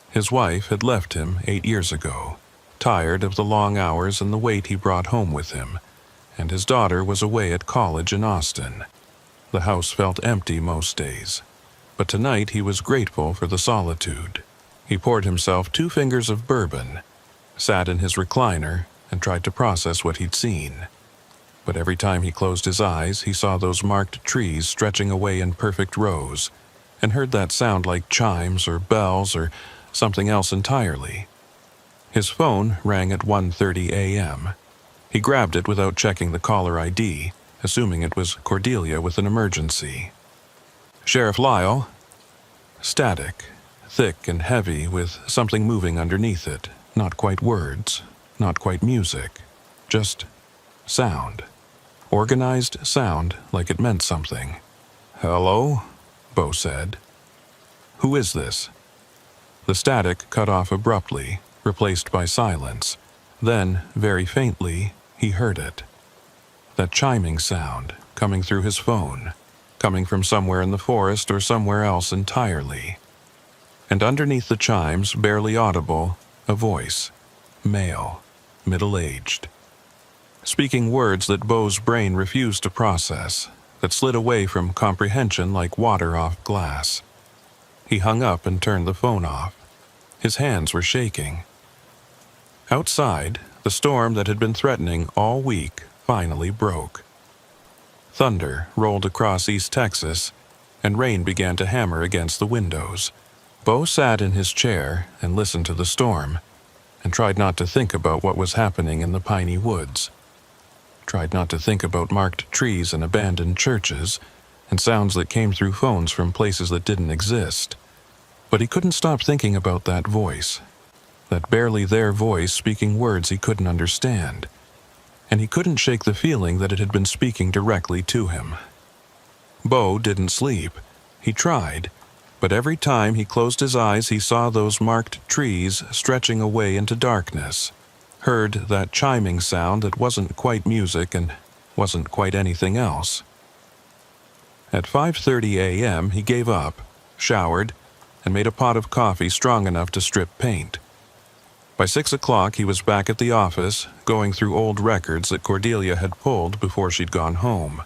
His wife had left him 8 years ago, tired of the long hours and the weight he brought home with him, and his daughter was away at college in Austin. The house felt empty most days. But tonight he was grateful for the solitude. He poured himself 2 fingers of bourbon, sat in his recliner, and tried to process what he'd seen. But every time he closed his eyes, he saw those marked trees stretching away in perfect rows, and heard that sound like chimes or bells or something else entirely. His phone rang at 1:30 a.m. He grabbed it without checking the caller ID, assuming it was Cordelia with an emergency. Sheriff Lyle. Static, thick and heavy with something moving underneath it. Not quite words, not quite music, just sound. Organized sound like it meant something. Hello? Bo said. Who is this? The static cut off abruptly, replaced by silence. Then, very faintly, he heard it. That chiming sound coming through his phone. Coming from somewhere in the forest or somewhere else entirely. And underneath the chimes, barely audible, a voice. Male. Middle-aged. Speaking words that Bo's brain refused to process, that slid away from comprehension like water off glass. He hung up and turned the phone off. His hands were shaking. Outside, the storm that had been threatening all week finally broke. Thunder rolled across East Texas, and rain began to hammer against the windows. Bo sat in his chair and listened to the storm, and tried not to think about what was happening in the piney woods. Tried not to think about marked trees and abandoned churches, and sounds that came through phones from places that didn't exist. But he couldn't stop thinking about that voice. That barely there voice speaking words he couldn't understand. And he couldn't shake the feeling that it had been speaking directly to him. Bo didn't sleep. He tried, but every time he closed his eyes he saw those marked trees stretching away into darkness, heard that chiming sound that wasn't quite music and wasn't quite anything else. At 5:30 a.m. he gave up, showered, and made a pot of coffee strong enough to strip paint. By 6 o'clock, he was back at the office, going through old records that Cordelia had pulled before she'd gone home.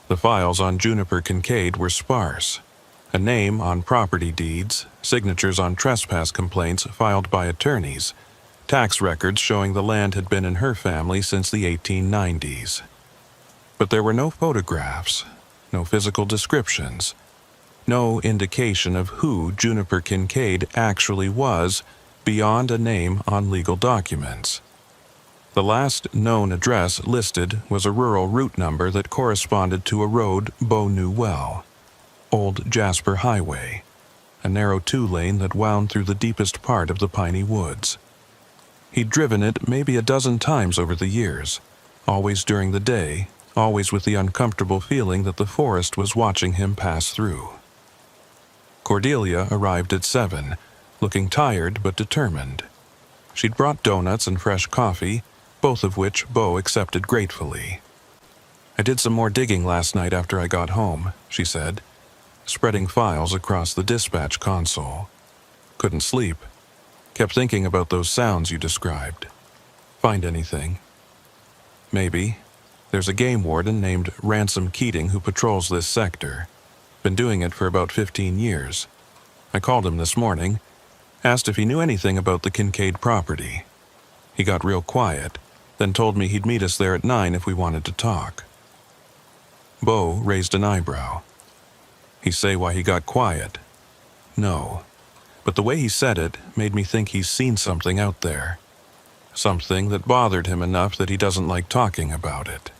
The files on Juniper Kincaid were sparse. A name on property deeds, signatures on trespass complaints filed by attorneys, tax records showing the land had been in her family since the 1890s. But there were no photographs, no physical descriptions, no indication of who Juniper Kincaid actually was beyond a name on legal documents. The last known address listed was a rural route number that corresponded to a road Bo knew well, Old Jasper Highway, a narrow two-lane that wound through the deepest part of the piney woods. He'd driven it maybe a dozen times over the years, always during the day, always with the uncomfortable feeling that the forest was watching him pass through. Cordelia arrived at 7, looking tired but determined. She'd brought donuts and fresh coffee, both of which Bo accepted gratefully. "I did some more digging last night after I got home," she said, spreading files across the dispatch console. "Couldn't sleep. Kept thinking about those sounds you described. Find anything?" "Maybe. There's a game warden named Ransom Keating who patrols this sector. Been doing it for about 15 years. I called him this morning, asked if he knew anything about the Kincaid property. He got real quiet, then told me he'd meet us there at 9 if we wanted to talk." Bo raised an eyebrow. "He say why he got quiet?" "No, but the way he said it made me think he's seen something out there. Something that bothered him enough that he doesn't like talking about it."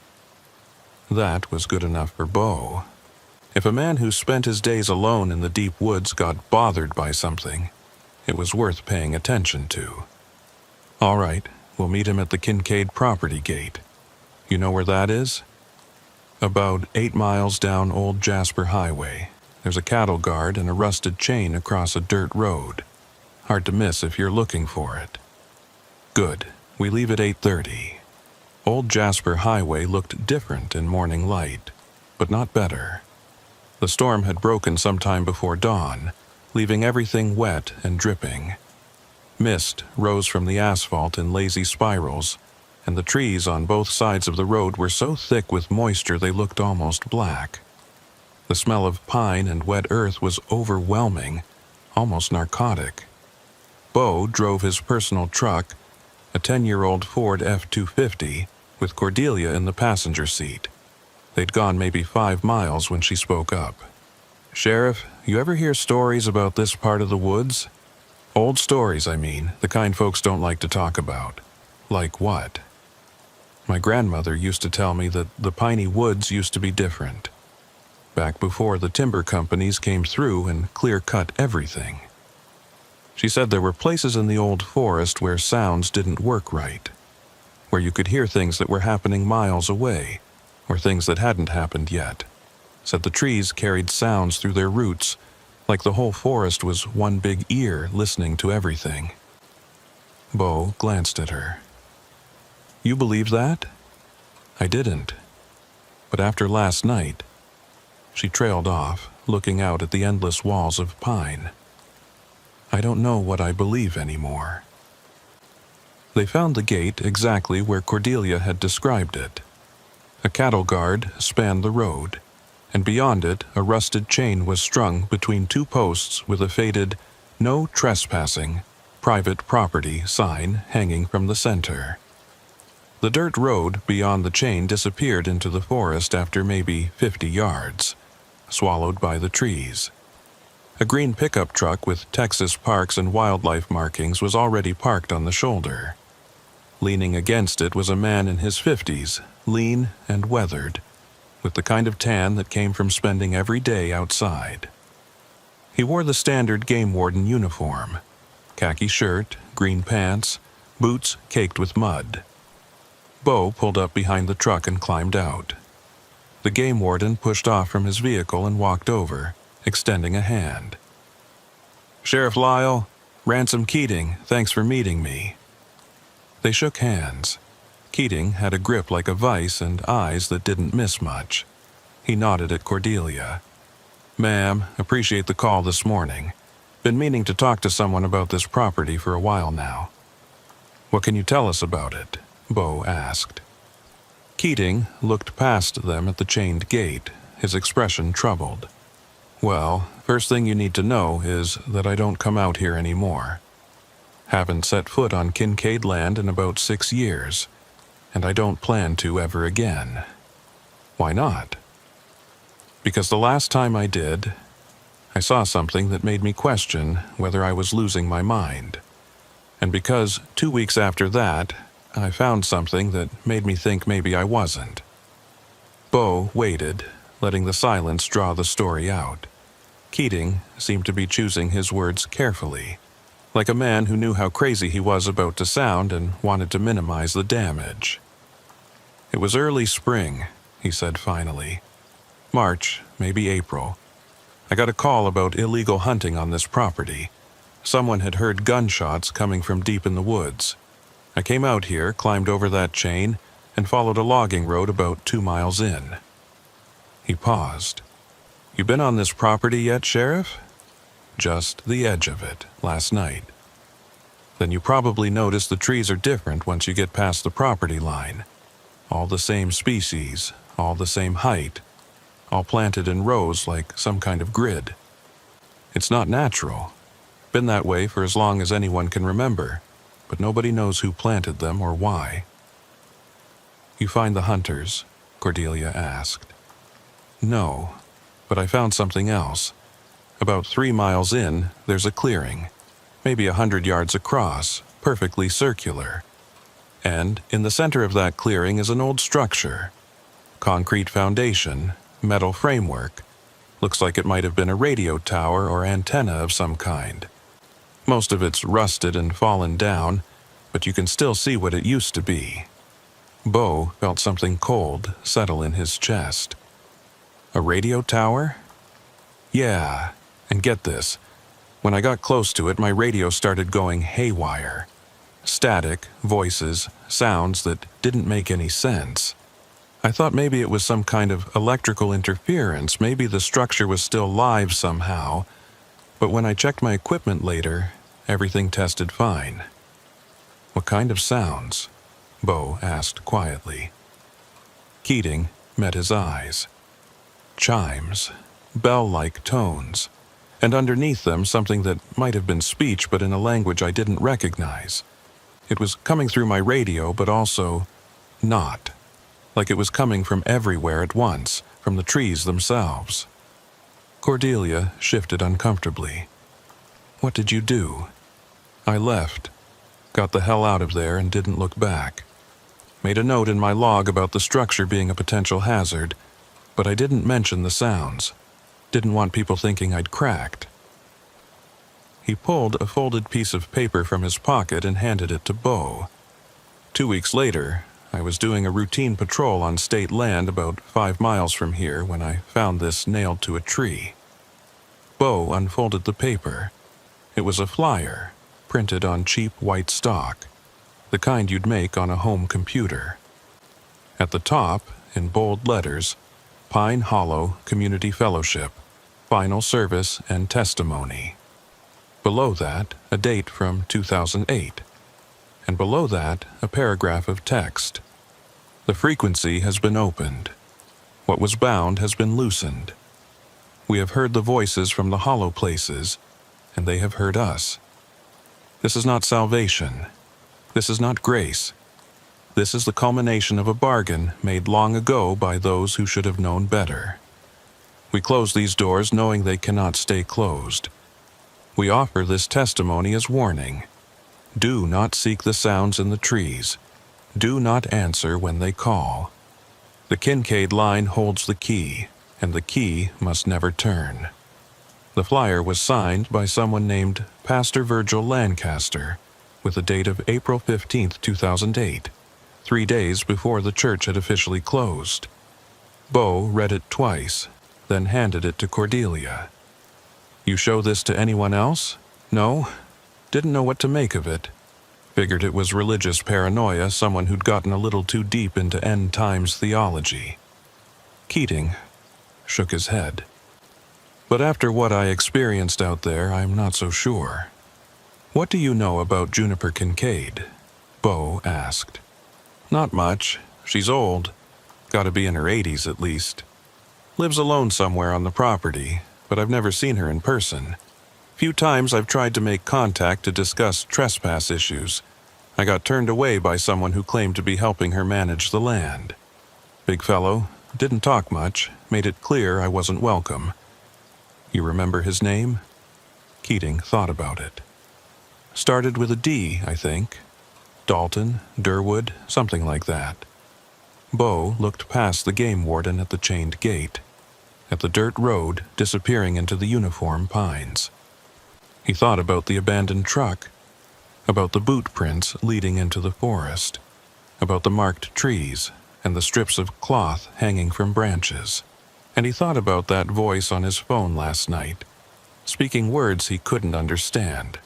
That was good enough for Bo. If a man who spent his days alone in the deep woods got bothered by something, it was worth paying attention to. "All right, we'll meet him at the Kincaid property gate. You know where that is?" "About 8 miles down Old Jasper Highway. There's a cattle guard and a rusted chain across a dirt road. Hard to miss if you're looking for it." "Good. We leave at 8:30. Old Jasper Highway looked different in morning light, but not better. The storm had broken sometime before dawn, leaving everything wet and dripping. Mist rose from the asphalt in lazy spirals, and the trees on both sides of the road were so thick with moisture they looked almost black. The smell of pine and wet earth was overwhelming, almost narcotic. Bo drove his personal truck, a 10-year-old Ford F-250, with Cordelia in the passenger seat. They'd gone maybe 5 miles when she spoke up. "Sheriff, you ever hear stories about this part of the woods? Old stories, I mean, the kind folks don't like to talk about." "Like what?" "My grandmother used to tell me that the piney woods used to be different. Back before the timber companies came through and clear-cut everything. She said there were places in the old forest where sounds didn't work right, where you could hear things that were happening miles away, or things that hadn't happened yet. Said the trees carried sounds through their roots, like the whole forest was one big ear listening to everything." Bo glanced at her. "You believe that?" "I didn't. But after last night..." She trailed off, looking out at the endless walls of pine. "I don't know what I believe anymore." They found the gate exactly where Cordelia had described it. A cattle guard spanned the road, and beyond it a rusted chain was strung between 2 posts with a faded "No Trespassing, Private Property" sign hanging from the center. The dirt road beyond the chain disappeared into the forest after maybe 50 yards, swallowed by the trees. A green pickup truck with Texas Parks and Wildlife markings was already parked on the shoulder. Leaning against it was a man in his 50s, lean and weathered, with the kind of tan that came from spending every day outside. He wore the standard game warden uniform: khaki shirt, green pants, boots caked with mud. Bo pulled up behind the truck and climbed out. The game warden pushed off from his vehicle and walked over, extending a hand. "Sheriff Lyle, Ransom Keating, thanks for meeting me." They shook hands. Keating had a grip like a vice and eyes that didn't miss much. He nodded at Cordelia. "Ma'am, appreciate the call this morning. Been meaning to talk to someone about this property for a while now. "What can you tell us about it?" Bo asked. Keating looked past them at the chained gate, his expression troubled. "Well, first thing you need to know is that I don't come out here anymore. Haven't set foot on Kincaid land in about 6 years, and I don't plan to ever again." "Why not?" "Because the last time I did, I saw something that made me question whether I was losing my mind. And because 2 weeks after that, I found something that made me think maybe I wasn't." Bo waited, letting the silence draw the story out. Keating seemed to be choosing his words carefully, like a man who knew how crazy he was about to sound and wanted to minimize the damage. "It was early spring," he said finally. "March, maybe April. I got a call about illegal hunting on this property. Someone had heard gunshots coming from deep in the woods. I came out here, climbed over that chain, and followed a logging road about 2 miles in." He paused. "You been on this property yet, Sheriff?" "Just the edge of it, last night." "Then you probably noticed the trees are different once you get past the property line. All the same species, all the same height, all planted in rows like some kind of grid. It's not natural. Been that way for as long as anyone can remember, but nobody knows who planted them or why." "You find the hunters?" Cordelia asked. "No, but I found something else. About 3 miles in, there's a clearing, maybe 100 yards across, perfectly circular. And in the center of that clearing is an old structure. Concrete foundation, metal framework. Looks like it might have been a radio tower or antenna of some kind. Most of it's rusted and fallen down, but you can still see what it used to be." Bo felt something cold settle in his chest. "A radio tower?" "Yeah, and get this. When I got close to it, my radio started going haywire. Static, voices, sounds that didn't make any sense. I thought maybe it was some kind of electrical interference, maybe the structure was still live somehow, but when I checked my equipment later, everything tested fine." "What kind of sounds?" Bo asked quietly. Keating met his eyes. "Chimes, bell-like tones, and underneath them something that might have been speech but in a language I didn't recognize. It was coming through my radio, but also not. Like it was coming from everywhere at once, from the trees themselves." Cordelia shifted uncomfortably. "What did you do?" "I left. Got the hell out of there and didn't look back. Made a note in my log about the structure being a potential hazard, but I didn't mention the sounds. Didn't want people thinking I'd cracked." He pulled a folded piece of paper from his pocket and handed it to Bo. 2 weeks later, I was doing a routine patrol on state land about 5 miles from here when I found this nailed to a tree." Bo unfolded the paper. It was a flyer, printed on cheap white stock, the kind you'd make on a home computer. At the top, in bold letters, Pine Hollow Community Fellowship, Final Service and Testimony. Below that, a date from 2008. And below that, a paragraph of text. "The frequency has been opened. What was bound has been loosened. We have heard the voices from the hollow places, and they have heard us. This is not salvation. This is not grace. This is the culmination of a bargain made long ago by those who should have known better. We close these doors knowing they cannot stay closed. We offer this testimony as warning. Do not seek the sounds in the trees. Do not answer when they call. The Kincaid line holds the key, and the key must never turn." The flyer was signed by someone named Pastor Virgil Lancaster, with a date of April 15, 2008, 3 days before the church had officially closed. Bo read it twice, then handed it to Cordelia. "You show this to anyone else?" "No. Didn't know what to make of it. Figured it was religious paranoia, someone who'd gotten a little too deep into end times theology." Keating shook his head. "But after what I experienced out there, I'm not so sure. What do you know about Juniper Kincaid?" Bo asked. Not much. She's old. Gotta be in her 80s at least. Lives alone somewhere on the property, but I've never seen her in person. Few times I've tried to make contact to discuss trespass issues. I got turned away by someone who claimed to be helping her manage the land. Big fellow, didn't talk much, made it clear I wasn't welcome. You remember his name? Keating thought about it. Started with a D, I think. Dalton, Durwood, something like that. Bo looked past the game warden at the chained gate, at the dirt road disappearing into the uniform pines. He thought about the abandoned truck, about the boot prints leading into the forest, about the marked trees and the strips of cloth hanging from branches. And he thought about that voice on his phone last night, speaking words he couldn't understand.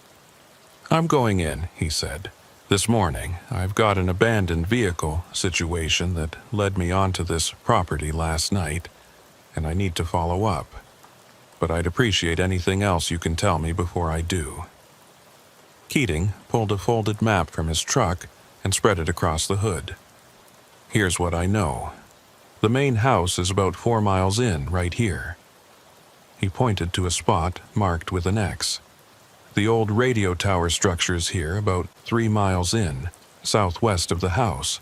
I'm going in, he said. This morning, I've got an abandoned vehicle situation that led me onto this property last night, and I need to follow up. But I'd appreciate anything else you can tell me before I do. Keating pulled a folded map from his truck and spread it across the hood. Here's what I know. The main house is about 4 miles in, right here. He pointed to a spot marked with an X. The old radio tower structure's here about 3 miles in, southwest of the house.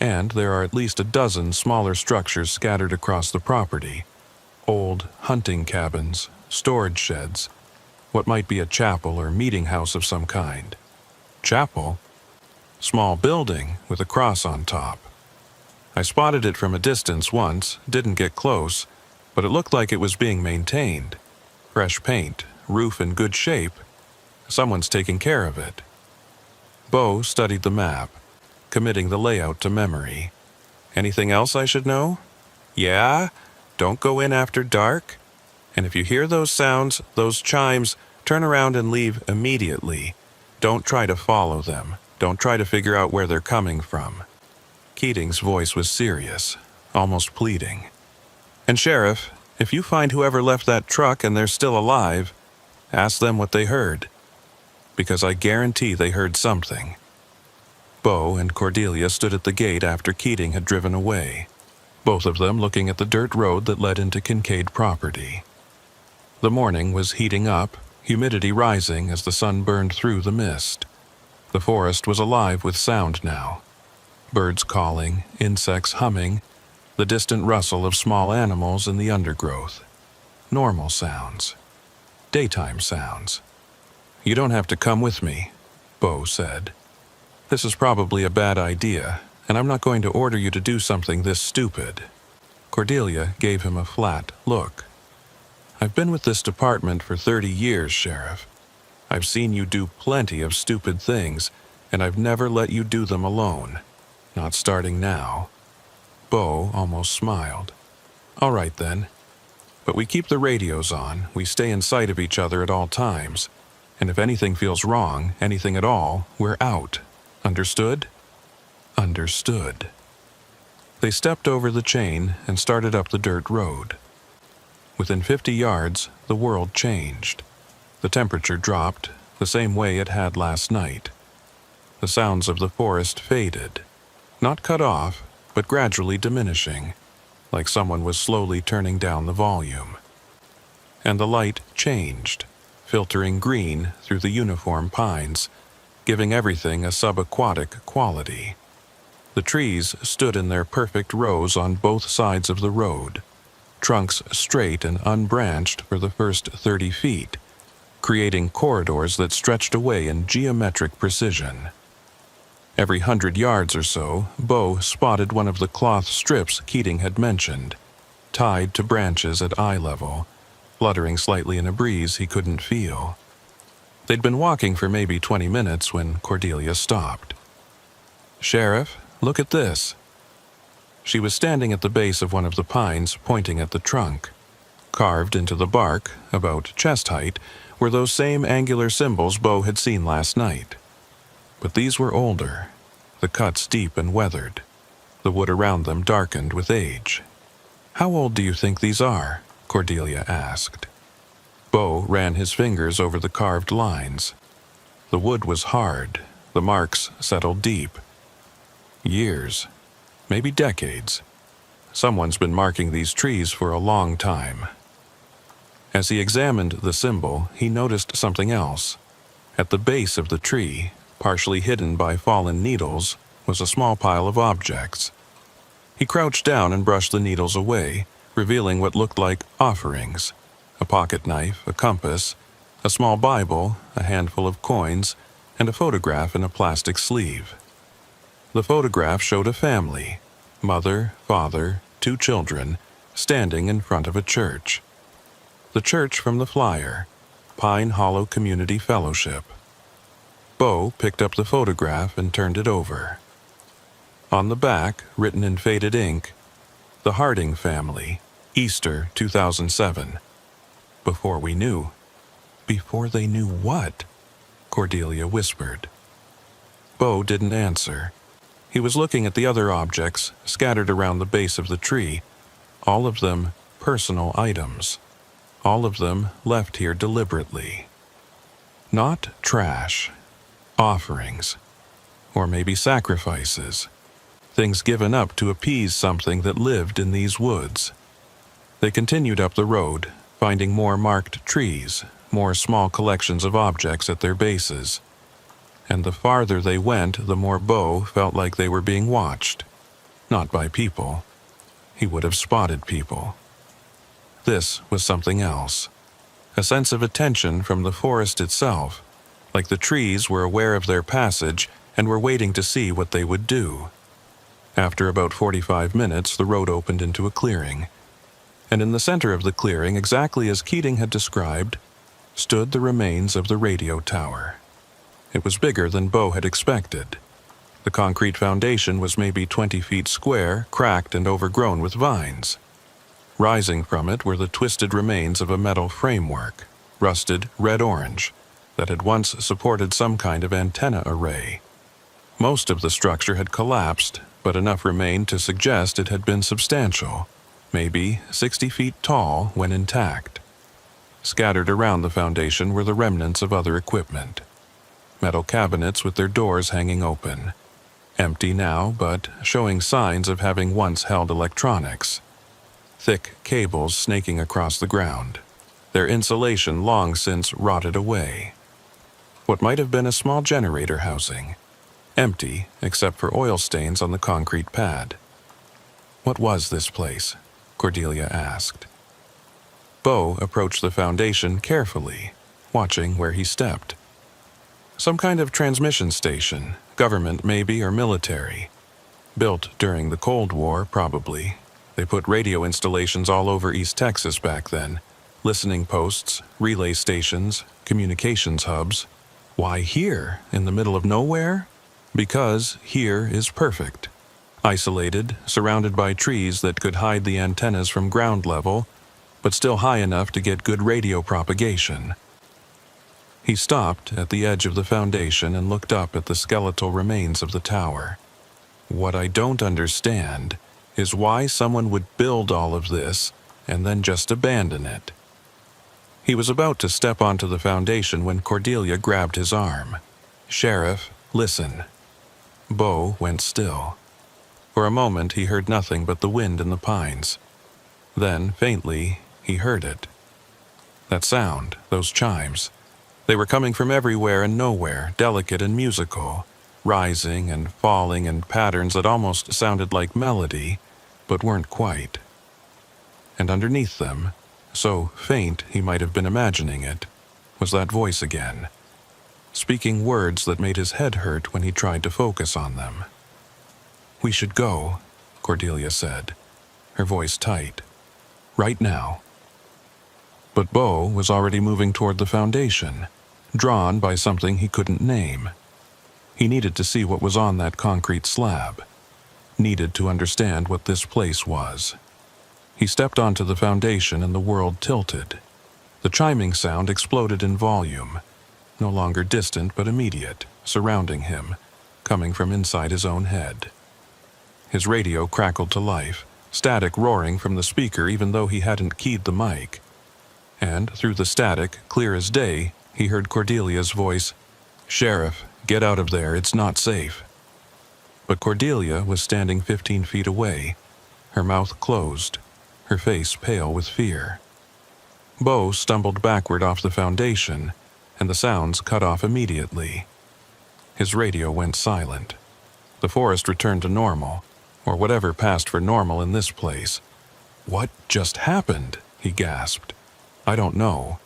And there are at least a dozen smaller structures scattered across the property. Old hunting cabins, storage sheds, what might be a chapel or meeting house of some kind. Chapel? Small building with a cross on top. I spotted it from a distance once, didn't get close, but it looked like it was being maintained. Fresh paint, roof in good shape. Someone's taking care of it. Bo studied the map, committing the layout to memory. Anything else I should know? Yeah? Don't go in after dark. And if you hear those sounds, those chimes, turn around and leave immediately. Don't try to follow them. Don't try to figure out where they're coming from. Keating's voice was serious, almost pleading. And Sheriff, if you find whoever left that truck and they're still alive, ask them what they heard. Because I guarantee they heard something. Bo and Cordelia stood at the gate after Keating had driven away, both of them looking at the dirt road that led into Kincaid property. The morning was heating up, humidity rising as the sun burned through the mist. The forest was alive with sound now. Birds calling, insects humming, the distant rustle of small animals in the undergrowth. Normal sounds. Daytime sounds. You don't have to come with me, Bo said. This is probably a bad idea, and I'm not going to order you to do something this stupid. Cordelia gave him a flat look. I've been with this department for 30 years, Sheriff. I've seen you do plenty of stupid things, and I've never let you do them alone. Not starting now. Bo almost smiled. All right then. But we keep the radios on, we stay in sight of each other at all times, and if anything feels wrong, anything at all, we're out. Understood? Understood. They stepped over the chain and started up the dirt road. Within 50 yards, the world changed. The temperature dropped, the same way it had last night. The sounds of the forest faded. Not cut off, but gradually diminishing, like someone was slowly turning down the volume. And the light changed, filtering green through the uniform pines, giving everything a subaquatic quality. The trees stood in their perfect rows on both sides of the road, trunks straight and unbranched for the first 30 feet, creating corridors that stretched away in geometric precision. Every 100 yards or so, Bo spotted one of the cloth strips Keating had mentioned, tied to branches at eye level, fluttering slightly in a breeze he couldn't feel. They'd been walking for maybe 20 minutes when Cordelia stopped. Sheriff, look at this. She was standing at the base of one of the pines, pointing at the trunk. Carved into the bark, about chest height, were those same angular symbols Bo had seen last night. But these were older, the cuts deep and weathered, the wood around them darkened with age. How old do you think these are? Cordelia asked. Bo ran his fingers over the carved lines. The wood was hard, The marks settled deep. Years, maybe decades. Someone's been marking these trees for a long time. As he examined the symbol, he noticed something else. At the base of the tree, partially hidden by fallen needles, was a small pile of objects. He crouched down and brushed the needles away, revealing what looked like offerings: a pocket knife, a compass, a small Bible, a handful of coins, and a photograph in a plastic sleeve. The photograph showed a family, mother, father, 2 children, standing in front of a church. The church from the flyer, Pine Hollow Community Fellowship. Bo picked up the photograph and turned it over. On the back, written in faded ink, "The Harding Family, Easter 2007. Before we knew." Before they knew what? Cordelia whispered. Bo didn't answer. He was looking at the other objects scattered around the base of the tree, all of them personal items. All of them left here deliberately. Not trash. Offerings. Or maybe sacrifices. Things given up to appease something that lived in these woods. They continued up the road, finding more marked trees, more small collections of objects at their bases. And the farther they went, the more Bo felt like they were being watched. Not by people. He would have spotted people. This was something else. A sense of attention from the forest itself, like the trees were aware of their passage and were waiting to see what they would do. After about 45 minutes, the road opened into a clearing. And in the center of the clearing, exactly as Keating had described, stood the remains of the radio tower. It was bigger than Bo had expected. The concrete foundation was maybe 20 feet square, cracked and overgrown with vines. Rising from it were the twisted remains of a metal framework, rusted red-orange, that had once supported some kind of antenna array. Most of the structure had collapsed, but enough remained to suggest it had been substantial, maybe 60 feet tall when intact. Scattered around the foundation were the remnants of other equipment. Metal cabinets with their doors hanging open. Empty now, but showing signs of having once held electronics. Thick cables snaking across the ground, their insulation long since rotted away. What might have been a small generator housing, empty except for oil stains on the concrete pad. What was this place? Cordelia asked. Bo approached the foundation carefully, watching where he stepped. Some kind of transmission station, government maybe or military. Built during the Cold War, probably. They put radio installations all over East Texas back then. Listening posts, relay stations, communications hubs. Why here, in the middle of nowhere? Because here is perfect. Isolated, surrounded by trees that could hide the antennas from ground level, but still high enough to get good radio propagation. He stopped at the edge of the foundation and looked up at the skeletal remains of the tower. What I don't understand is why someone would build all of this and then just abandon it. He was about to step onto the foundation when Cordelia grabbed his arm. "Sheriff, listen." Bo went still. For a moment he heard nothing but the wind in the pines. Then, faintly, he heard it. That sound, those chimes. They were coming from everywhere and nowhere, delicate and musical, rising and falling in patterns that almost sounded like melody, but weren't quite. And underneath them, so faint he might have been imagining it, was that voice again, speaking words that made his head hurt when he tried to focus on them. "We should go," Cordelia said, her voice tight. "Right now." But Bo was already moving toward the foundation, drawn by something he couldn't name. He needed to see what was on that concrete slab. Needed to understand what this place was. He stepped onto the foundation and the world tilted. The chiming sound exploded in volume, no longer distant but immediate, surrounding him, coming from inside his own head. His radio crackled to life, static roaring from the speaker even though he hadn't keyed the mic. And through the static, clear as day, he heard Cordelia's voice, "Sheriff, Get out of there, it's not safe. But Cordelia was standing 15 feet away, her mouth closed, her face pale with fear. Bo stumbled backward off the foundation, and the sounds cut off immediately. His radio went silent. The forest returned to normal, or whatever passed for normal in this place. "What just happened?" he gasped. "I don't know.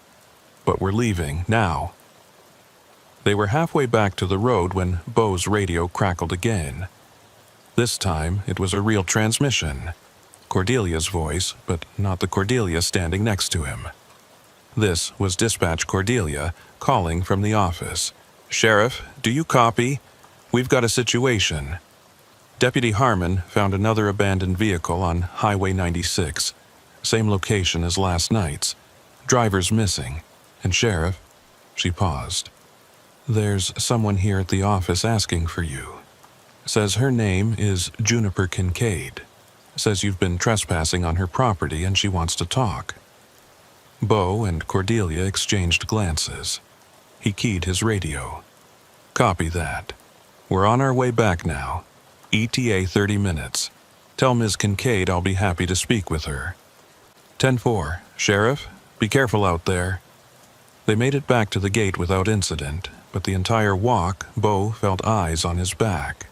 But we're leaving, now." They were halfway back to the road when Bo's radio crackled again. This time, it was a real transmission. Cordelia's voice, but not the Cordelia standing next to him. This was Dispatch Cordelia, calling from the office. "Sheriff, do you copy? We've got a situation. Deputy Harmon found another abandoned vehicle on Highway 96, same location as last night's. Driver's missing. And Sheriff," she paused, "there's someone here at the office asking for you. Says her name is Juniper Kincaid. Says you've been trespassing on her property and she wants to talk." Bo and Cordelia exchanged glances. He keyed his radio. "Copy that. We're on our way back now. ETA 30 minutes. Tell Ms. Kincaid I'll be happy to speak with her." 10-4. "Sheriff, be careful out there." They made it back to the gate without incident, but the entire walk, Bo felt eyes on his back.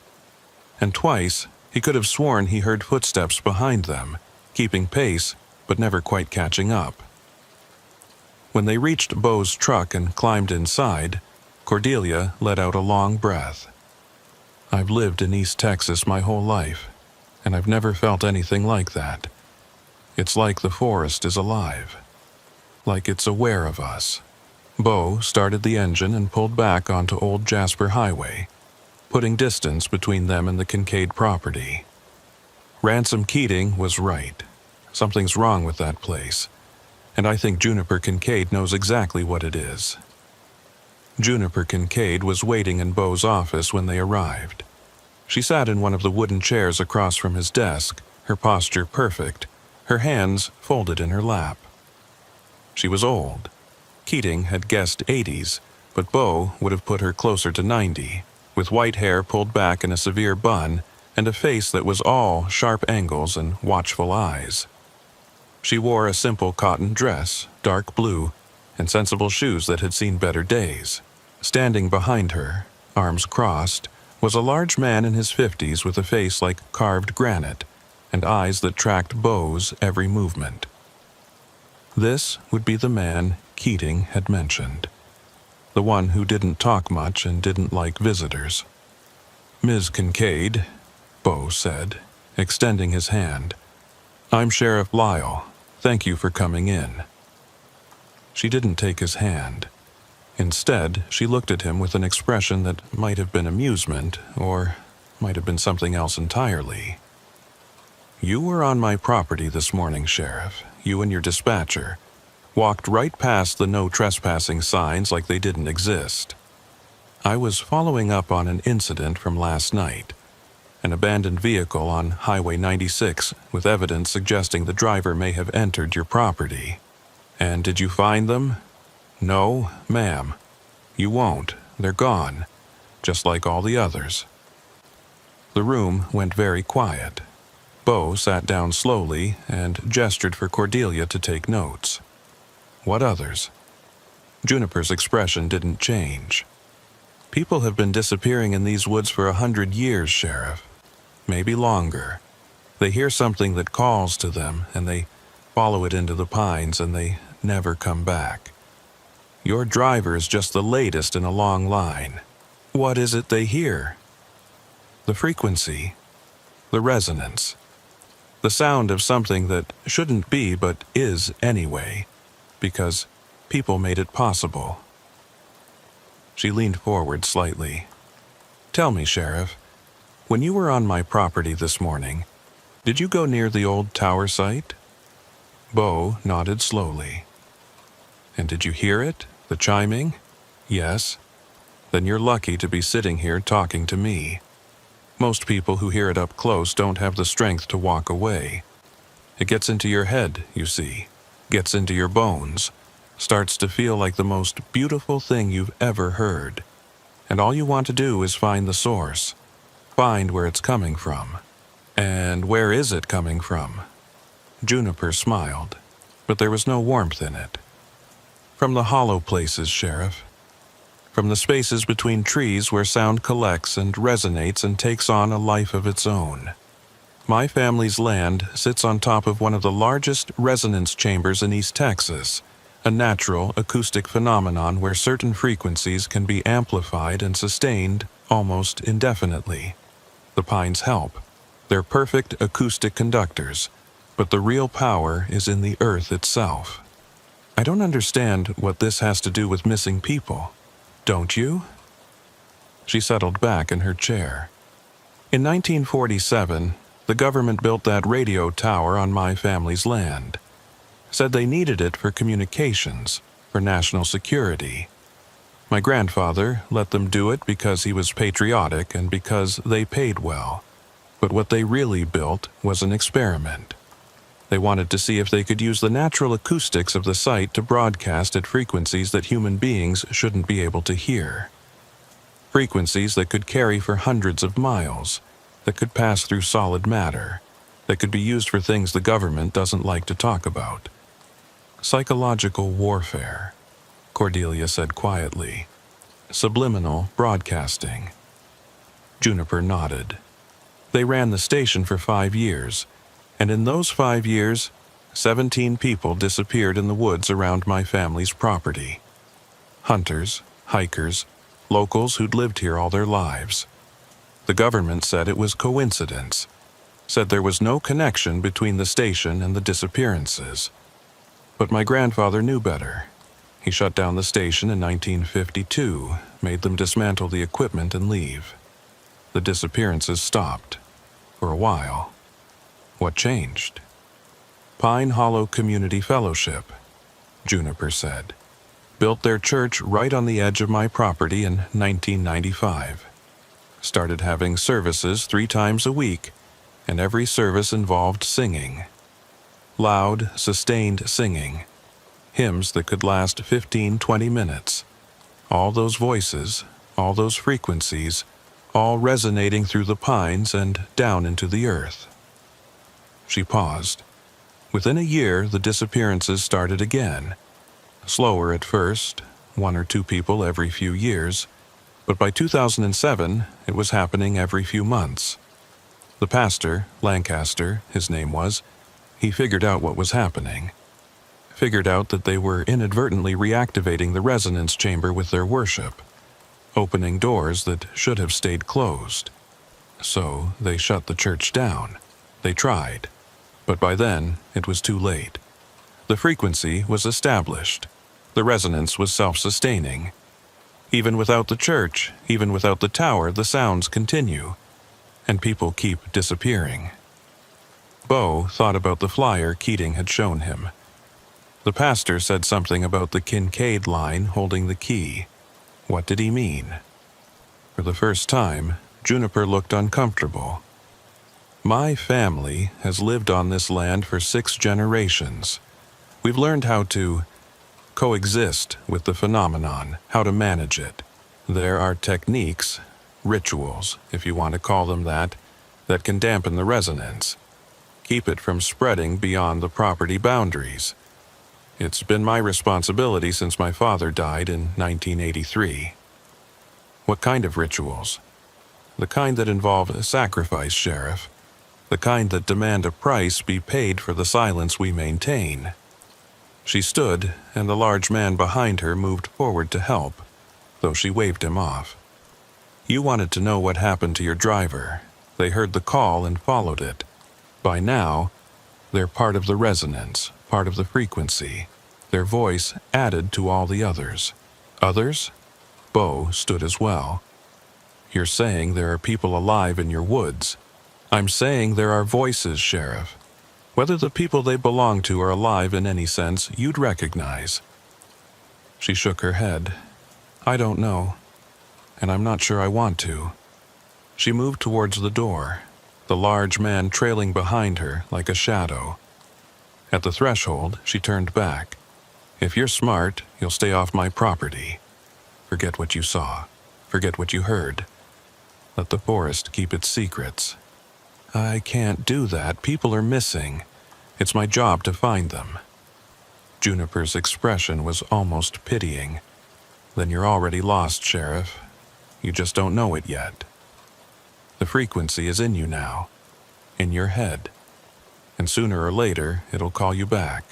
And twice, he could have sworn he heard footsteps behind them, keeping pace, but never quite catching up. When they reached Bo's truck and climbed inside, Cordelia let out a long breath. "I've lived in East Texas my whole life, and I've never felt anything like that. It's like the forest is alive. Like it's aware of us." Bo started the engine and pulled back onto Old Jasper Highway, putting distance between them and the Kincaid property. Ransom Keating was right. Something's wrong with that place, and I think Juniper Kincaid knows exactly what it is. Juniper Kincaid was waiting in Bo's office when they arrived. She sat in one of the wooden chairs across from his desk, her posture perfect, her hands folded in her lap. She was old. Keating had guessed 80s, but Bo would have put her closer to 90, with white hair pulled back in a severe bun and a face that was all sharp angles and watchful eyes. She wore a simple cotton dress, dark blue, and sensible shoes that had seen better days. Standing behind her, arms crossed, was a large man in his 50s with a face like carved granite and eyes that tracked Bo's every movement. This would be the man Keating had mentioned, the one who didn't talk much and didn't like visitors. "Ms. Kincaid," Bo said, extending his hand. "I'm Sheriff Lyle. Thank you for coming in." She didn't take his hand. Instead, she looked at him with an expression that might have been amusement, or might have been something else entirely. "You were on my property this morning, Sheriff, you and your dispatcher. Walked right past the no trespassing signs like they didn't exist. I was following up on an incident from last night. An abandoned vehicle on Highway 96 with evidence suggesting the driver may have entered your property. And did you find them? No, ma'am. You won't. They're gone, just like all the others." The room went very quiet. Bo sat down slowly and gestured for Cordelia to take notes. "What others?" Juniper's expression didn't change. "People have been disappearing in these woods for 100 years, Sheriff. Maybe longer. They hear something that calls to them, and they follow it into the pines, and they never come back. Your driver is just the latest in a long line. What is it they hear? The frequency, the resonance, the sound of something that shouldn't be but is anyway, because people made it possible." She leaned forward slightly. "Tell me, Sheriff, when you were on my property this morning, did you go near the old tower site?" Bo nodded slowly. "And did you hear it, the chiming?" "Yes." "Then you're lucky to be sitting here talking to me. Most people who hear it up close don't have the strength to walk away. It gets into your head, you see, gets into your bones, starts to feel like the most beautiful thing you've ever heard. and all you want to do is find the source. Find where it's coming from. And where is it coming from? Juniper smiled, but there was no warmth in it. From the hollow places, Sheriff. From the spaces between trees where sound collects and resonates and takes on a life of its own. My family's land sits on top of one of the largest resonance chambers in East Texas, a natural acoustic phenomenon where certain frequencies can be amplified and sustained almost indefinitely. The pines help. They're perfect acoustic conductors, but the real power is in the earth itself. I don't understand what this has to do with missing people. Don't you? She settled back in her chair. In 1947, the government built that radio tower on my family's land. Said they needed it for communications, for national security. My grandfather let them do it because he was patriotic and because they paid well. But what they really built was an experiment. They wanted to see if they could use the natural acoustics of the site to broadcast at frequencies that human beings shouldn't be able to hear. Frequencies that could carry for hundreds of miles, that could pass through solid matter, that could be used for things the government doesn't like to talk about. Psychological warfare, Cordelia said quietly. Subliminal broadcasting. Juniper nodded. They ran the station for 5 years, and in those 5 years, 17 people disappeared in the woods around my family's property. Hunters, hikers, locals who'd lived here all their lives. The government said it was coincidence, said there was no connection between the station and the disappearances. But my grandfather knew better. He shut down the station in 1952, made them dismantle the equipment and leave. The disappearances stopped. For a while. What changed? Pine Hollow Community Fellowship, Juniper said. Built their church right on the edge of my property in 1995. Started having services 3 times a week, and every service involved singing. Loud, sustained singing. Hymns that could last 15-20 minutes. All those voices, all those frequencies, all resonating through the pines and down into the earth. She paused. Within a year, the disappearances started again. Slower at first, 1 or 2 people every few years, but by 2007, it was happening every few months. The pastor, Lancaster, his name was, he figured out what was happening. Figured out that they were inadvertently reactivating the resonance chamber with their worship. Opening doors that should have stayed closed. So they shut the church down. They tried. But by then, it was too late. The frequency was established. The resonance was self-sustaining. Even without the church, even without the tower, the sounds continue. And people keep disappearing. Bo thought about the flyer Keating had shown him. The pastor said something about the Kincaid line holding the key. What did he mean? For the first time, Juniper looked uncomfortable. My family has lived on this land for 6 generations. We've learned how to coexist with the phenomenon, how to manage it. There are techniques, rituals, if you want to call them that can dampen the resonance. Keep it from spreading beyond the property boundaries. It's been my responsibility since my father died in 1983. What kind of rituals? The kind that involve a sacrifice, Sheriff. The kind that demand a price be paid for the silence we maintain. She stood, and the large man behind her moved forward to help, though she waved him off. You wanted to know what happened to your driver. They heard the call and followed it. By now, they're part of the resonance, part of the frequency. Their voice added to all the others. Others? Bo stood as well. You're saying there are people alive in your woods. I'm saying there are voices, Sheriff. Whether the people they belong to are alive in any sense, you'd recognize. She shook her head. I don't know, and I'm not sure I want to. She moved towards the door, the large man trailing behind her like a shadow. At the threshold, she turned back. If you're smart, you'll stay off my property. Forget what you saw. Forget what you heard. Let the forest keep its secrets. I can't do that. People are missing. It's my job to find them. Juniper's expression was almost pitying. Then you're already lost, Sheriff. You just don't know it yet. The frequency is in you now, in your head, and sooner or later it'll call you back.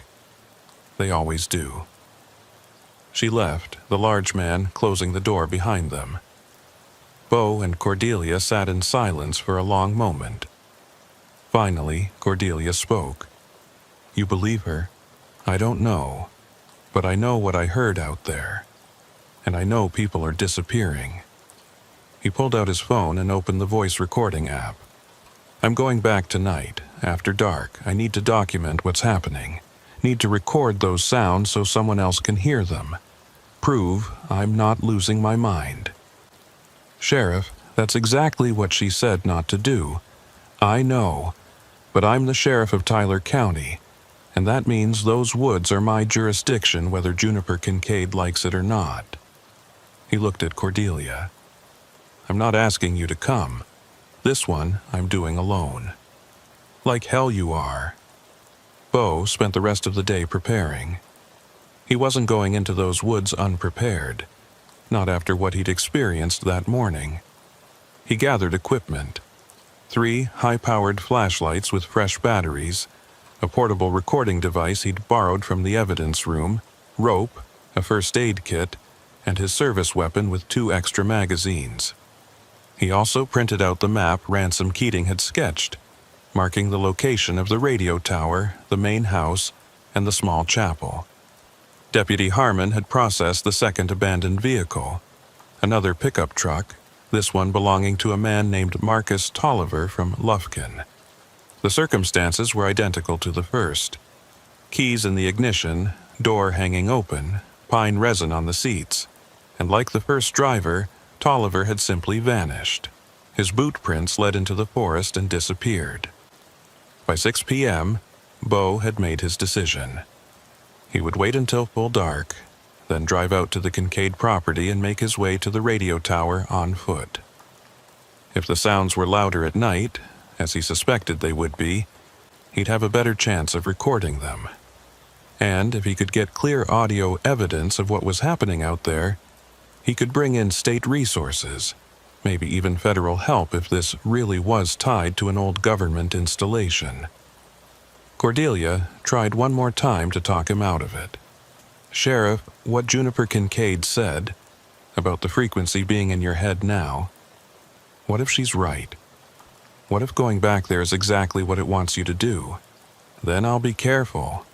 They always do. She left, the large man closing the door behind them. Bo and Cordelia sat in silence for a long moment. Finally, Cordelia spoke. You believe her? I don't know, but I know what I heard out there, and I know people are disappearing. He pulled out his phone and opened the voice recording app. I'm going back tonight, after dark. I need to document what's happening. Need to record those sounds so someone else can hear them. Prove I'm not losing my mind. Sheriff, that's exactly what she said not to do. I know, but I'm the sheriff of Tyler County, and that means those woods are my jurisdiction whether Juniper Kincaid likes it or not. He looked at Cordelia. I'm not asking you to come. This one I'm doing alone. Like hell you are. Bo spent the rest of the day preparing. He wasn't going into those woods unprepared, not after what he'd experienced that morning. He gathered equipment. 3 high-powered flashlights with fresh batteries, a portable recording device he'd borrowed from the evidence room, rope, a first aid kit, and his service weapon with 2 extra magazines. He also printed out the map Ransom Keating had sketched, marking the location of the radio tower, the main house, and the small chapel. Deputy Harmon had processed the second abandoned vehicle, another pickup truck, this one belonging to a man named Marcus Tolliver from Lufkin. The circumstances were identical to the first. Keys in the ignition, door hanging open, pine resin on the seats, and like the first driver, Tolliver had simply vanished. His boot prints led into the forest and disappeared. By 6 p.m., Bo had made his decision. He would wait until full dark, then drive out to the Kincaid property and make his way to the radio tower on foot. If the sounds were louder at night, as he suspected they would be, he'd have a better chance of recording them. And if he could get clear audio evidence of what was happening out there, he could bring in state resources, maybe even federal help if this really was tied to an old government installation. Cordelia tried one more time to talk him out of it. Sheriff, what Juniper Kincaid said about the frequency being in your head now, what if she's right? What if going back there is exactly what it wants you to do? Then I'll be careful.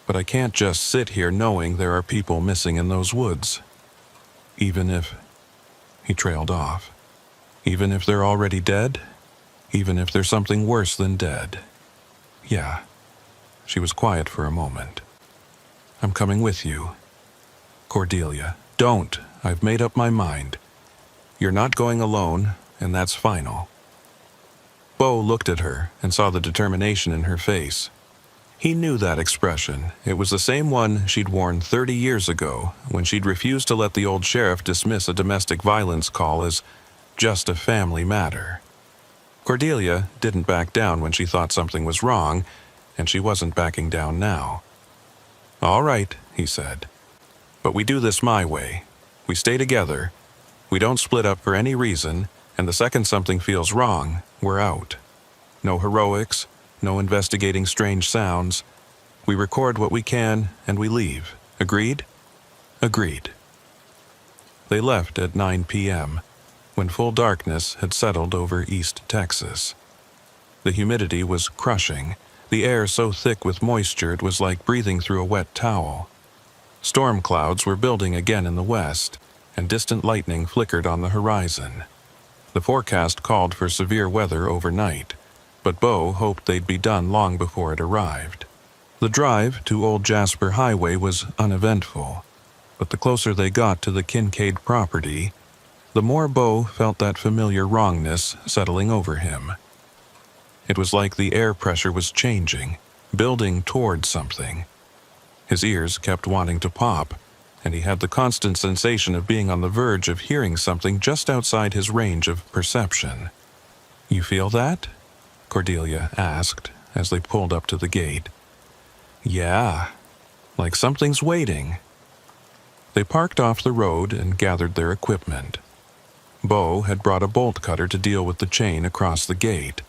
But I can't just sit here knowing there are people missing in those woods. Even if... He trailed off. Even if they're already dead? Even if there's something worse than dead? Yeah. She was quiet for a moment. I'm coming with you. Cordelia, don't. I've made up my mind. You're not going alone, and that's final. Bo looked at her and saw the determination in her face. He knew that expression. It was the same one she'd worn 30 years ago when she'd refused to let the old sheriff dismiss a domestic violence call as just a family matter. Cordelia didn't back down when she thought something was wrong, and she wasn't backing down now. All right, he said. But we do this my way. We stay together. We don't split up for any reason, and the second something feels wrong, we're out. No heroics, no investigating strange sounds. We record what we can, and we leave. Agreed? Agreed. They left at 9 p.m., when full darkness had settled over East Texas. The humidity was crushing, the air so thick with moisture it was like breathing through a wet towel. Storm clouds were building again in the west, and distant lightning flickered on the horizon. The forecast called for severe weather overnight, but Bo hoped they'd be done long before it arrived. The drive to Old Jasper Highway was uneventful, but the closer they got to the Kincaid property, the more Bo felt that familiar wrongness settling over him. It was like the air pressure was changing, building toward something. His ears kept wanting to pop, and he had the constant sensation of being on the verge of hearing something just outside his range of perception. "You feel that?" Cordelia asked as they pulled up to the gate. "Yeah, like something's waiting." They parked off the road and gathered their equipment. Bo had brought a bolt cutter to deal with the chain across the gate,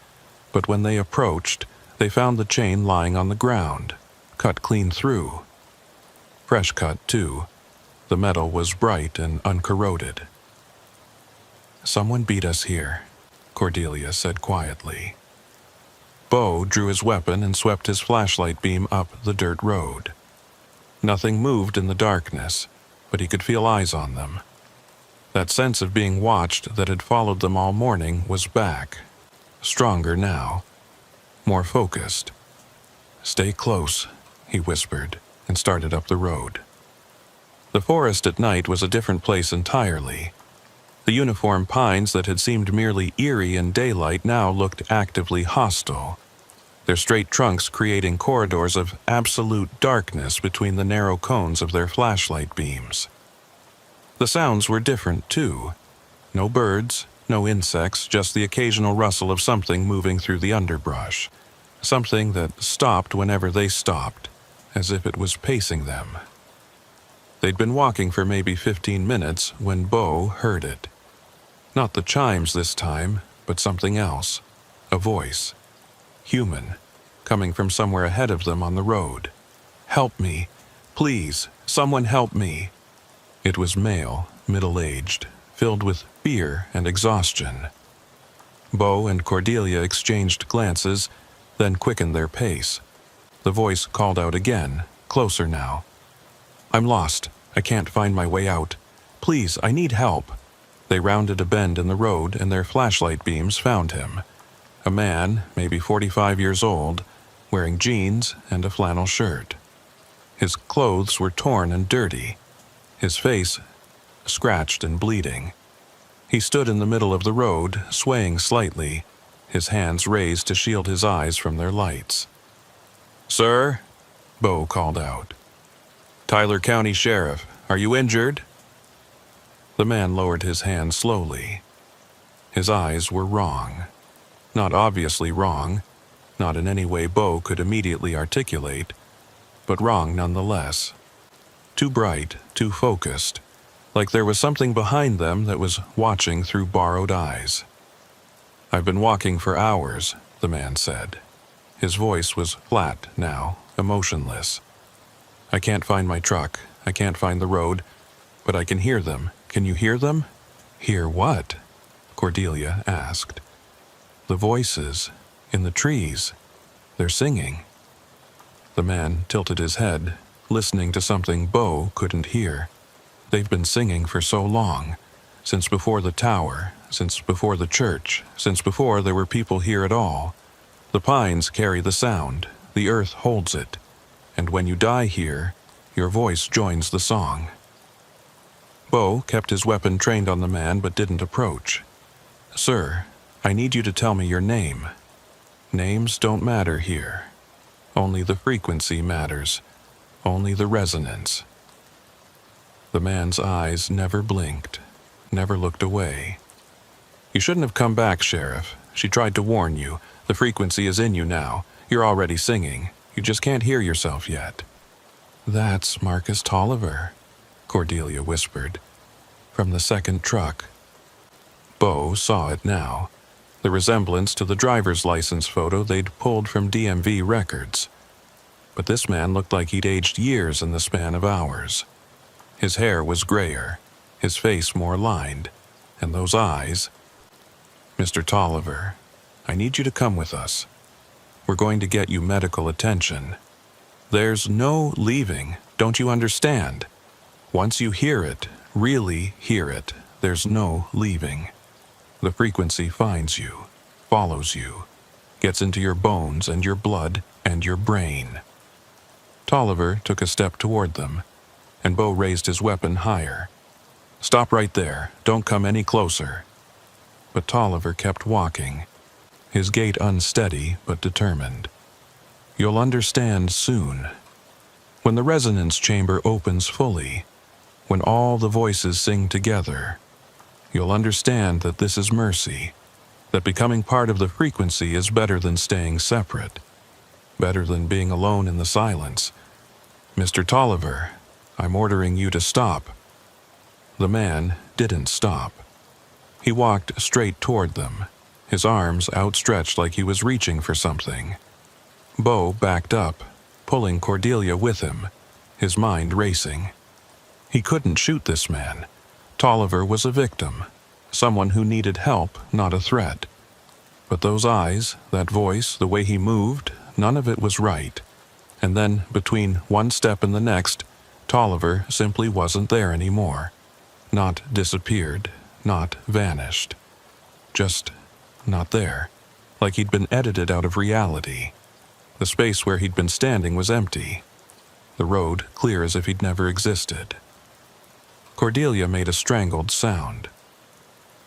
but when they approached, they found the chain lying on the ground, cut clean through. Fresh cut, too. The metal was bright and uncorroded. "Someone beat us here," Cordelia said quietly. Bo drew his weapon and swept his flashlight beam up the dirt road. Nothing moved in the darkness, but he could feel eyes on them. That sense of being watched that had followed them all morning was back, stronger now, more focused. "Stay close," he whispered, and started up the road. The forest at night was a different place entirely. The uniform pines that had seemed merely eerie in daylight now looked actively hostile, their straight trunks creating corridors of absolute darkness between the narrow cones of their flashlight beams. The sounds were different, too. No birds, no insects, just the occasional rustle of something moving through the underbrush. Something that stopped whenever they stopped, as if it was pacing them. They'd been walking for maybe 15 minutes when Bo heard it. Not the chimes this time, but something else. A voice. Human, coming from somewhere ahead of them on the road. "Help me. Please, someone help me." It was male, middle-aged, filled with fear and exhaustion. Bo and Cordelia exchanged glances, then quickened their pace. The voice called out again, closer now. "I'm lost. I can't find my way out. Please, I need help." They rounded a bend in the road and their flashlight beams found him. A man, maybe 45 years old, wearing jeans and a flannel shirt. His clothes were torn and dirty, his face scratched and bleeding. He stood in the middle of the road, swaying slightly, his hands raised to shield his eyes from their lights. "Sir?" Bo called out. "Tyler County Sheriff, are you injured?" The man lowered his hand slowly. His eyes were wrong. Not obviously wrong, not in any way Bo could immediately articulate, but wrong nonetheless. Too bright, too focused, like there was something behind them that was watching through borrowed eyes. "I've been walking for hours," the man said. His voice was flat now, emotionless. "I can't find my truck. I can't find the road, but I can hear them. Can you hear them?" "Hear what?" Cordelia asked. "The voices, in the trees. They're singing." The man tilted his head, listening to something Bo couldn't hear. They've been singing for so long, since before the tower, since before the church, since before there were people here at all. The pines carry the sound, the earth holds it, and when you die here, your voice joins the song. Bo kept his weapon trained on the man but didn't approach. "Sir, I need you to tell me your name. Names don't matter here. Only the frequency matters. Only the resonance." The man's eyes never blinked, never looked away. "You shouldn't have come back, Sheriff. She tried to warn you. The frequency is in you now. You're already singing. You just can't hear yourself yet." "That's Marcus Tolliver," Cordelia whispered. "From the second truck." Bo saw it now. The resemblance to the driver's license photo they'd pulled from DMV records. But this man looked like he'd aged years in the span of hours. His hair was grayer, his face more lined, and those eyes. "Mr. Tolliver, I need you to come with us. We're going to get you medical attention. There's no leaving, don't you understand? Once you hear it, really hear it, there's no leaving. The frequency finds you, follows you, gets into your bones and your blood and your brain." Tolliver took a step toward them, and Bo raised his weapon higher. "Stop right there, don't come any closer." But Tolliver kept walking, his gait unsteady but determined. "You'll understand soon. When the resonance chamber opens fully, when all the voices sing together, you'll understand that this is mercy, that becoming part of the frequency is better than staying separate, better than being alone in the silence. Mr. Tolliver, I'm ordering you to stop. The man didn't stop. He walked straight toward them, his arms outstretched like he was reaching for something. Bo backed up, pulling Cordelia with him, his mind racing. He couldn't shoot this man. Tolliver was a victim, someone who needed help, not a threat. But those eyes, that voice, the way he moved, none of it was right. And then, between one step and the next, Tolliver simply wasn't there anymore. Not disappeared, not vanished. Just not there, like he'd been edited out of reality. The space where he'd been standing was empty. The road clear as if he'd never existed. Cordelia made a strangled sound.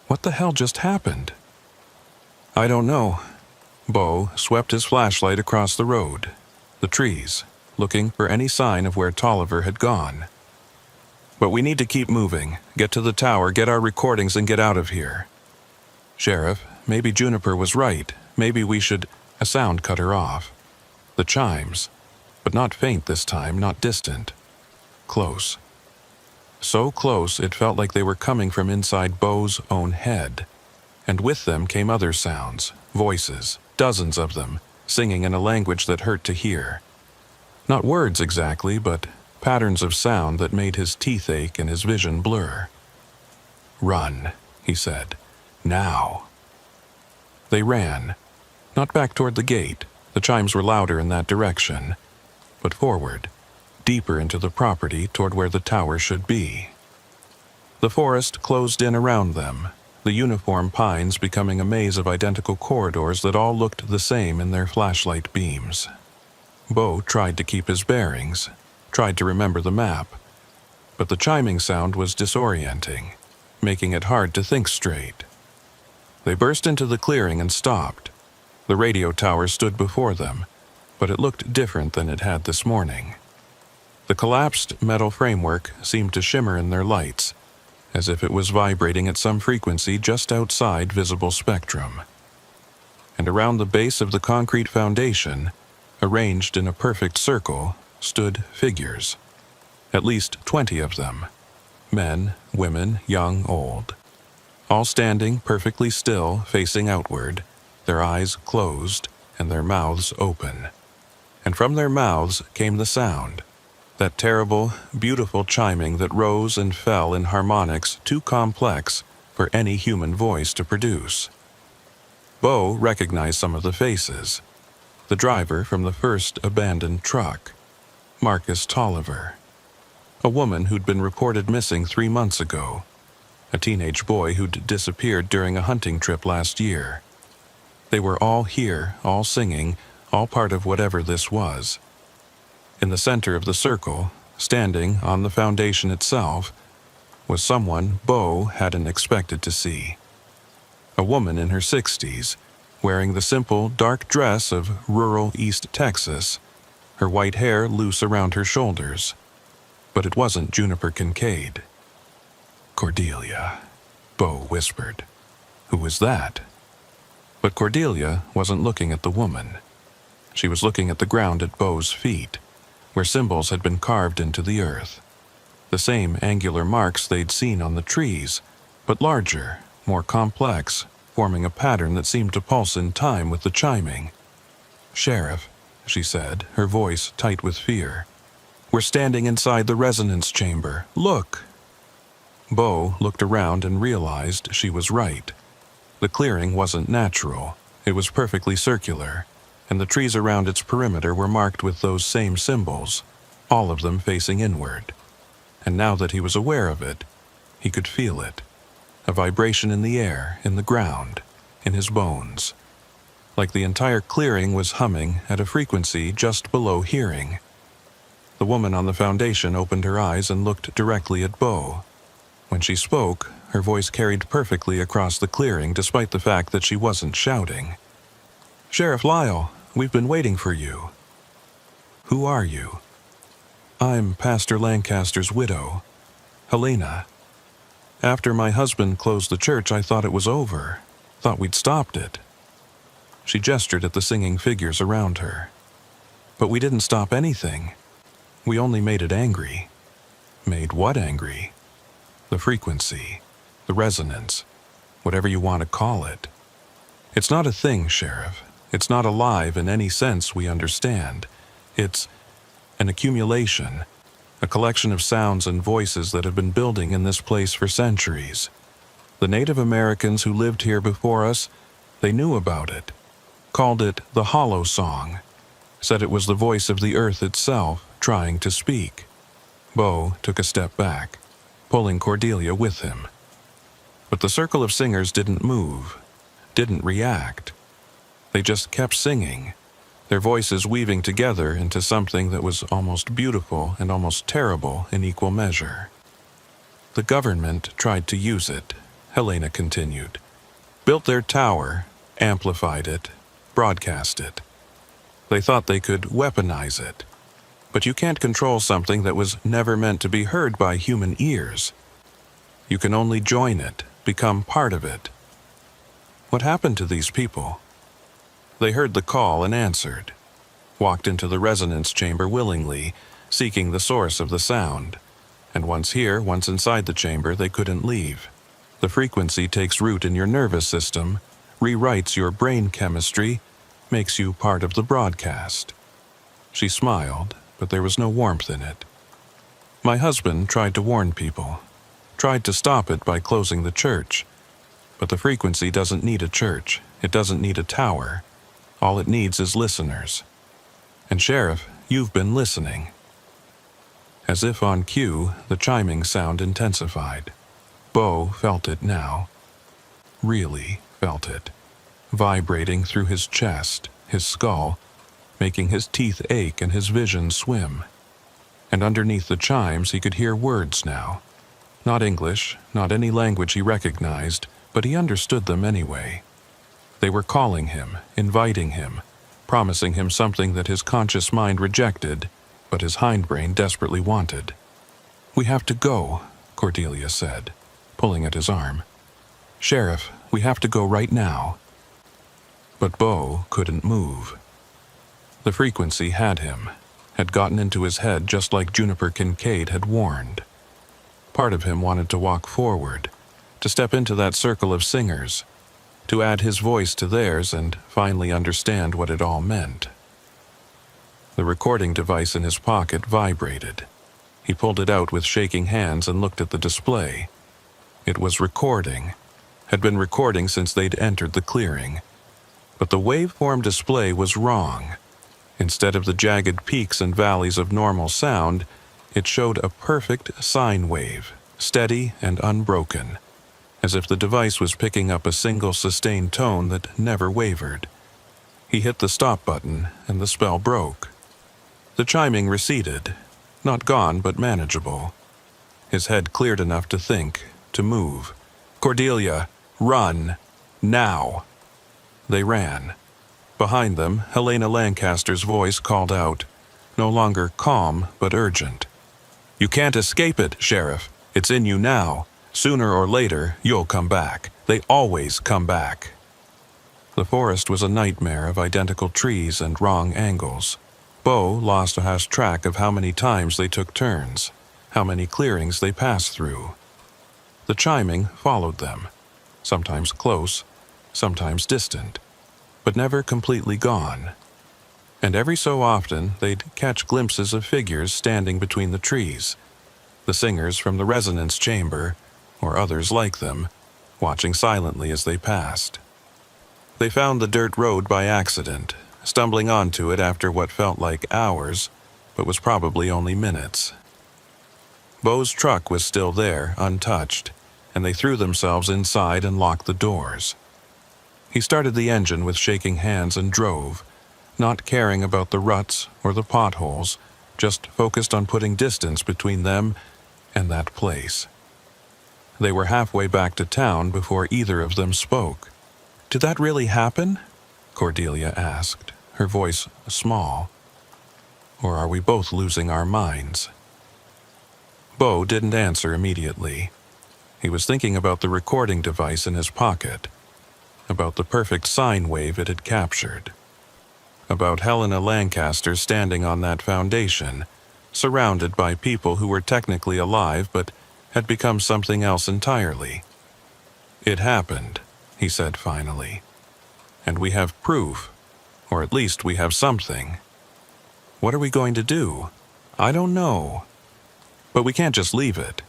What the hell just happened? I don't know. Bo swept his flashlight across the road, the trees, looking for any sign of where Tolliver had gone. But we need to keep moving, get to the tower, get our recordings, and get out of here. Sheriff, maybe Juniper was right. Maybe we should... A sound cut her off. The chimes. But not faint this time, not distant. Close. So close it felt like they were coming from inside Bo's own head. And with them came other sounds, voices, dozens of them, singing in a language that hurt to hear. Not words exactly, but patterns of sound that made his teeth ache and his vision blur. Run, he said. Now. They ran. Not back toward the gate, the chimes were louder in that direction, but forward, deeper into the property toward where the tower should be. The forest closed in around them, the uniform pines becoming a maze of identical corridors that all looked the same in their flashlight beams. Bo tried to keep his bearings, tried to remember the map, but the chiming sound was disorienting, making it hard to think straight. They burst into the clearing and stopped. The radio tower stood before them, but it looked different than it had this morning. The collapsed metal framework seemed to shimmer in their lights, as if it was vibrating at some frequency just outside visible spectrum. And around the base of the concrete foundation, arranged in a perfect circle, stood figures. At least 20 of them. Men, women, young, old. All standing perfectly still, facing outward, their eyes closed and their mouths open. And from their mouths came the sound, that terrible, beautiful chiming that rose and fell in harmonics too complex for any human voice to produce. Bo recognized some of the faces. The driver from the first abandoned truck, Marcus Tolliver. A woman who'd been reported missing 3 months ago. A teenage boy who'd disappeared during a hunting trip last year. They were all here, all singing, all part of whatever this was. In the center of the circle, standing on the foundation itself, was someone Bo hadn't expected to see. A woman in her 60s, wearing the simple, dark dress of rural East Texas, her white hair loose around her shoulders. But it wasn't Juniper Kincaid. Cordelia, Bo whispered. Who was that? But Cordelia wasn't looking at the woman. She was looking at the ground at Bo's feet, where symbols had been carved into the earth. The same angular marks they'd seen on the trees, but larger, more complex, forming a pattern that seemed to pulse in time with the chiming. Sheriff, she said, her voice tight with fear. We're standing inside the resonance chamber. Look! Bo looked around and realized she was right. The clearing wasn't natural. It was perfectly circular, and the trees around its perimeter were marked with those same symbols, all of them facing inward. And now that he was aware of it, he could feel it. A vibration in the air, in the ground, in his bones. Like the entire clearing was humming at a frequency just below hearing. The woman on the foundation opened her eyes and looked directly at Bo. When she spoke, her voice carried perfectly across the clearing despite the fact that she wasn't shouting. Sheriff Lyle, we've been waiting for you. Who are you? I'm Pastor Lancaster's widow. Helena. After my husband closed the church, I thought it was over. Thought we'd stopped it." She gestured at the singing figures around her. "But we didn't stop anything. We only made it angry." "Made what angry?" "The frequency, the resonance, whatever you want to call it. It's not a thing, Sheriff. It's not alive in any sense we understand. It's an accumulation, a collection of sounds and voices that have been building in this place for centuries. The Native Americans who lived here before us, they knew about it, called it the hollow song, said it was the voice of the earth itself trying to speak." Bo took a step back, pulling Cordelia with him. But the circle of singers didn't move, didn't react. They just kept singing, their voices weaving together into something that was almost beautiful and almost terrible in equal measure. "The government tried to use it," Helena continued. "Built their tower, amplified it, broadcast it. They thought they could weaponize it. But you can't control something that was never meant to be heard by human ears. You can only join it, become part of it." "What happened to these people?" "They heard the call and answered. Walked into the resonance chamber willingly, seeking the source of the sound. And once here, once inside the chamber, they couldn't leave. The frequency takes root in your nervous system, rewrites your brain chemistry, makes you part of the broadcast." She smiled, but there was no warmth in it. "My husband tried to warn people, tried to stop it by closing the church. But the frequency doesn't need a church. It doesn't need a tower. All it needs is listeners. And Sheriff, you've been listening." As if on cue, the chiming sound intensified. Bo felt it now. Really felt it. Vibrating through his chest, his skull, making his teeth ache and his vision swim. And underneath the chimes he could hear words now. Not English, not any language he recognized, but he understood them anyway. They were calling him, inviting him, promising him something that his conscious mind rejected, but his hindbrain desperately wanted. "We have to go," Cordelia said, pulling at his arm. "Sheriff, we have to go right now." But Bo couldn't move. The frequency had him, had gotten into his head just like Juniper Kincaid had warned. Part of him wanted to walk forward, to step into that circle of singers, to add his voice to theirs and finally understand what it all meant. The recording device in his pocket vibrated. He pulled it out with shaking hands and looked at the display. It was recording, had been recording since they'd entered the clearing. But the waveform display was wrong. Instead of the jagged peaks and valleys of normal sound, it showed a perfect sine wave, steady and unbroken, as if the device was picking up a single sustained tone that never wavered. He hit the stop button, and the spell broke. The chiming receded, not gone but manageable. His head cleared enough to think, to move. "Cordelia, run! Now!" They ran. Behind them, Helena Lancaster's voice called out, no longer calm but urgent. "You can't escape it, Sheriff. It's in you now. Sooner or later, you'll come back. They always come back." The forest was a nightmare of identical trees and wrong angles. Bo lost track of how many times they took turns, how many clearings they passed through. The chiming followed them, sometimes close, sometimes distant, but never completely gone. And every so often they'd catch glimpses of figures standing between the trees, the singers from the resonance chamber, or others like them, watching silently as they passed. They found the dirt road by accident, stumbling onto it after what felt like hours, but was probably only minutes. Bo's truck was still there, untouched, and they threw themselves inside and locked the doors. He started the engine with shaking hands and drove, not caring about the ruts or the potholes, just focused on putting distance between them and that place. They were halfway back to town before either of them spoke. "Did that really happen?" Cordelia asked, her voice small. "Or are we both losing our minds?" Bo didn't answer immediately. He was thinking about the recording device in his pocket, about the perfect sine wave it had captured, about Helena Lancaster standing on that foundation, surrounded by people who were technically alive but had become something else entirely. "It happened," he said finally. "And we have proof, or at least we have something. What are we going to do? I don't know. But we can't just leave it.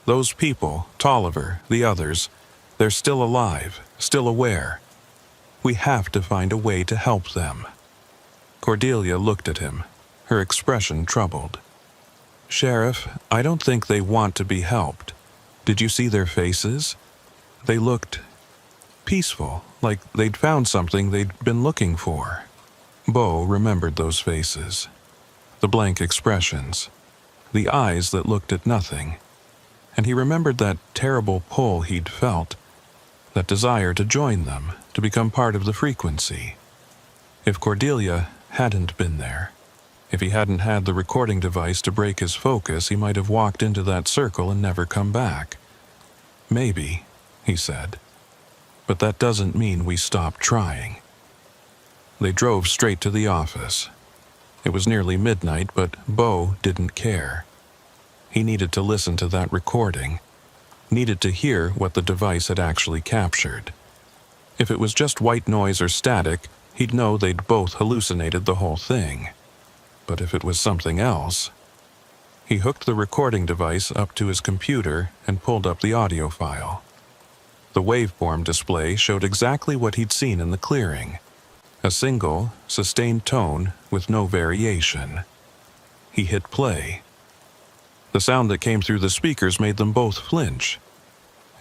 Those people, Tolliver, the others, they're still alive, still aware. We have to find a way to help them." Cordelia looked at him, her expression troubled. "Sheriff, I don't think they want to be helped. Did you see their faces? They looked peaceful, like they'd found something they'd been looking for." Bo remembered those faces, the blank expressions, the eyes that looked at nothing, and he remembered that terrible pull he'd felt, that desire to join them, to become part of the frequency. If Cordelia hadn't been there, if he hadn't had the recording device to break his focus, he might have walked into that circle and never come back. "Maybe," he said, "but that doesn't mean we stop trying." They drove straight to the office. It was nearly midnight, but Bo didn't care. He needed to listen to that recording, needed to hear what the device had actually captured. If it was just white noise or static, he'd know they'd both hallucinated the whole thing. But if it was something else... He hooked the recording device up to his computer and pulled up the audio file. The waveform display showed exactly what he'd seen in the clearing. A single, sustained tone with no variation. He hit play. The sound that came through the speakers made them both flinch.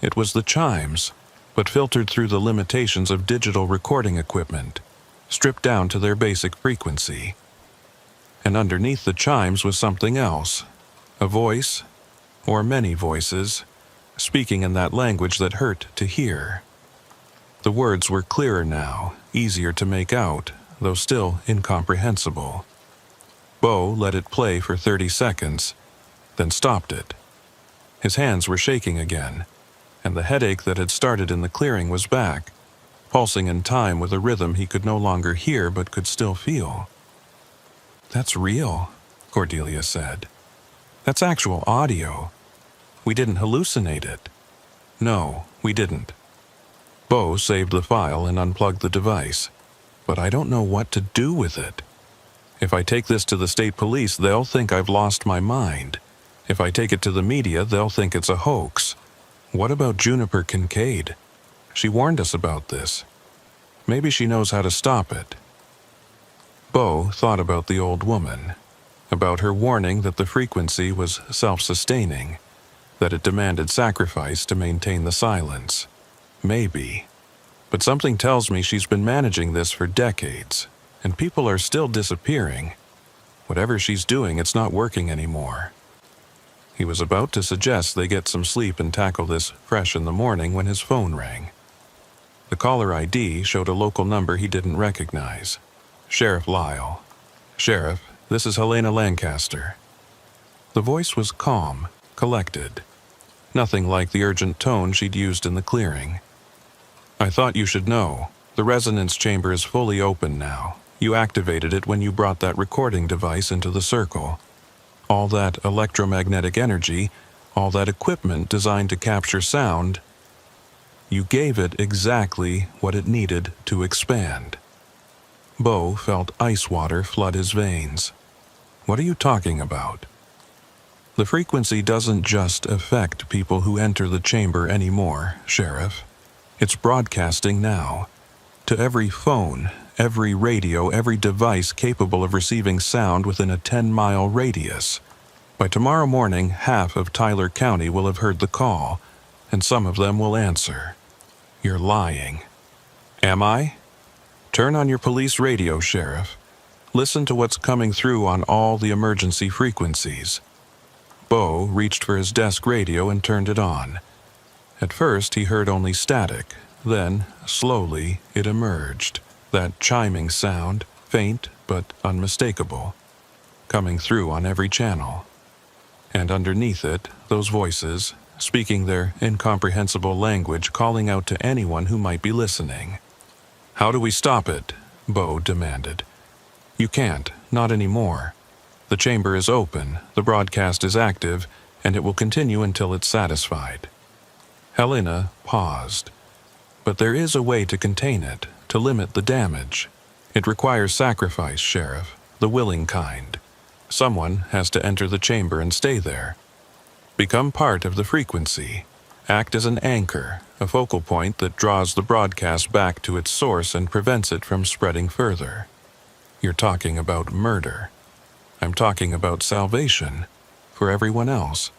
It was the chimes, but filtered through the limitations of digital recording equipment, stripped down to their basic frequency. And underneath the chimes was something else, a voice, or many voices, speaking in that language that hurt to hear. The words were clearer now, easier to make out, though still incomprehensible. Bo let it play for 30 seconds, then stopped it. His hands were shaking again, and the headache that had started in the clearing was back, pulsing in time with a rhythm he could no longer hear but could still feel. "That's real," Cordelia said. "That's actual audio. We didn't hallucinate it." "No, we didn't." Bo saved the file and unplugged the device. "But I don't know what to do with it. If I take this to the state police, they'll think I've lost my mind. If I take it to the media, they'll think it's a hoax. What about Juniper Kincaid? She warned us about this. Maybe she knows how to stop it." Bo thought about the old woman, about her warning that the frequency was self-sustaining, that it demanded sacrifice to maintain the silence. Maybe. But something tells me she's been managing this for decades, and people are still disappearing. Whatever she's doing, it's not working anymore. He was about to suggest they get some sleep and tackle this fresh in the morning when his phone rang. The caller ID showed a local number he didn't recognize. Sheriff Lyle. "Sheriff, this is Helena Lancaster." The voice was calm, collected. Nothing like the urgent tone she'd used in the clearing. "I thought you should know. The resonance chamber is fully open now. You activated it when you brought that recording device into the circle. All that electromagnetic energy, all that equipment designed to capture sound, you gave it exactly what it needed to expand." Bo felt ice water flood his veins. "What are you talking about?" "The frequency doesn't just affect people who enter the chamber anymore, Sheriff. It's broadcasting now. To every phone, every radio, every device capable of receiving sound within a 10-mile radius. By tomorrow morning, half of Tyler County will have heard the call, and some of them will answer." "You're lying." "Am I?" "Turn on your police radio, Sheriff. Listen to what's coming through on all the emergency frequencies." Bo reached for his desk radio and turned it on. At first he heard only static, then, slowly, it emerged, that chiming sound, faint but unmistakable, coming through on every channel. And underneath it, those voices, speaking their incomprehensible language, calling out to anyone who might be listening. "How do we stop it?" Bo demanded. "You can't, not anymore. The chamber is open, the broadcast is active, and it will continue until it's satisfied." Helena paused. "But there is a way to contain it, to limit the damage. It requires sacrifice, Sheriff, the willing kind. Someone has to enter the chamber and stay there. Become part of the frequency. Act as an anchor, a focal point that draws the broadcast back to its source and prevents it from spreading further. You're talking about murder. I'm talking about salvation for everyone else."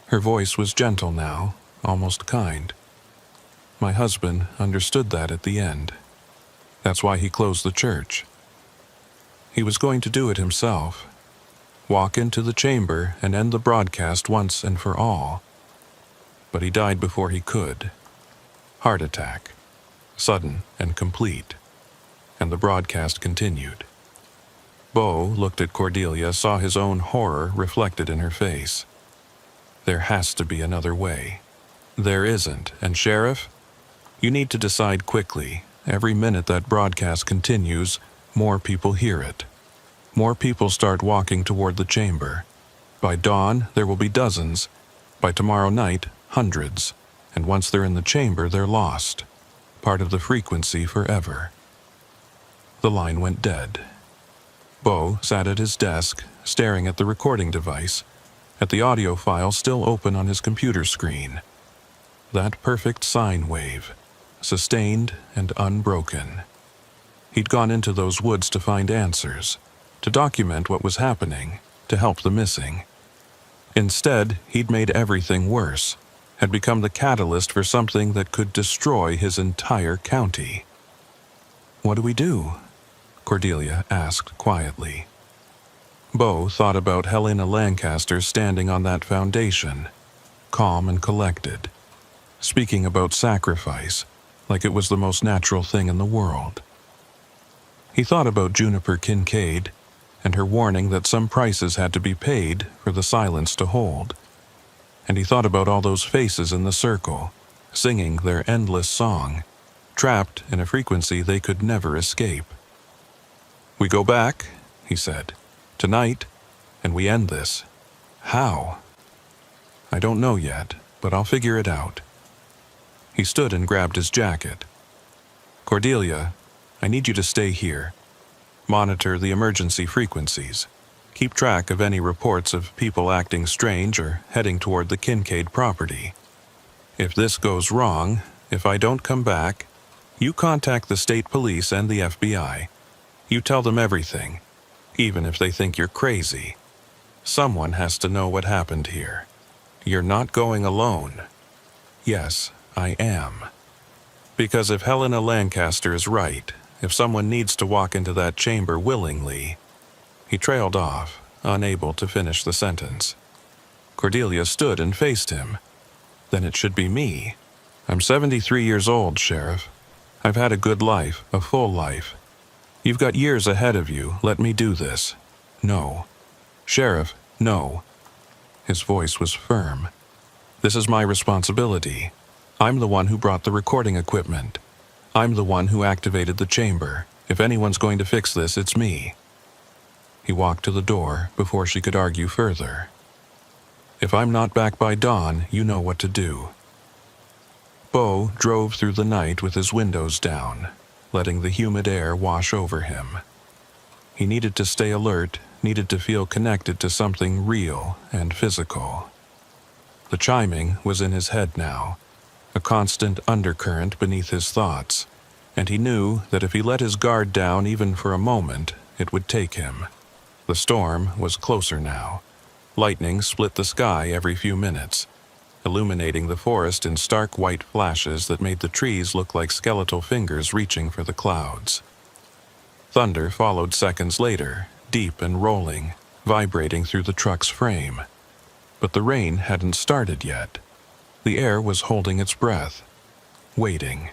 Her voice was gentle now, almost kind. My husband understood that at the end. That's why he closed the church. He was going to do it himself. Walk into the chamber and end the broadcast once and for all. But he died before he could. Heart attack. Sudden and complete. And the broadcast continued. Bo looked at Cordelia, saw his own horror reflected in her face. There has to be another way. There isn't, and Sheriff, you need to decide quickly. Every minute that broadcast continues, more people hear it. More people start walking toward the chamber. By dawn, there will be dozens. By tomorrow night, hundreds. And once they're in the chamber, they're lost. Part of the frequency forever. The line went dead. Bo sat at his desk, staring at the recording device, at the audio file still open on his computer screen. That perfect sine wave, sustained and unbroken. He'd gone into those woods to find answers, to document what was happening, to help the missing. Instead, he'd made everything worse, had become the catalyst for something that could destroy his entire county. "What do we do?" Cordelia asked quietly. Bo thought about Helena Lancaster standing on that foundation, calm and collected, speaking about sacrifice like it was the most natural thing in the world. He thought about Juniper Kincaid and her warning that some prices had to be paid for the silence to hold. And he thought about all those faces in the circle, singing their endless song, trapped in a frequency they could never escape. "We go back," he said, "tonight, and we end this. How? I don't know yet, but I'll figure it out." He stood and grabbed his jacket. "Cordelia, I need you to stay here. Monitor the emergency frequencies. Keep track of any reports of people acting strange or heading toward the Kincaid property. If this goes wrong, if I don't come back, you contact the state police and the FBI. You tell them everything, even if they think you're crazy. Someone has to know what happened here. You're not going alone." "Yes, I am. Because if Helena Lancaster is right, if someone needs to walk into that chamber willingly..." He trailed off, unable to finish the sentence. Cordelia stood and faced him. "Then it should be me. I'm 73 years old, Sheriff. I've had a good life, a full life. You've got years ahead of you. Let me do this." "No. Sheriff, no." His voice was firm. "This is my responsibility. I'm the one who brought the recording equipment. I'm the one who activated the chamber. If anyone's going to fix this, it's me." He walked to the door before she could argue further. "If I'm not back by dawn, you know what to do." Bo drove through the night with his windows down, letting the humid air wash over him. He needed to stay alert, needed to feel connected to something real and physical. The chiming was in his head now, a constant undercurrent beneath his thoughts, and he knew that if he let his guard down even for a moment, it would take him. The storm was closer now. Lightning split the sky every few minutes, illuminating the forest in stark white flashes that made the trees look like skeletal fingers reaching for the clouds. Thunder followed seconds later, deep and rolling, vibrating through the truck's frame. But the rain hadn't started yet. The air was holding its breath, waiting.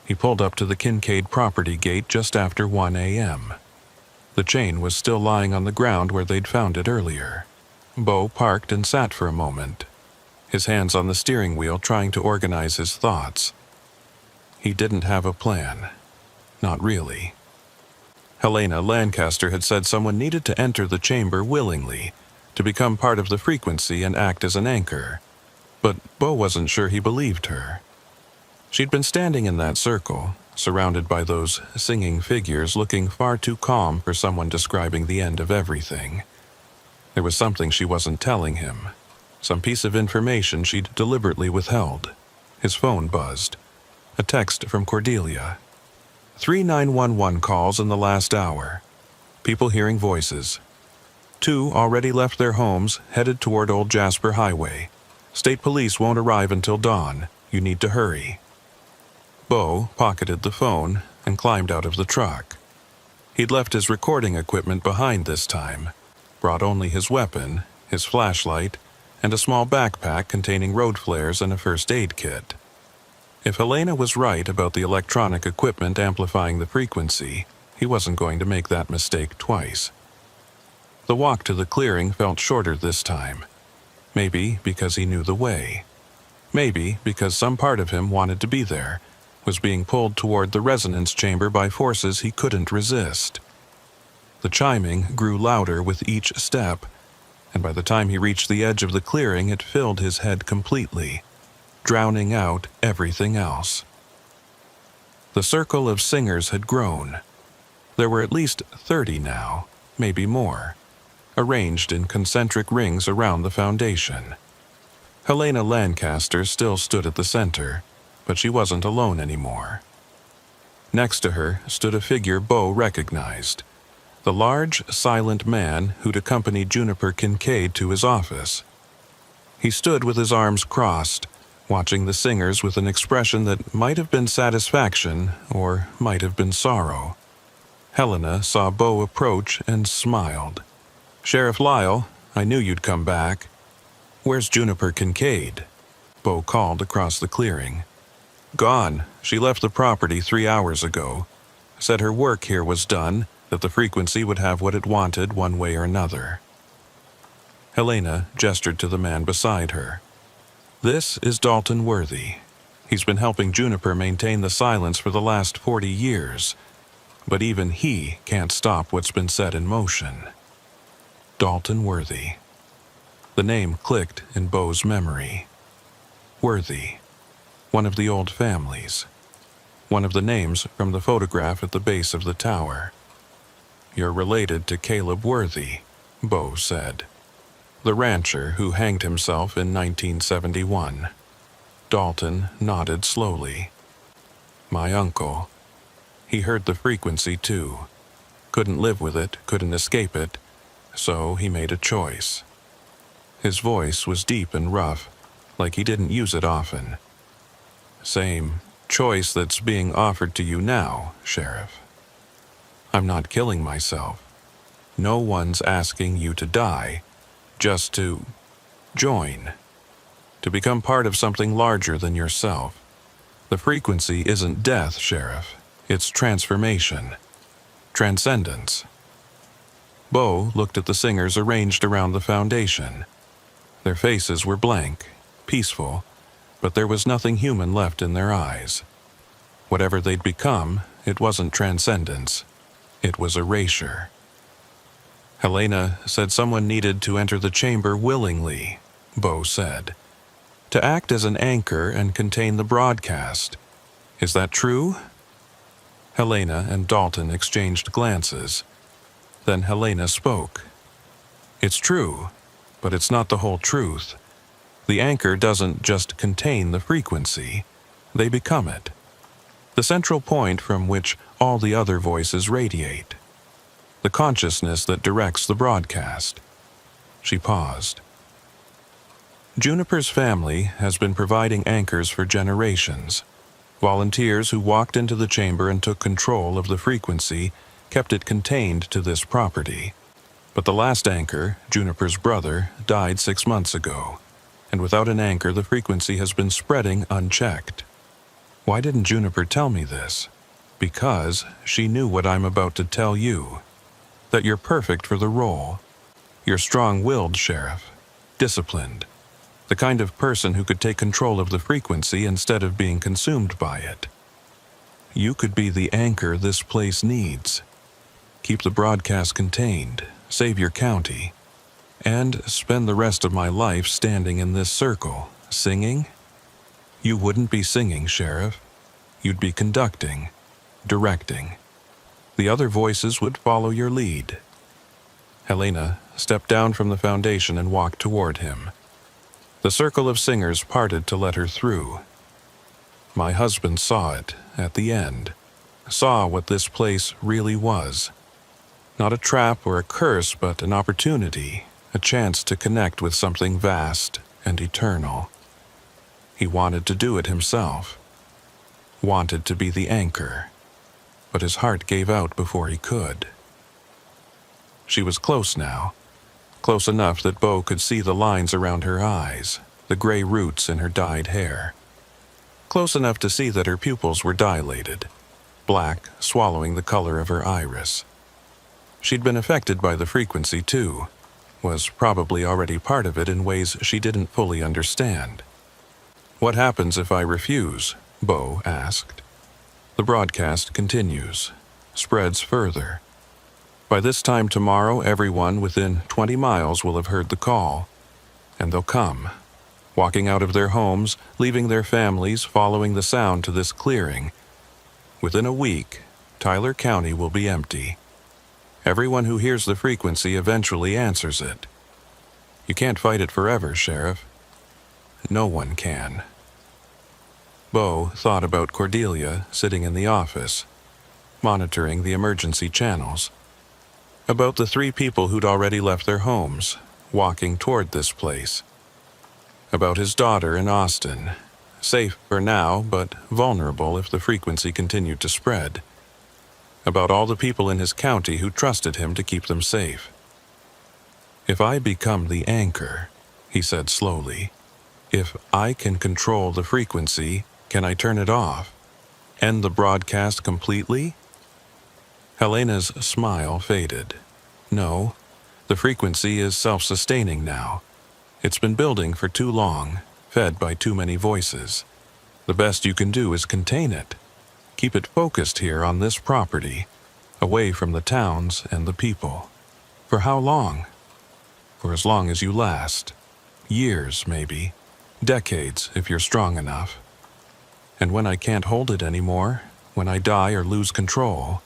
He pulled up to the Kincaid property gate just after 1 a.m. The chain was still lying on the ground where they'd found it earlier. Bo parked and sat for a moment, his hands on the steering wheel trying to organize his thoughts. He didn't have a plan. Not really. Helena Lancaster had said someone needed to enter the chamber willingly, to become part of the frequency and act as an anchor. But Bo wasn't sure he believed her. She'd been standing in that circle, surrounded by those singing figures, looking far too calm for someone describing the end of everything. There was something she wasn't telling him, some piece of information she'd deliberately withheld. His phone buzzed. A text from Cordelia. 3 911 calls in the last hour. People hearing voices. 2 already left their homes, headed toward Old Jasper Highway. State police won't arrive until dawn. You need to hurry. Bo pocketed the phone and climbed out of the truck. He'd left his recording equipment behind this time, brought only his weapon, his flashlight, and a small backpack containing road flares and a first aid kit. If Helena was right about the electronic equipment amplifying the frequency, he wasn't going to make that mistake twice. The walk to the clearing felt shorter this time. Maybe because he knew the way. Maybe because some part of him wanted to be there, was being pulled toward the resonance chamber by forces he couldn't resist. The chiming grew louder with each step, and by the time he reached the edge of the clearing, it filled his head completely, drowning out everything else. The circle of singers had grown. There were at least 30 now, maybe more, arranged in concentric rings around the foundation. Helena Lancaster still stood at the center, but she wasn't alone anymore. Next to her stood a figure Bo recognized, the large, silent man who'd accompanied Juniper Kincaid to his office. He stood with his arms crossed, watching the singers with an expression that might have been satisfaction or might have been sorrow. Helena saw Bo approach and smiled. "Sheriff Lyle, I knew you'd come back." "Where's Juniper Kincaid?" Bo called across the clearing. "Gone. She left the property 3 hours ago. Said her work here was done, that the frequency would have what it wanted one way or another." Helena gestured to the man beside her. "This is Dalton Worthy. He's been helping Juniper maintain the silence for the last 40 years. But even he can't stop what's been set in motion." Dalton Worthy. The name clicked in Bo's memory. Worthy. One of the old families. One of the names from the photograph at the base of the tower. "You're related to Caleb Worthy," Bo said. "The rancher who hanged himself in 1971. Dalton nodded slowly. "My uncle. He heard the frequency too. Couldn't live with it, couldn't escape it, so he made a choice." His voice was deep and rough, like he didn't use it often. "Same choice that's being offered to you now, Sheriff. I'm not killing myself. No one's asking you to die, just to join. To become part of something larger than yourself. The frequency isn't death, Sheriff. It's transformation. Transcendence." Bo looked at the singers arranged around the foundation. Their faces were blank, peaceful, but there was nothing human left in their eyes. Whatever they'd become, it wasn't transcendence. It was erasure. "Helena said someone needed to enter the chamber willingly," Bo said. "To act as an anchor and contain the broadcast. Is that true?" Helena and Dalton exchanged glances. Then Helena spoke. "It's true, but it's not the whole truth. The anchor doesn't just contain the frequency. They become it. The central point from which all the other voices radiate. The consciousness that directs the broadcast." She paused. "Juniper's family has been providing anchors for generations. Volunteers who walked into the chamber and took control of the frequency kept it contained to this property. But the last anchor, Juniper's brother, died 6 months ago, and without an anchor the frequency has been spreading unchecked. Why didn't Juniper tell me this? Because she knew what I'm about to tell you. That you're perfect for the role. You're strong-willed, Sheriff. Disciplined. The kind of person who could take control of the frequency instead of being consumed by it. You could be the anchor this place needs. Keep the broadcast contained, save your county, and spend the rest of my life standing in this circle, singing? You wouldn't be singing, Sheriff. You'd be conducting, directing. The other voices would follow your lead. Helena stepped down from the foundation and walked toward him. The circle of singers parted to let her through. My husband saw it at the end, saw what this place really was. Not a trap or a curse, but an opportunity, a chance to connect with something vast and eternal. He wanted to do it himself, wanted to be the anchor, but his heart gave out before he could. She was close now, close enough that Bo could see the lines around her eyes, the gray roots in her dyed hair. Close enough to see that her pupils were dilated, black swallowing the color of her iris. She'd been affected by the frequency too, was probably already part of it in ways she didn't fully understand. "What happens if I refuse?" Bo asked. The broadcast continues, spreads further. By this time tomorrow, everyone within 20 miles will have heard the call, and they'll come, walking out of their homes, leaving their families, following the sound to this clearing. Within a week, Tyler County will be empty. Everyone who hears the frequency eventually answers it. You can't fight it forever, Sheriff. No one can. Bo thought about Cordelia sitting in the office, monitoring the emergency channels. About the 3 people who'd already left their homes, walking toward this place. About his daughter in Austin, safe for now, but vulnerable if the frequency continued to spread. About all the people in his county who trusted him to keep them safe. "If I become the anchor," he said slowly, "if I can control the frequency, can I turn it off? End the broadcast completely?" Helena's smile faded. "No, the frequency is self-sustaining now. It's been building for too long, fed by too many voices. The best you can do is contain it. Keep it focused here on this property, away from the towns and the people. For how long? For as long as you last. Years, maybe. Decades, if you're strong enough. And when I can't hold it anymore, when I die or lose control,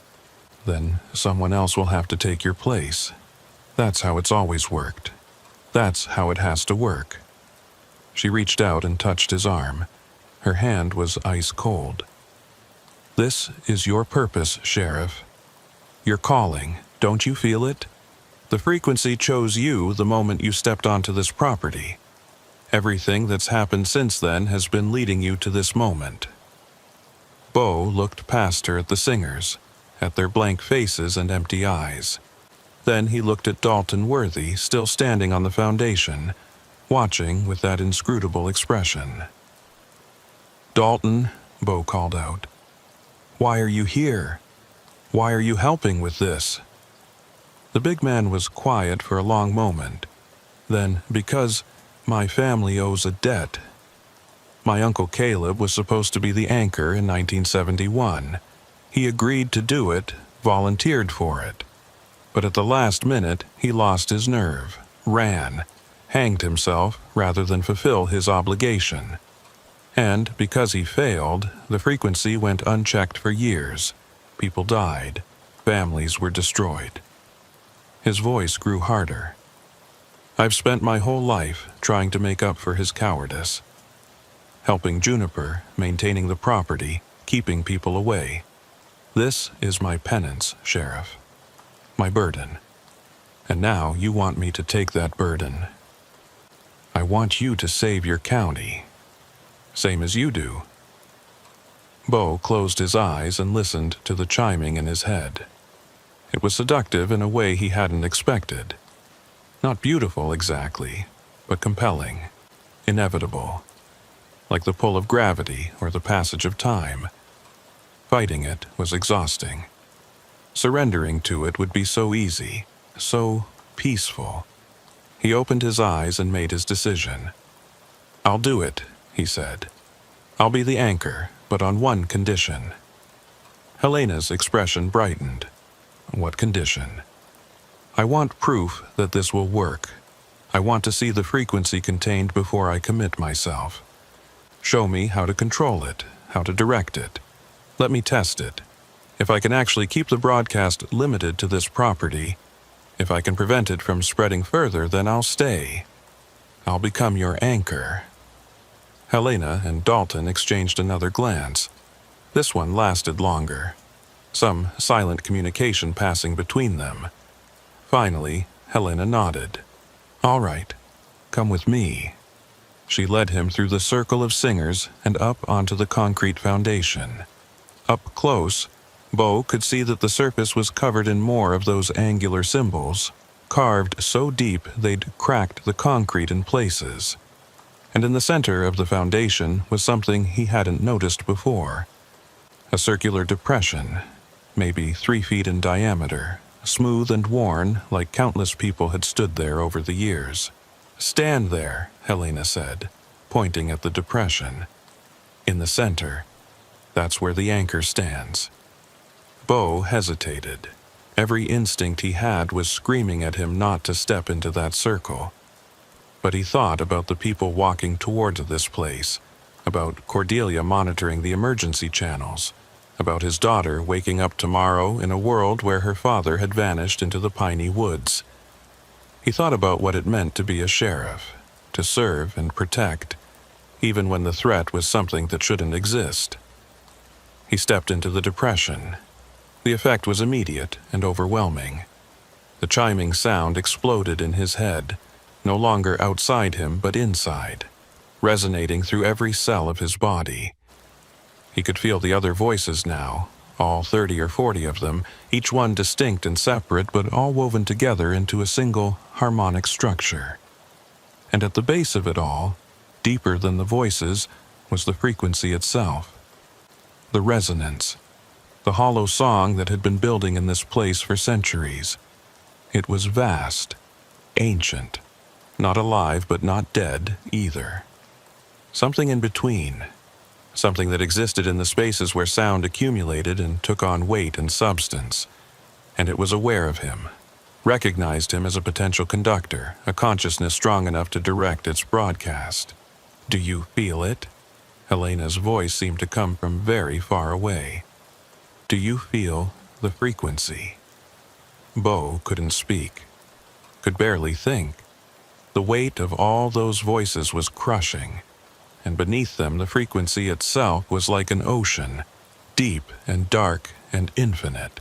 then someone else will have to take your place. That's how it's always worked. That's how it has to work." She reached out and touched his arm. Her hand was ice cold. "This is your purpose, Sheriff. Your calling, don't you feel it? The frequency chose you the moment you stepped onto this property. Everything that's happened since then has been leading you to this moment." Bo looked past her at the singers, at their blank faces and empty eyes. Then he looked at Dalton Worthy, still standing on the foundation, watching with that inscrutable expression. "Dalton," Bo called out, "why are you here? Why are you helping with this?" The big man was quiet for a long moment. Then, "Because my family owes a debt. My Uncle Caleb was supposed to be the anchor in 1971. He agreed to do it, volunteered for it. But at the last minute, he lost his nerve, ran, hanged himself rather than fulfill his obligation. And because he failed, the frequency went unchecked for years. People died. Families were destroyed." His voice grew harder. "I've spent my whole life trying to make up for his cowardice. Helping Juniper, maintaining the property, keeping people away. This is my penance, Sheriff. My burden. And now you want me to take that burden. I want you to save your county. Same as you do." Bo closed his eyes and listened to the chiming in his head. It was seductive in a way he hadn't expected. Not beautiful exactly, but compelling, inevitable. Like the pull of gravity or the passage of time. Fighting it was exhausting. Surrendering to it would be so easy, so peaceful. He opened his eyes and made his decision. "I'll do it," he said. "I'll be the anchor, but on one condition." Helena's expression brightened. "What condition?" "I want proof that this will work. I want to see the frequency contained before I commit myself. Show me how to control it, how to direct it. Let me test it. If I can actually keep the broadcast limited to this property, if I can prevent it from spreading further, then I'll stay. I'll become your anchor." Helena and Dalton exchanged another glance. This one lasted longer. Some silent communication passing between them. Finally, Helena nodded. "All right, come with me." She led him through the circle of singers and up onto the concrete foundation. Up close, Bo could see that the surface was covered in more of those angular symbols, carved so deep they'd cracked the concrete in places. And in the center of the foundation was something he hadn't noticed before. A circular depression, maybe 3 feet in diameter, smooth and worn like countless people had stood there over the years. "Stand there," Helena said, pointing at the depression. "In the center. That's where the anchor stands." Bo hesitated. Every instinct he had was screaming at him not to step into that circle. But he thought about the people walking towards this place, about Cordelia monitoring the emergency channels, about his daughter waking up tomorrow in a world where her father had vanished into the piney woods. He thought about what it meant to be a sheriff, to serve and protect, even when the threat was something that shouldn't exist. He stepped into the depression. The effect was immediate and overwhelming. The chiming sound exploded in his head, no longer outside him but inside, resonating through every cell of his body. He could feel the other voices now, all 30 or 40 of them, each one distinct and separate but all woven together into a single harmonic structure. And at the base of it all, deeper than the voices, was the frequency itself. The resonance. The hollow song that had been building in this place for centuries. It was vast, ancient, not alive but not dead either. Something in between, something that existed in the spaces where sound accumulated and took on weight and substance. And it was aware of him, recognized him as a potential conductor, a consciousness strong enough to direct its broadcast. "Do you feel it?" Helena's voice seemed to come from very far away. "Do you feel the frequency?" Bo couldn't speak, could barely think. The weight of all those voices was crushing, and beneath them the frequency itself was like an ocean, deep and dark and infinite.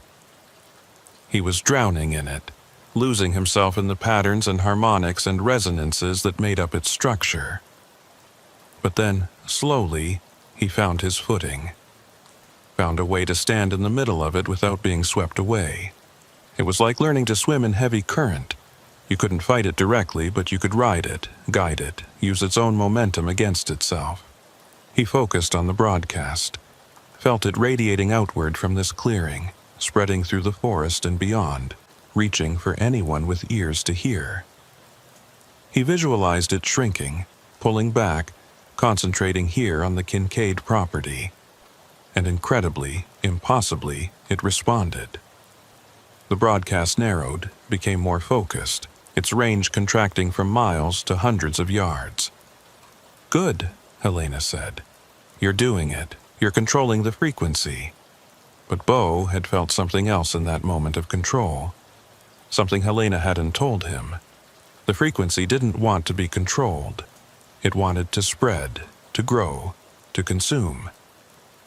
He was drowning in it, losing himself in the patterns and harmonics and resonances that made up its structure. But then, slowly, he found his footing. Found a way to stand in the middle of it without being swept away. It was like learning to swim in heavy current. You couldn't fight it directly, but you could ride it, guide it, use its own momentum against itself. He focused on the broadcast, felt it radiating outward from this clearing, spreading through the forest and beyond, reaching for anyone with ears to hear. He visualized it shrinking, pulling back, concentrating here on the Kincaid property. And incredibly, impossibly, it responded. The broadcast narrowed, became more focused, its range contracting from miles to hundreds of yards. "Good," Helena said. "You're doing it. You're controlling the frequency." But Bo had felt something else in that moment of control. Something Helena hadn't told him. The frequency didn't want to be controlled. It wanted to spread, to grow, to consume.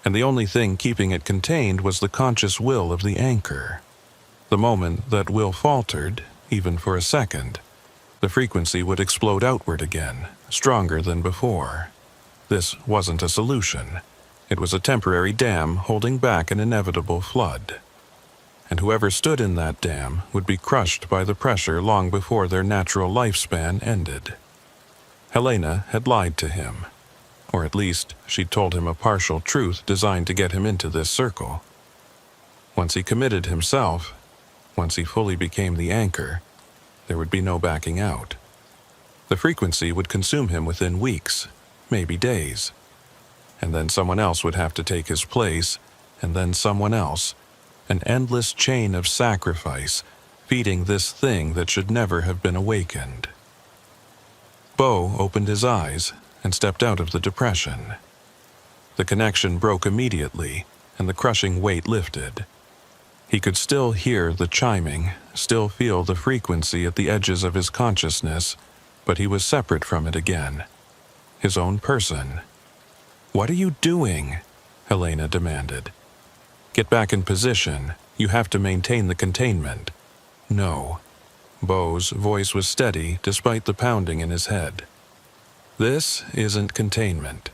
And the only thing keeping it contained was the conscious will of the anchor. The moment that will faltered, even for a second, the frequency would explode outward again, stronger than before. This wasn't a solution. It was a temporary dam holding back an inevitable flood. And whoever stood in that dam would be crushed by the pressure long before their natural lifespan ended. Helena had lied to him. Or at least, she'd told him a partial truth designed to get him into this circle. Once he committed himself, once he fully became the anchor, there would be no backing out, The frequency would consume him within weeks, maybe days. And then someone else would have to take his place, and then someone else. An endless chain of sacrifice, feeding this thing that should never have been awakened. Bo opened his eyes and stepped out of the depression. The connection broke immediately, and the crushing weight lifted. He could still hear the chiming, still feel the frequency at the edges of his consciousness, but he was separate from it again. His own person. "What are you doing?" Helena demanded. "Get back in position. You have to maintain the containment." "No." Bo's voice was steady despite the pounding in his head. "This isn't containment.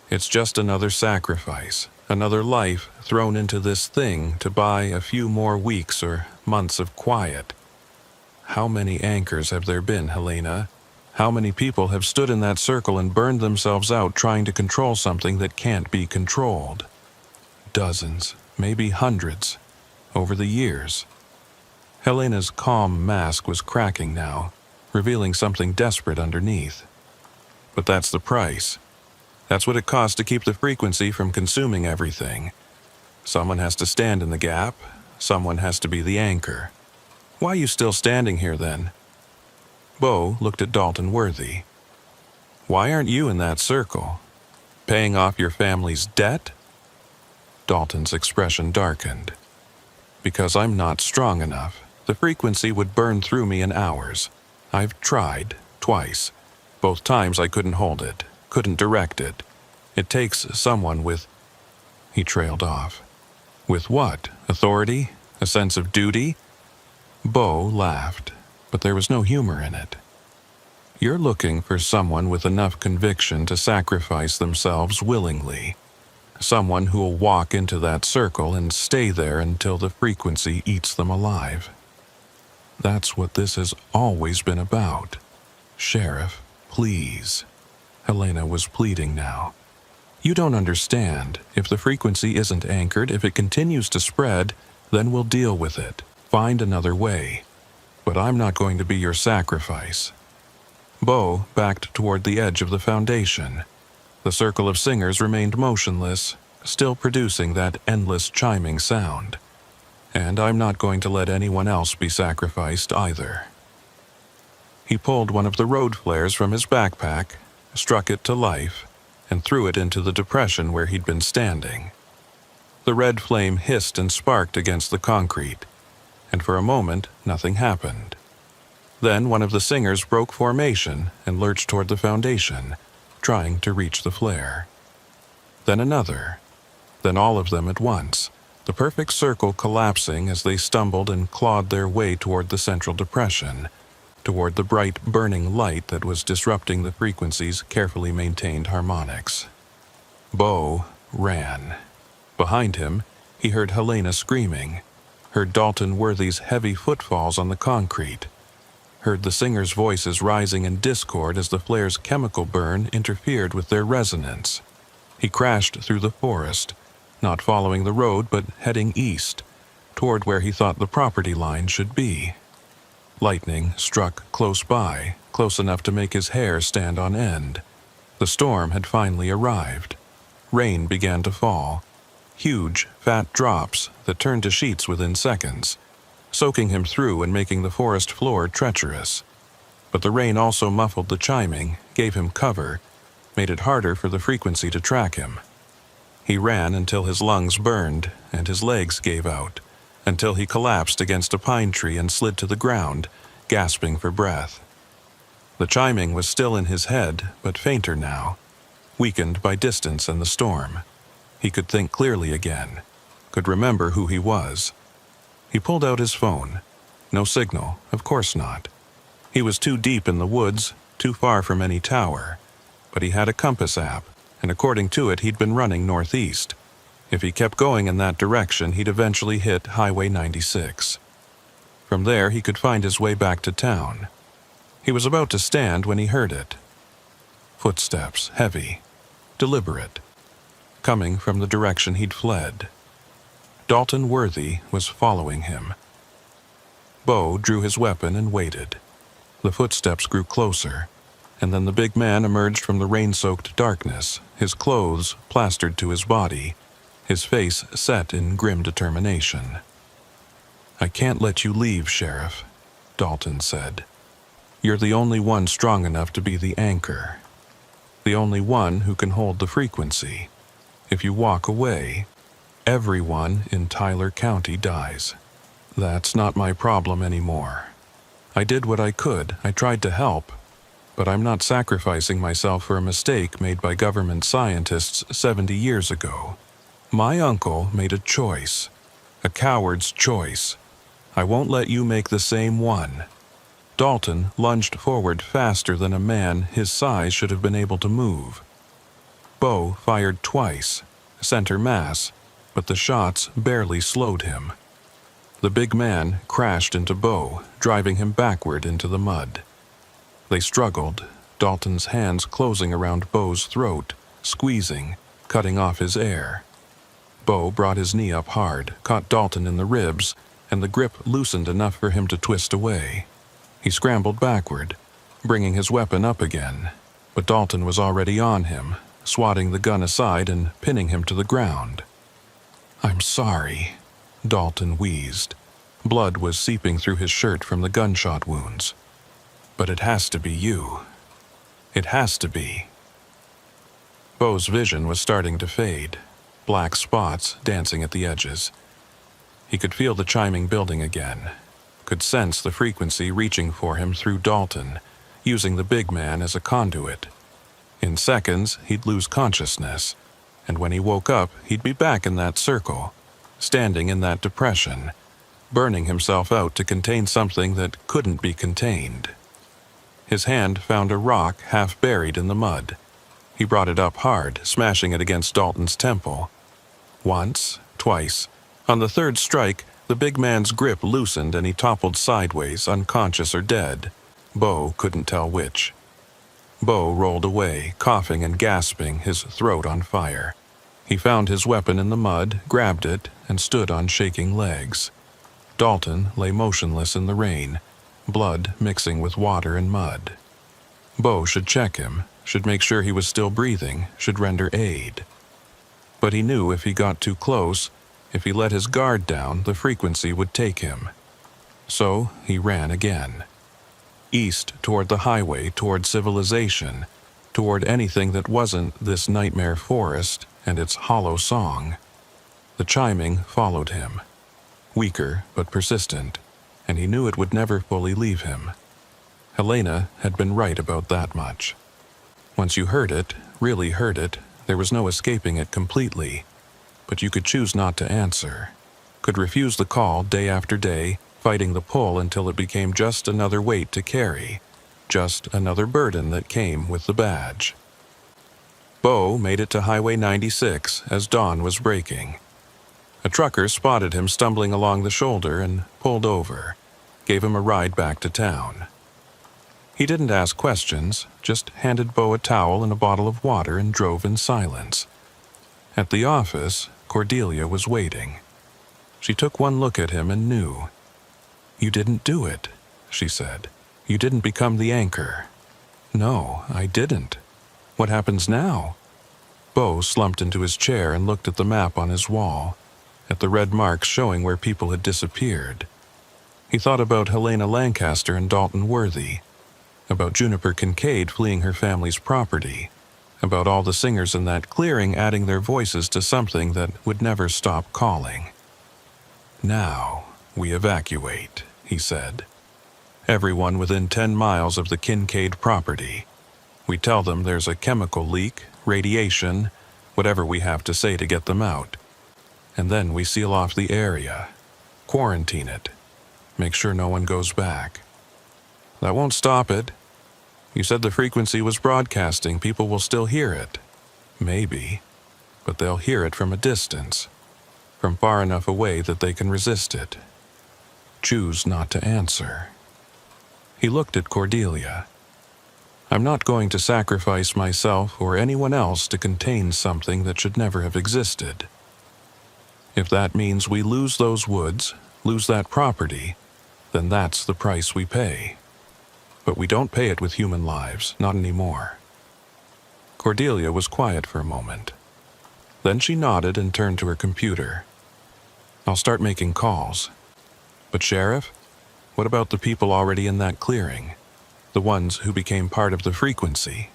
It's just another sacrifice, another life thrown into this thing to buy a few more weeks or months of quiet. How many anchors have there been, Helena? How many people have stood in that circle and burned themselves out trying to control something that can't be controlled? Dozens, maybe hundreds, over the years." Helena's calm mask was cracking now, revealing something desperate underneath. "But that's the price. That's what it costs to keep the frequency from consuming everything. Someone has to stand in the gap. Someone has to be the anchor. Why are you still standing here then?" Bo looked at Dalton Worthy. "Why aren't you in that circle? Paying off your family's debt?" Dalton's expression darkened. "Because I'm not strong enough. The frequency would burn through me in hours. I've tried, twice. Both times I couldn't hold it, couldn't direct it. It takes someone with..." He trailed off. "With what? Authority? A sense of duty?" Bo laughed, but there was no humor in it. "You're looking for someone with enough conviction to sacrifice themselves willingly. Someone who'll walk into that circle and stay there until the frequency eats them alive. That's what this has always been about. Sheriff, please." Helena was pleading now. "You don't understand. If the frequency isn't anchored, if it continues to spread, then we'll deal with it. Find another way. But I'm not going to be your sacrifice." Bo backed toward the edge of the foundation. The circle of singers remained motionless, still producing that endless chiming sound. "And I'm not going to let anyone else be sacrificed either." He pulled one of the road flares from his backpack, struck it to life, and threw it into the depression where he'd been standing. The red flame hissed and sparked against the concrete, and for a moment nothing happened. Then one of the singers broke formation and lurched toward the foundation, trying to reach the flare. Then another. Then all of them at once, the perfect circle collapsing as they stumbled and clawed their way toward the central depression, toward the bright burning light that was disrupting the frequency's carefully maintained harmonics. Bo ran. Behind him, he heard Helena screaming, heard Dalton Worthy's heavy footfalls on the concrete, heard the singers' voices rising in discord as the flare's chemical burn interfered with their resonance. He crashed through the forest, not following the road but heading east, toward where he thought the property line should be. Lightning struck close by, close enough to make his hair stand on end. The storm had finally arrived. Rain began to fall. Huge, fat drops that turned to sheets within seconds, soaking him through and making the forest floor treacherous. But the rain also muffled the chiming, gave him cover, made it harder for the frequency to track him. He ran until his lungs burned and his legs gave out, until he collapsed against a pine tree and slid to the ground, gasping for breath. The chiming was still in his head, but fainter now, weakened by distance and the storm. He could think clearly again, could remember who he was. He pulled out his phone. No signal, of course not. He was too deep in the woods, too far from any tower. But he had a compass app, and according to it he'd been running northeast. If he kept going in that direction, he'd eventually hit Highway 96. From there, he could find his way back to town. He was about to stand when he heard it. Footsteps, heavy, deliberate, coming from the direction he'd fled. Dalton Worthy was following him. Bo drew his weapon and waited. The footsteps grew closer, and then the big man emerged from the rain-soaked darkness, his clothes plastered to his body, his face set in grim determination. "I can't let you leave, Sheriff," Dalton said. "You're the only one strong enough to be the anchor. The only one who can hold the frequency. If you walk away, everyone in Tyler County dies. That's not my problem anymore. I did what I could. I tried to help. But I'm not sacrificing myself for a mistake made by government scientists 70 years ago. My uncle made a choice. A coward's choice. I won't let you make the same one." Dalton lunged forward faster than a man his size should have been able to move. Bo fired twice, center mass, but the shots barely slowed him. The big man crashed into Bo, driving him backward into the mud. They struggled, Dalton's hands closing around Bo's throat, squeezing, cutting off his air. Bo brought his knee up hard, caught Dalton in the ribs, and the grip loosened enough for him to twist away. He scrambled backward, bringing his weapon up again, but Dalton was already on him, swatting the gun aside and pinning him to the ground. "I'm sorry," Dalton wheezed. Blood was seeping through his shirt from the gunshot wounds. "But it has to be you. It has to be." Bo's vision was starting to fade, black spots dancing at the edges. He could feel the chiming building again, could sense the frequency reaching for him through Dalton, using the big man as a conduit. In seconds, he'd lose consciousness, and when he woke up, he'd be back in that circle, standing in that depression, burning himself out to contain something that couldn't be contained. His hand found a rock half buried in the mud. He brought it up hard, smashing it against Dalton's temple. Once, twice. On the third strike, the big man's grip loosened and he toppled sideways, unconscious or dead. Bo couldn't tell which. Bo rolled away, coughing and gasping, his throat on fire. He found his weapon in the mud, grabbed it, and stood on shaking legs. Dalton lay motionless in the rain, blood mixing with water and mud. Bo should check him, should make sure he was still breathing, should render aid. But he knew if he got too close, if he let his guard down, the frequency would take him. So he ran again. East toward the highway, toward civilization, toward anything that wasn't this nightmare forest and its hollow song. The chiming followed him, weaker but persistent, and he knew it would never fully leave him. Helena had been right about that much. Once you heard it, really heard it, there was no escaping it completely, but you could choose not to answer, could refuse the call day after day, fighting the pull until it became just another weight to carry, just another burden that came with the badge. Bo made it to Highway 96 as dawn was breaking. A trucker spotted him stumbling along the shoulder and pulled over, gave him a ride back to town. He didn't ask questions, just handed Bo a towel and a bottle of water and drove in silence. At the office, Cordelia was waiting. She took one look at him and knew. "You didn't do it," she said. "You didn't become the anchor." "No, I didn't. What happens now?" Bo slumped into his chair and looked at the map on his wall, at the red marks showing where people had disappeared. He thought about Helena Lancaster and Dalton Worthy, about Juniper Kincaid fleeing her family's property, about all the singers in that clearing adding their voices to something that would never stop calling. "Now we evacuate," he said. "Everyone within 10 miles of the Kincaid property. We tell them there's a chemical leak, radiation, whatever we have to say to get them out. And then we seal off the area, quarantine it, make sure no one goes back. That won't stop it. You said the frequency was broadcasting, people will still hear it. Maybe, but they'll hear it from a distance, from far enough away that they can resist it. Choose not to answer." He looked at Cordelia. "I'm not going to sacrifice myself or anyone else to contain something that should never have existed. If that means we lose those woods, lose that property, then that's the price we pay." but we don't pay it with human lives, not anymore." Cordelia was quiet for a moment. Then she nodded and turned to her computer. "I'll start making calls. But Sheriff, what about the people already in that clearing? The ones who became part of the frequency?"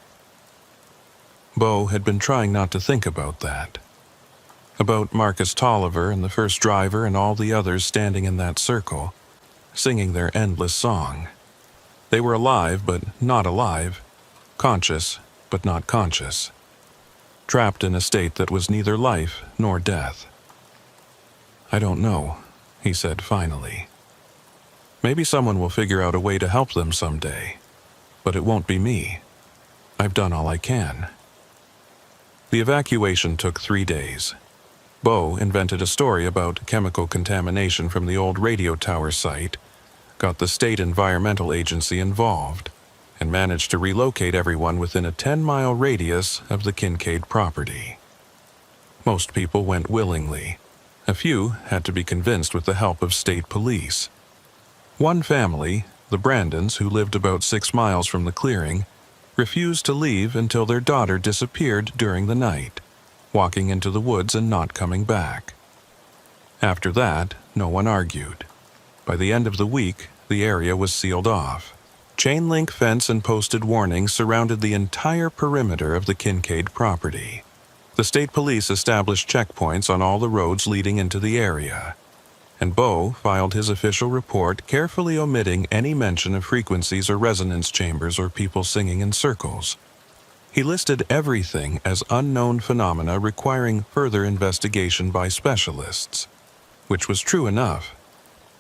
Bo had been trying not to think about that. About Marcus Tolliver and the first driver and all the others standing in that circle, singing their endless song. They were alive but not alive, conscious but not conscious, trapped in a state that was neither life nor death. "I don't know," he said finally. "Maybe someone will figure out a way to help them someday, but it won't be me. I've done all I can." The evacuation took 3 days. Bo invented a story about chemical contamination from the old radio tower site, got the state environmental agency involved, and managed to relocate everyone within a 10-mile radius of the Kincaid property. Most people went willingly. A few had to be convinced with the help of state police. One family, the Brandons, who lived about 6 miles from the clearing, refused to leave until their daughter disappeared during the night, walking into the woods and not coming back. After that, no one argued. By the end of the week, the area was sealed off. Chain-link fence and posted warnings surrounded the entire perimeter of the Kincaid property. The state police established checkpoints on all the roads leading into the area, and Bo filed his official report, carefully omitting any mention of frequencies or resonance chambers or people singing in circles. He listed everything as unknown phenomena requiring further investigation by specialists, which was true enough.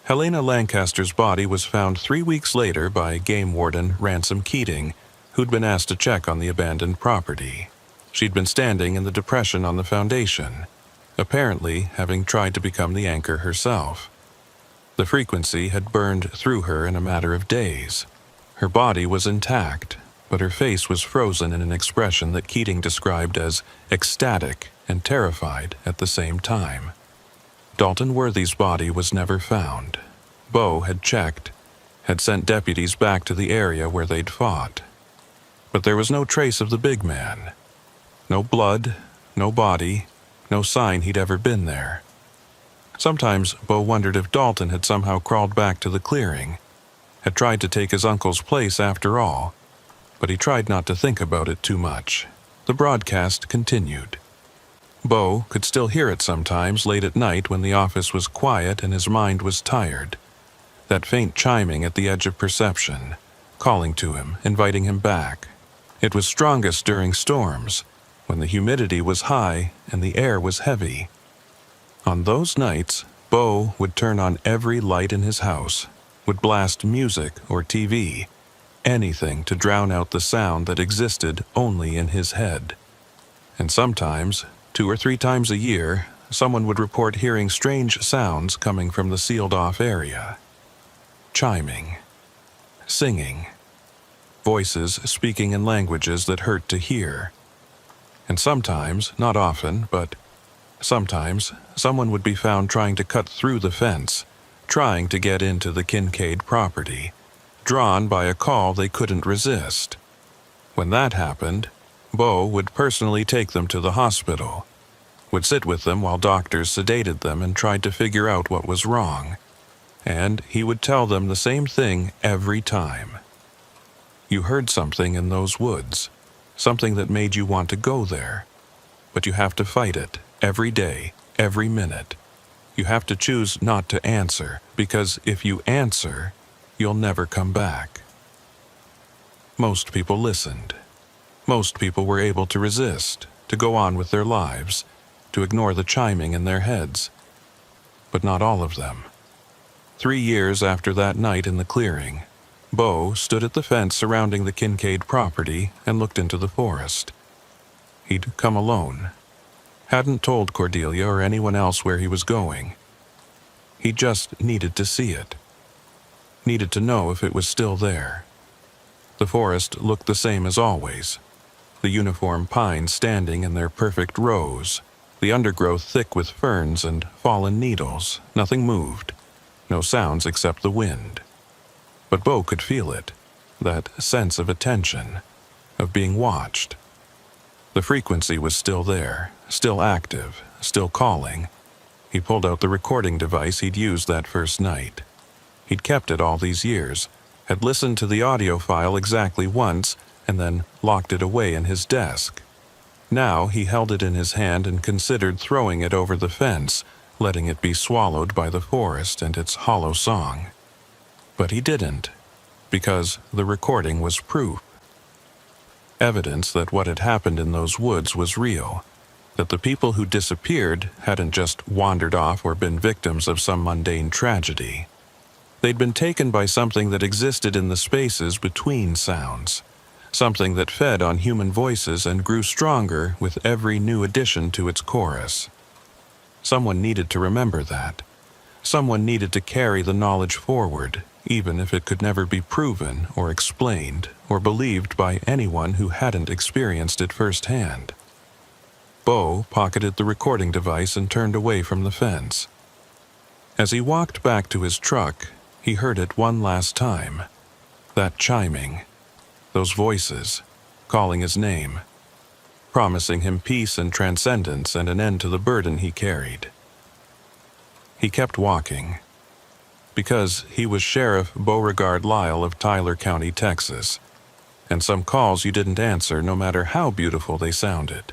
Helena Lancaster's body was found 3 weeks later by game warden Ransom Keating, who'd been asked to check on the abandoned property. She'd been standing in the depression on the foundation, apparently having tried to become the anchor herself. The frequency had burned through her in a matter of days. Her body was intact, but her face was frozen in an expression that Keating described as ecstatic and terrified at the same time. Dalton Worthy's body was never found. Bo had checked, had sent deputies back to the area where they'd fought. But there was no trace of the big man. No blood, no body, no sign he'd ever been there. Sometimes Bo wondered if Dalton had somehow crawled back to the clearing, had tried to take his uncle's place after all, but he tried not to think about it too much. The broadcast continued. Bo could still hear it sometimes late at night when the office was quiet and his mind was tired. That faint chiming at the edge of perception, calling to him, inviting him back. It was strongest during storms, when the humidity was high and the air was heavy. On those nights, Bo would turn on every light in his house, would blast music or TV, anything to drown out the sound that existed only in his head. And sometimes, 2 or 3 times a year, someone would report hearing strange sounds coming from the sealed-off area. Chiming, singing, voices speaking in languages that hurt to hear. And sometimes, not often, but sometimes, someone would be found trying to cut through the fence, trying to get into the Kincaid property, drawn by a call they couldn't resist. When that happened, Bo would personally take them to the hospital, would sit with them while doctors sedated them and tried to figure out what was wrong. And he would tell them the same thing every time. You heard something in those woods, something that made you want to go there. But you have to fight it every day, every minute. You have to choose not to answer, because if you answer, you'll never come back. Most people listened. Most people were able to resist, to go on with their lives, to ignore the chiming in their heads. But not all of them. 3 years after that night in the clearing, Bo stood at the fence surrounding the Kincaid property and looked into the forest. He'd come alone. Hadn't told Cordelia or anyone else where he was going. He just needed to see it. Needed to know if it was still there. The forest looked the same as always. The uniform pines standing in their perfect rows, the undergrowth thick with ferns and fallen needles. Nothing moved. No sounds except the wind. But Bo could feel it. that sense of attention, of being watched. The frequency was still there, still active, still calling. He pulled out the recording device he'd used that first night. He'd kept it all these years, had listened to the audio file exactly once, and then locked it away in his desk. Now he held it in his hand and considered throwing it over the fence, letting it be swallowed by the forest and its hollow song. But he didn't, because the recording was proof. Evidence that what had happened in those woods was real, that the people who disappeared hadn't just wandered off or been victims of some mundane tragedy. They'd been taken by something that existed in the spaces between sounds, something that fed on human voices and grew stronger with every new addition to its chorus. Someone needed to remember that. Someone needed to carry the knowledge forward, even if it could never be proven or explained or believed by anyone who hadn't experienced it firsthand. Bo pocketed the recording device and turned away from the fence. As he walked back to his truck, he heard it one last time. That chiming, those voices, calling his name, promising him peace and transcendence and an end to the burden he carried. He kept walking, because he was Sheriff Beauregard Lyle of Tyler County, Texas, and some calls you didn't answer no matter how beautiful they sounded.